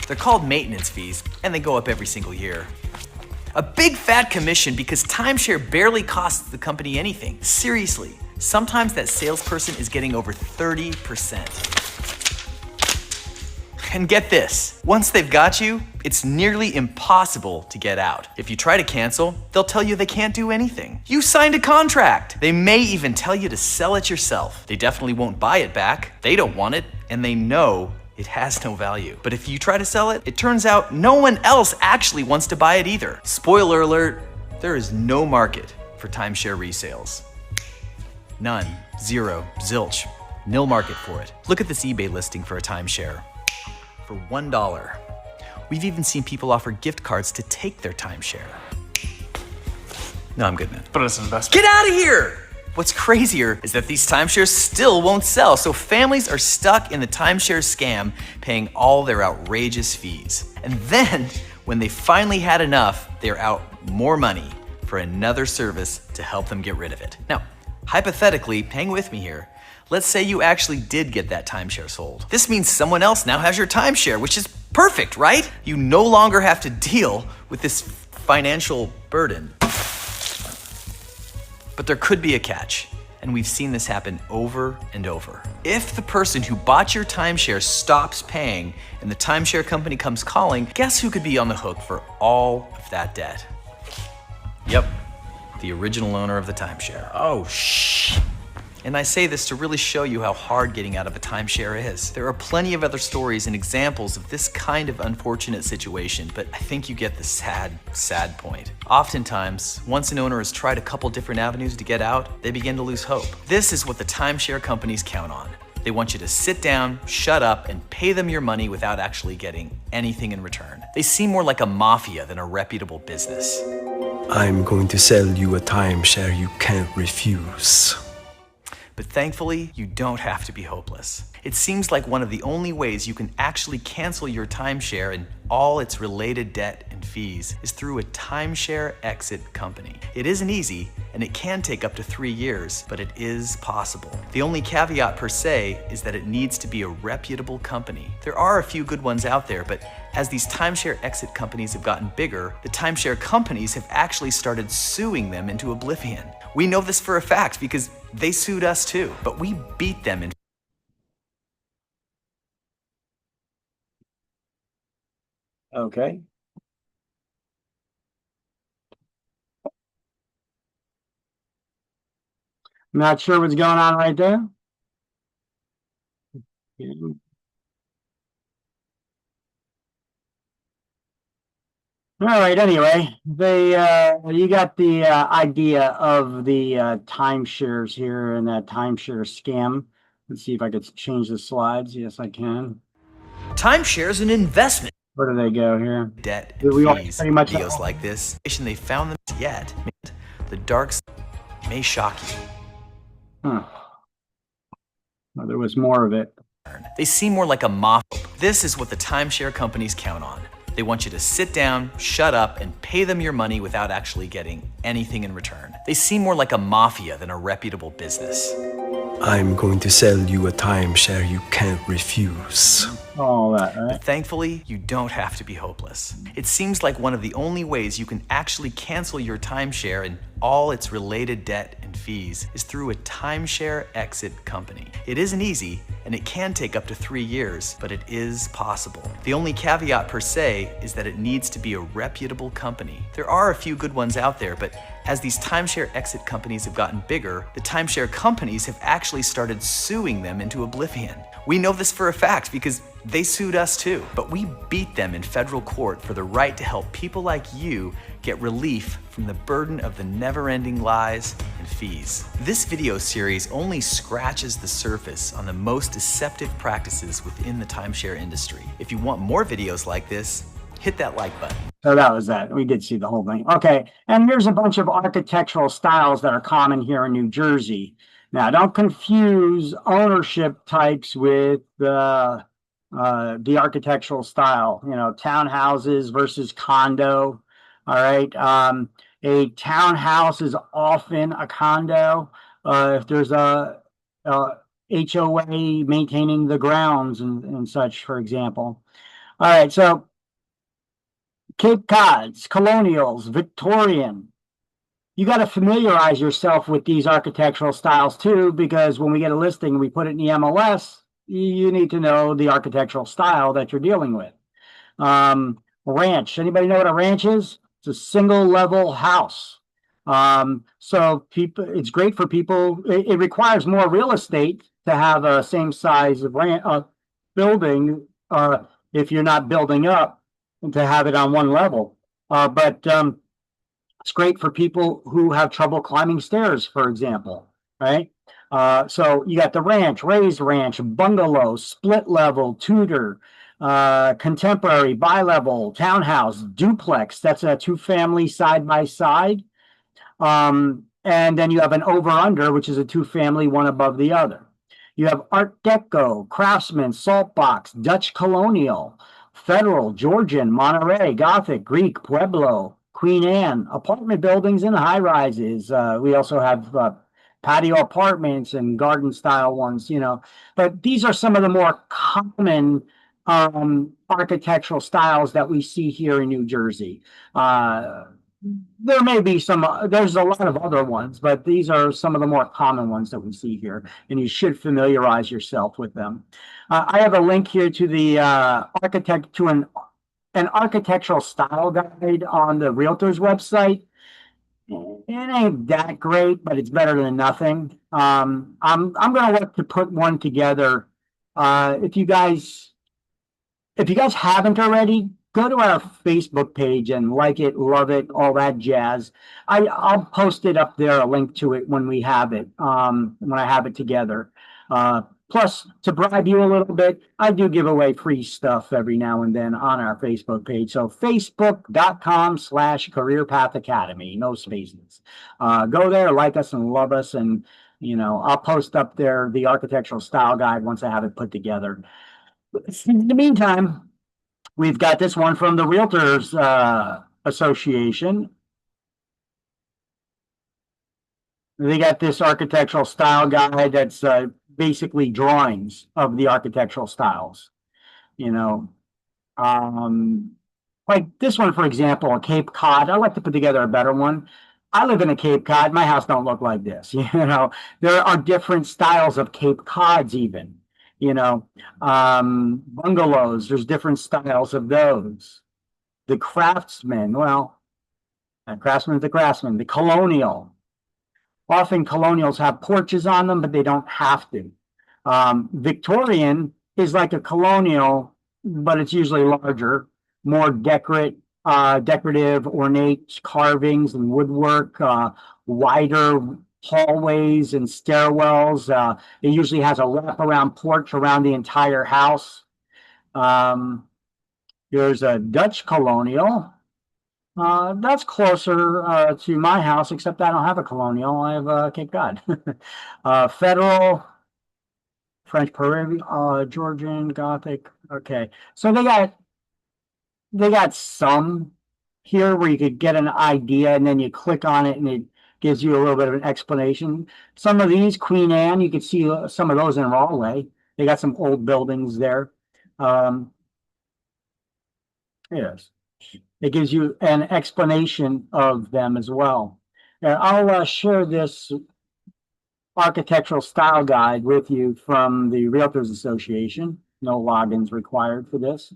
They're called maintenance fees, and they go up every single year. A big fat commission because timeshare barely costs the company anything. Seriously, sometimes that salesperson is getting over 30%. And get this, once they've got you, it's nearly impossible to get out. If you try to cancel, they'll tell you they can't do anything. You signed a contract. They may even tell you to sell it yourself. They definitely won't buy it back. They don't want it, and they know it has no value. But if you try to sell it, it turns out no one else actually wants to buy it either. Spoiler alert, there is no market for timeshare resales. None, zero, zilch, nil market for it. Look at this eBay listing for a timeshare. For $1. We've even seen people offer gift cards to take their timeshare. No, I'm good, man. But it's an investment. Get out of here! What's crazier is that these timeshares still won't sell, so families are stuck in the timeshare scam, paying all their outrageous fees. And then, when they finally had enough, they're out more money for another service to help them get rid of it. Now, hypothetically, hang with me here, let's say you actually did get that timeshare sold. This means someone else now has your timeshare, which is perfect, right? You no longer have to deal with this financial burden. But there could be a catch, and we've seen this happen over and over. If the person who bought your timeshare stops paying and the timeshare company comes calling, guess who could be on the hook for all of that debt? Yep, the original owner of the timeshare. Oh, shh. And I say this to really show you how hard getting out of a timeshare is. There are plenty of other stories and examples of this kind of unfortunate situation, but I think you get the sad point. Oftentimes, once an owner has tried a couple different avenues to get out, they begin to lose hope. This is what the timeshare companies count on. They want you to sit down, shut up, and pay them your money without actually getting anything in return. They seem more like a mafia than a reputable business. I'm going to sell you a timeshare you can't refuse. But thankfully, you don't have to be hopeless. It seems like one of the only ways you can actually cancel your timeshare and all its related debt and fees is through a timeshare exit company. It isn't easy, and it can take up to 3 years, but it is possible. The only caveat per se is that it needs to be a reputable company. There are a few good ones out there, but as these timeshare exit companies have gotten bigger, the timeshare companies have actually started suing them into oblivion. We know this for a fact because they sued us too, but we beat them in. Okay. Not sure what's going on right there. All right, anyway, you got the idea of the timeshares here and that timeshare scam. Let's see if I could change the slides. Yes, I can. Timeshare is an investment. Where do they go here? Debt Do and we all fees, pretty much deals like this. They found them yet. The dark side may shock you. Huh. Well, there was more of it. They seem more like a mafia. This is what the timeshare companies count on. They want you to sit down, shut up, and pay them your money without actually getting anything in return. They seem more like a mafia than a reputable business. I'm going to sell you a timeshare you can't refuse. All that, right? But thankfully, you don't have to be hopeless. It seems like one of the only ways you can actually cancel your timeshare and all its related debt and fees is through a timeshare exit company. It isn't easy, and it can take up to 3 years, but it is possible. The only caveat per se is that it needs to be a reputable company. There are a few good ones out there, but as these timeshare exit companies have gotten bigger, the timeshare companies have actually started suing them into oblivion. We know this for a fact because they sued us too, but we beat them in federal court for the right to help people like you get relief from the burden of the never-ending lies and fees. This video series only scratches the surface on the most deceptive practices within the timeshare industry. If you want more videos like this, hit that like button. So that was that. We did see the whole thing. Okay. And here's a bunch of architectural styles that are common here in New Jersey. Now, don't confuse ownership types with the architectural style, you know, townhouses versus condo. All right. A townhouse is often a condo. If there's a HOA maintaining the grounds and such, for example. All right. So Cape Cods, Colonials, Victorian. You got to familiarize yourself with these architectural styles too, because when we get a listing, we put it in the MLS, you need to know the architectural style that you're dealing with. Ranch. Anybody know what a ranch is? It's a single level house. So people, it's great for people. It requires more real estate to have a same size of building if you're not building up, and to have it on one level. But it's great for people who have trouble climbing stairs, for example, right? So you got the ranch, raised ranch, bungalow, split level, Tudor, contemporary, bi-level, townhouse, duplex. That's a two-family side by side. And then you have an over-under, which is a two-family, one above the other. You have Art Deco, Craftsman, Salt Box, Dutch Colonial, Federal, Georgian, Monterey, Gothic, Greek, Pueblo, Queen Anne, apartment buildings and high rises. We also have patio apartments and garden style ones, you know. But these are some of the more common architectural styles that we see here in New Jersey. There may be some, there's a lot of other ones, but these are some of the more common ones that we see here, and you should familiarize yourself with them. I have a link here to the an architectural style guide on the Realtors website. It ain't that great, but it's better than nothing. I'm gonna work to put one together. If you guys haven't already, go to our Facebook page and like it, love it, all that jazz. I'll post it up there, a link to it when we have it, when I have it together. Plus, to bribe you a little bit, I do give away free stuff every now and then on our Facebook page. So facebook.com/Career Path Academy, no spaces. Go there, like us and love us. And, you know, I'll post up there the architectural style guide once I have it put together. In the meantime, we've got this one from the Realtors Association. They got this architectural style guide that's basically drawings of the architectural styles. You know, like this one, for example, a Cape Cod. I like to put together a better one. I live in a Cape Cod. My house don't look like this. You know, there are different styles of Cape Cods even. You know, bungalows, there's different styles of those. The Craftsman, well, a Craftsman is the Craftsman. The Colonial. Often colonials have porches on them, but they don't have to. Victorian is like a colonial, but it's usually larger, more decorative, ornate carvings and woodwork, wider hallways and stairwells. It usually has a wraparound porch around the entire house. There's a Dutch colonial. That's closer to my house, except I don't have a colonial. I have Cape Cod. Federal, French Peruvian, Georgian, Gothic. Okay, so they got some here where you could get an idea, and then you click on it, and it gives you a little bit of an explanation. Some of these, Queen Anne, you could see some of those in Rahway. They got some old buildings there. Yes. It gives you an explanation of them as well. And I'll share this architectural style guide with you from the Realtors Association. No logins required for this.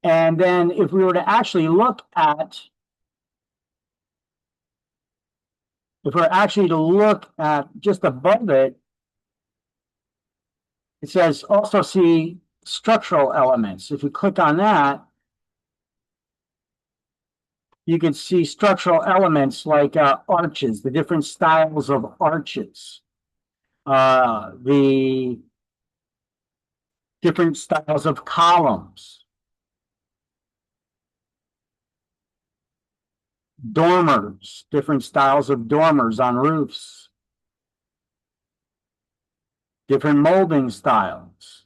And then if we were to actually look at, just above it, it says also see structural elements. If you click on that, you can see structural elements like arches, the different styles of arches, the different styles of columns, dormers, different styles of dormers on roofs, different molding styles.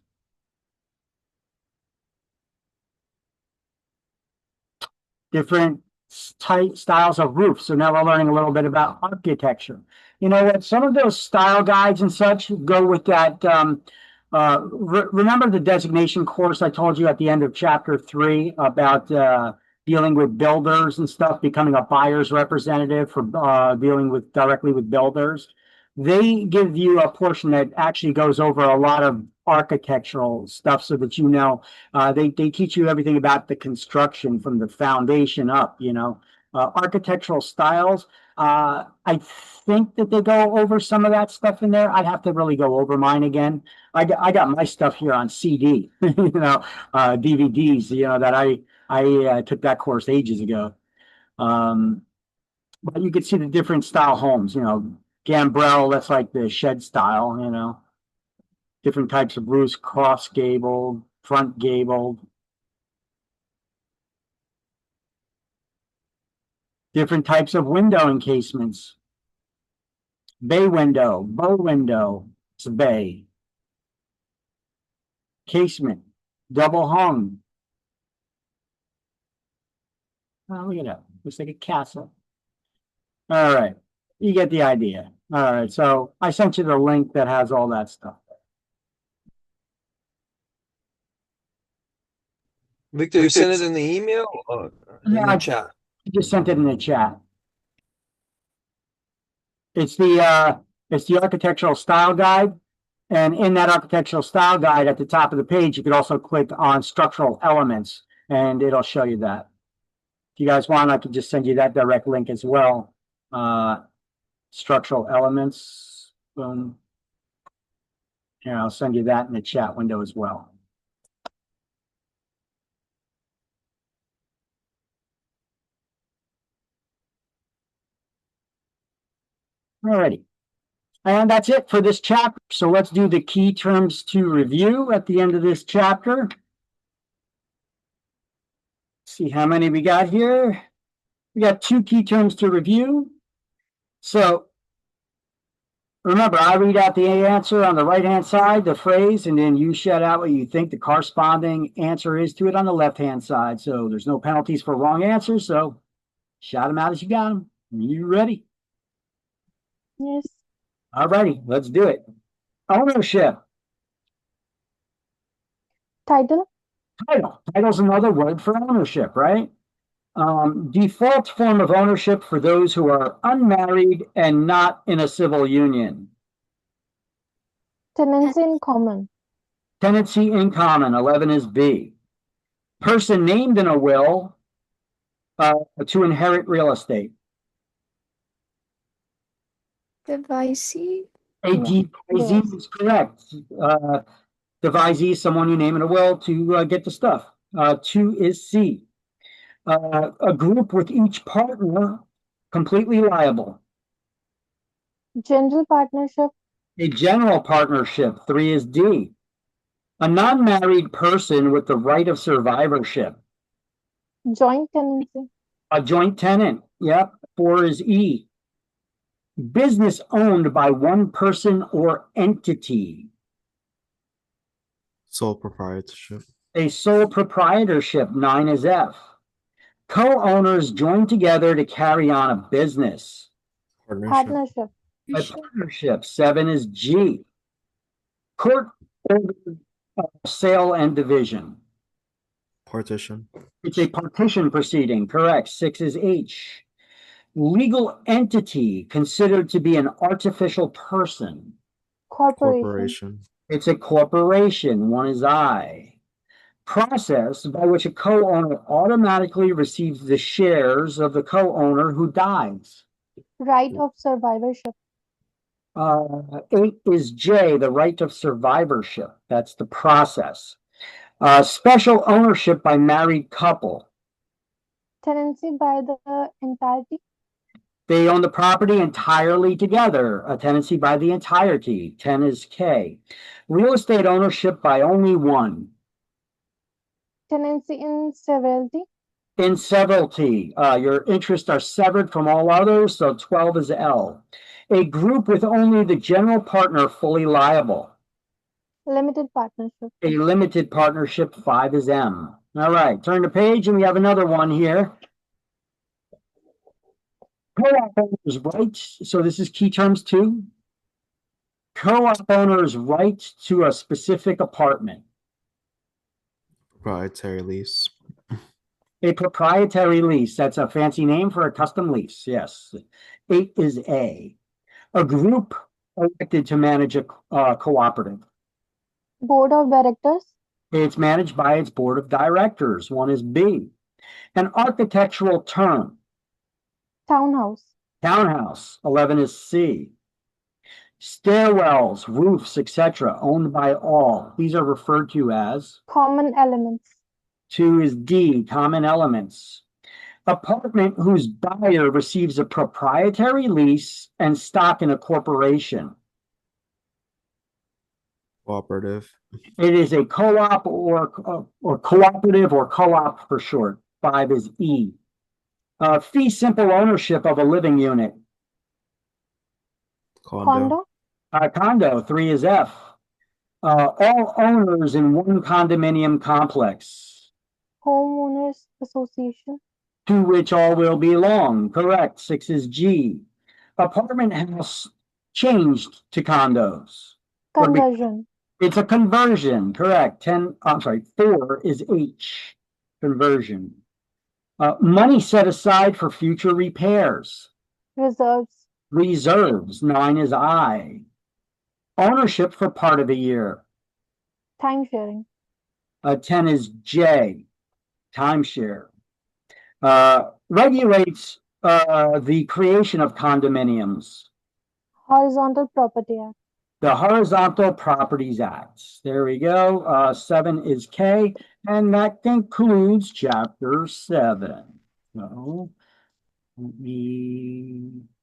Different styles of roofs. So now we're learning a little bit about architecture. You know what? Some of those style guides and such go with that. Remember the designation course I told you at the end of chapter 3 about dealing with builders and stuff, becoming a buyer's representative for dealing with directly with builders? They give you a portion that actually goes over a lot of architectural stuff so that you know. They teach you everything about the construction from the foundation up, you know. Architectural styles. I think that they go over some of that stuff in there. I'd have to really go over mine again. I got my stuff here on CD, you know, DVDs, you know, that I took that course ages ago. But you can see the different style homes, you know, gambrel, that's like the shed style, you know. Different types of roofs, cross gabled, front gabled. Different types of window encasements. Bay window, bow window, it's a bay. Casement, double hung. Oh, look at that. Looks like a castle. All right. You get the idea. All right. So I sent you the link that has all that stuff. Victor, you sent it in the email or in Yeah, the I chat? just sent it in the chat. It's the architectural style guide. And in that architectural style guide at the top of the page, you could also click on structural elements and it'll show you that. If you guys want, I could just send you that direct link as well. Structural elements. Boom. Here, I'll send you that in the chat window as well. Alrighty. And that's it for this chapter. So let's do the key terms to review at the end of this chapter. See how many we got here. We got 2 key terms to review. So remember, I read out the answer on the right-hand side, the phrase, and then you shout out what you think the corresponding answer is to it on the left-hand side. So there's no penalties for wrong answers. So shout them out as you got them. You ready? Yes. All righty, let's do it. Ownership. Title. Title's another word for ownership, right? Default form of ownership for those who are unmarried and not in a civil union. Tenancy in common. Tenancy in common, 11 is B. Person named in a will to inherit real estate. Devisee. A devisee is correct. Devisee is someone you name in a will to get the stuff. 2 is C. A group with each partner completely liable. General partnership. A general partnership, 3 is D. A non-married person with the right of survivorship. Joint tenancy. A joint tenant, yep, 4 is E. Business owned by one person or entity. Sole proprietorship. A sole proprietorship, 9 is F. Co-owners join together to carry on a business. Partnership. A partnership, 7 is G. Court ordered sale and division. Partition. It's a partition proceeding, correct. 6 is H. Legal entity considered to be an artificial person. Corporation. It's a corporation, 1 is I. Process by which a co-owner automatically receives the shares of the co-owner who dies. Right of survivorship. 8 is J, the right of survivorship. That's the process. Special ownership by married couple. Tenancy by the entirety. They own the property entirely together, a tenancy by the entirety. 10 is K. Real estate ownership by only one. Tenancy in severalty. In severalty, your interests are severed from all others, so 12 is L. A group with only the general partner fully liable. Limited partnership. A limited partnership, 5 is M. All right, turn the page and we have another one here. Co-op owners' rights. So this is key terms 2. Co-op owners' rights to a specific apartment. Proprietary lease. A proprietary lease. That's a fancy name for a custom lease. Yes. 8 is A. A group elected to manage a cooperative. Board of directors. It's managed by its board of directors. 1 is B. An architectural term. Townhouse. Townhouse. 11 is C. Stairwells, roofs, etc., owned by all. These are referred to as common elements. 2 is D, common elements. Apartment whose buyer receives a proprietary lease and stock in a corporation. Cooperative. It is a co-op or cooperative or co-op for short. 5 is E. Fee simple ownership of a living unit. Condo. Condo. 3 is F. All owners in one condominium complex. Homeowners association. To which all will belong. Correct. 6 is G. Apartment house changed to condos. Conversion. It's a conversion. Correct. 4 is H. Conversion. Money set aside for future repairs. Reserves. Reserves. 9 is I. Ownership for part of a year. Time sharing. 10 is J. Timeshare. Regulates the creation of condominiums. Horizontal Property Act. The Horizontal Properties Act. There we go. 7 is K. And that concludes chapter 7. So let me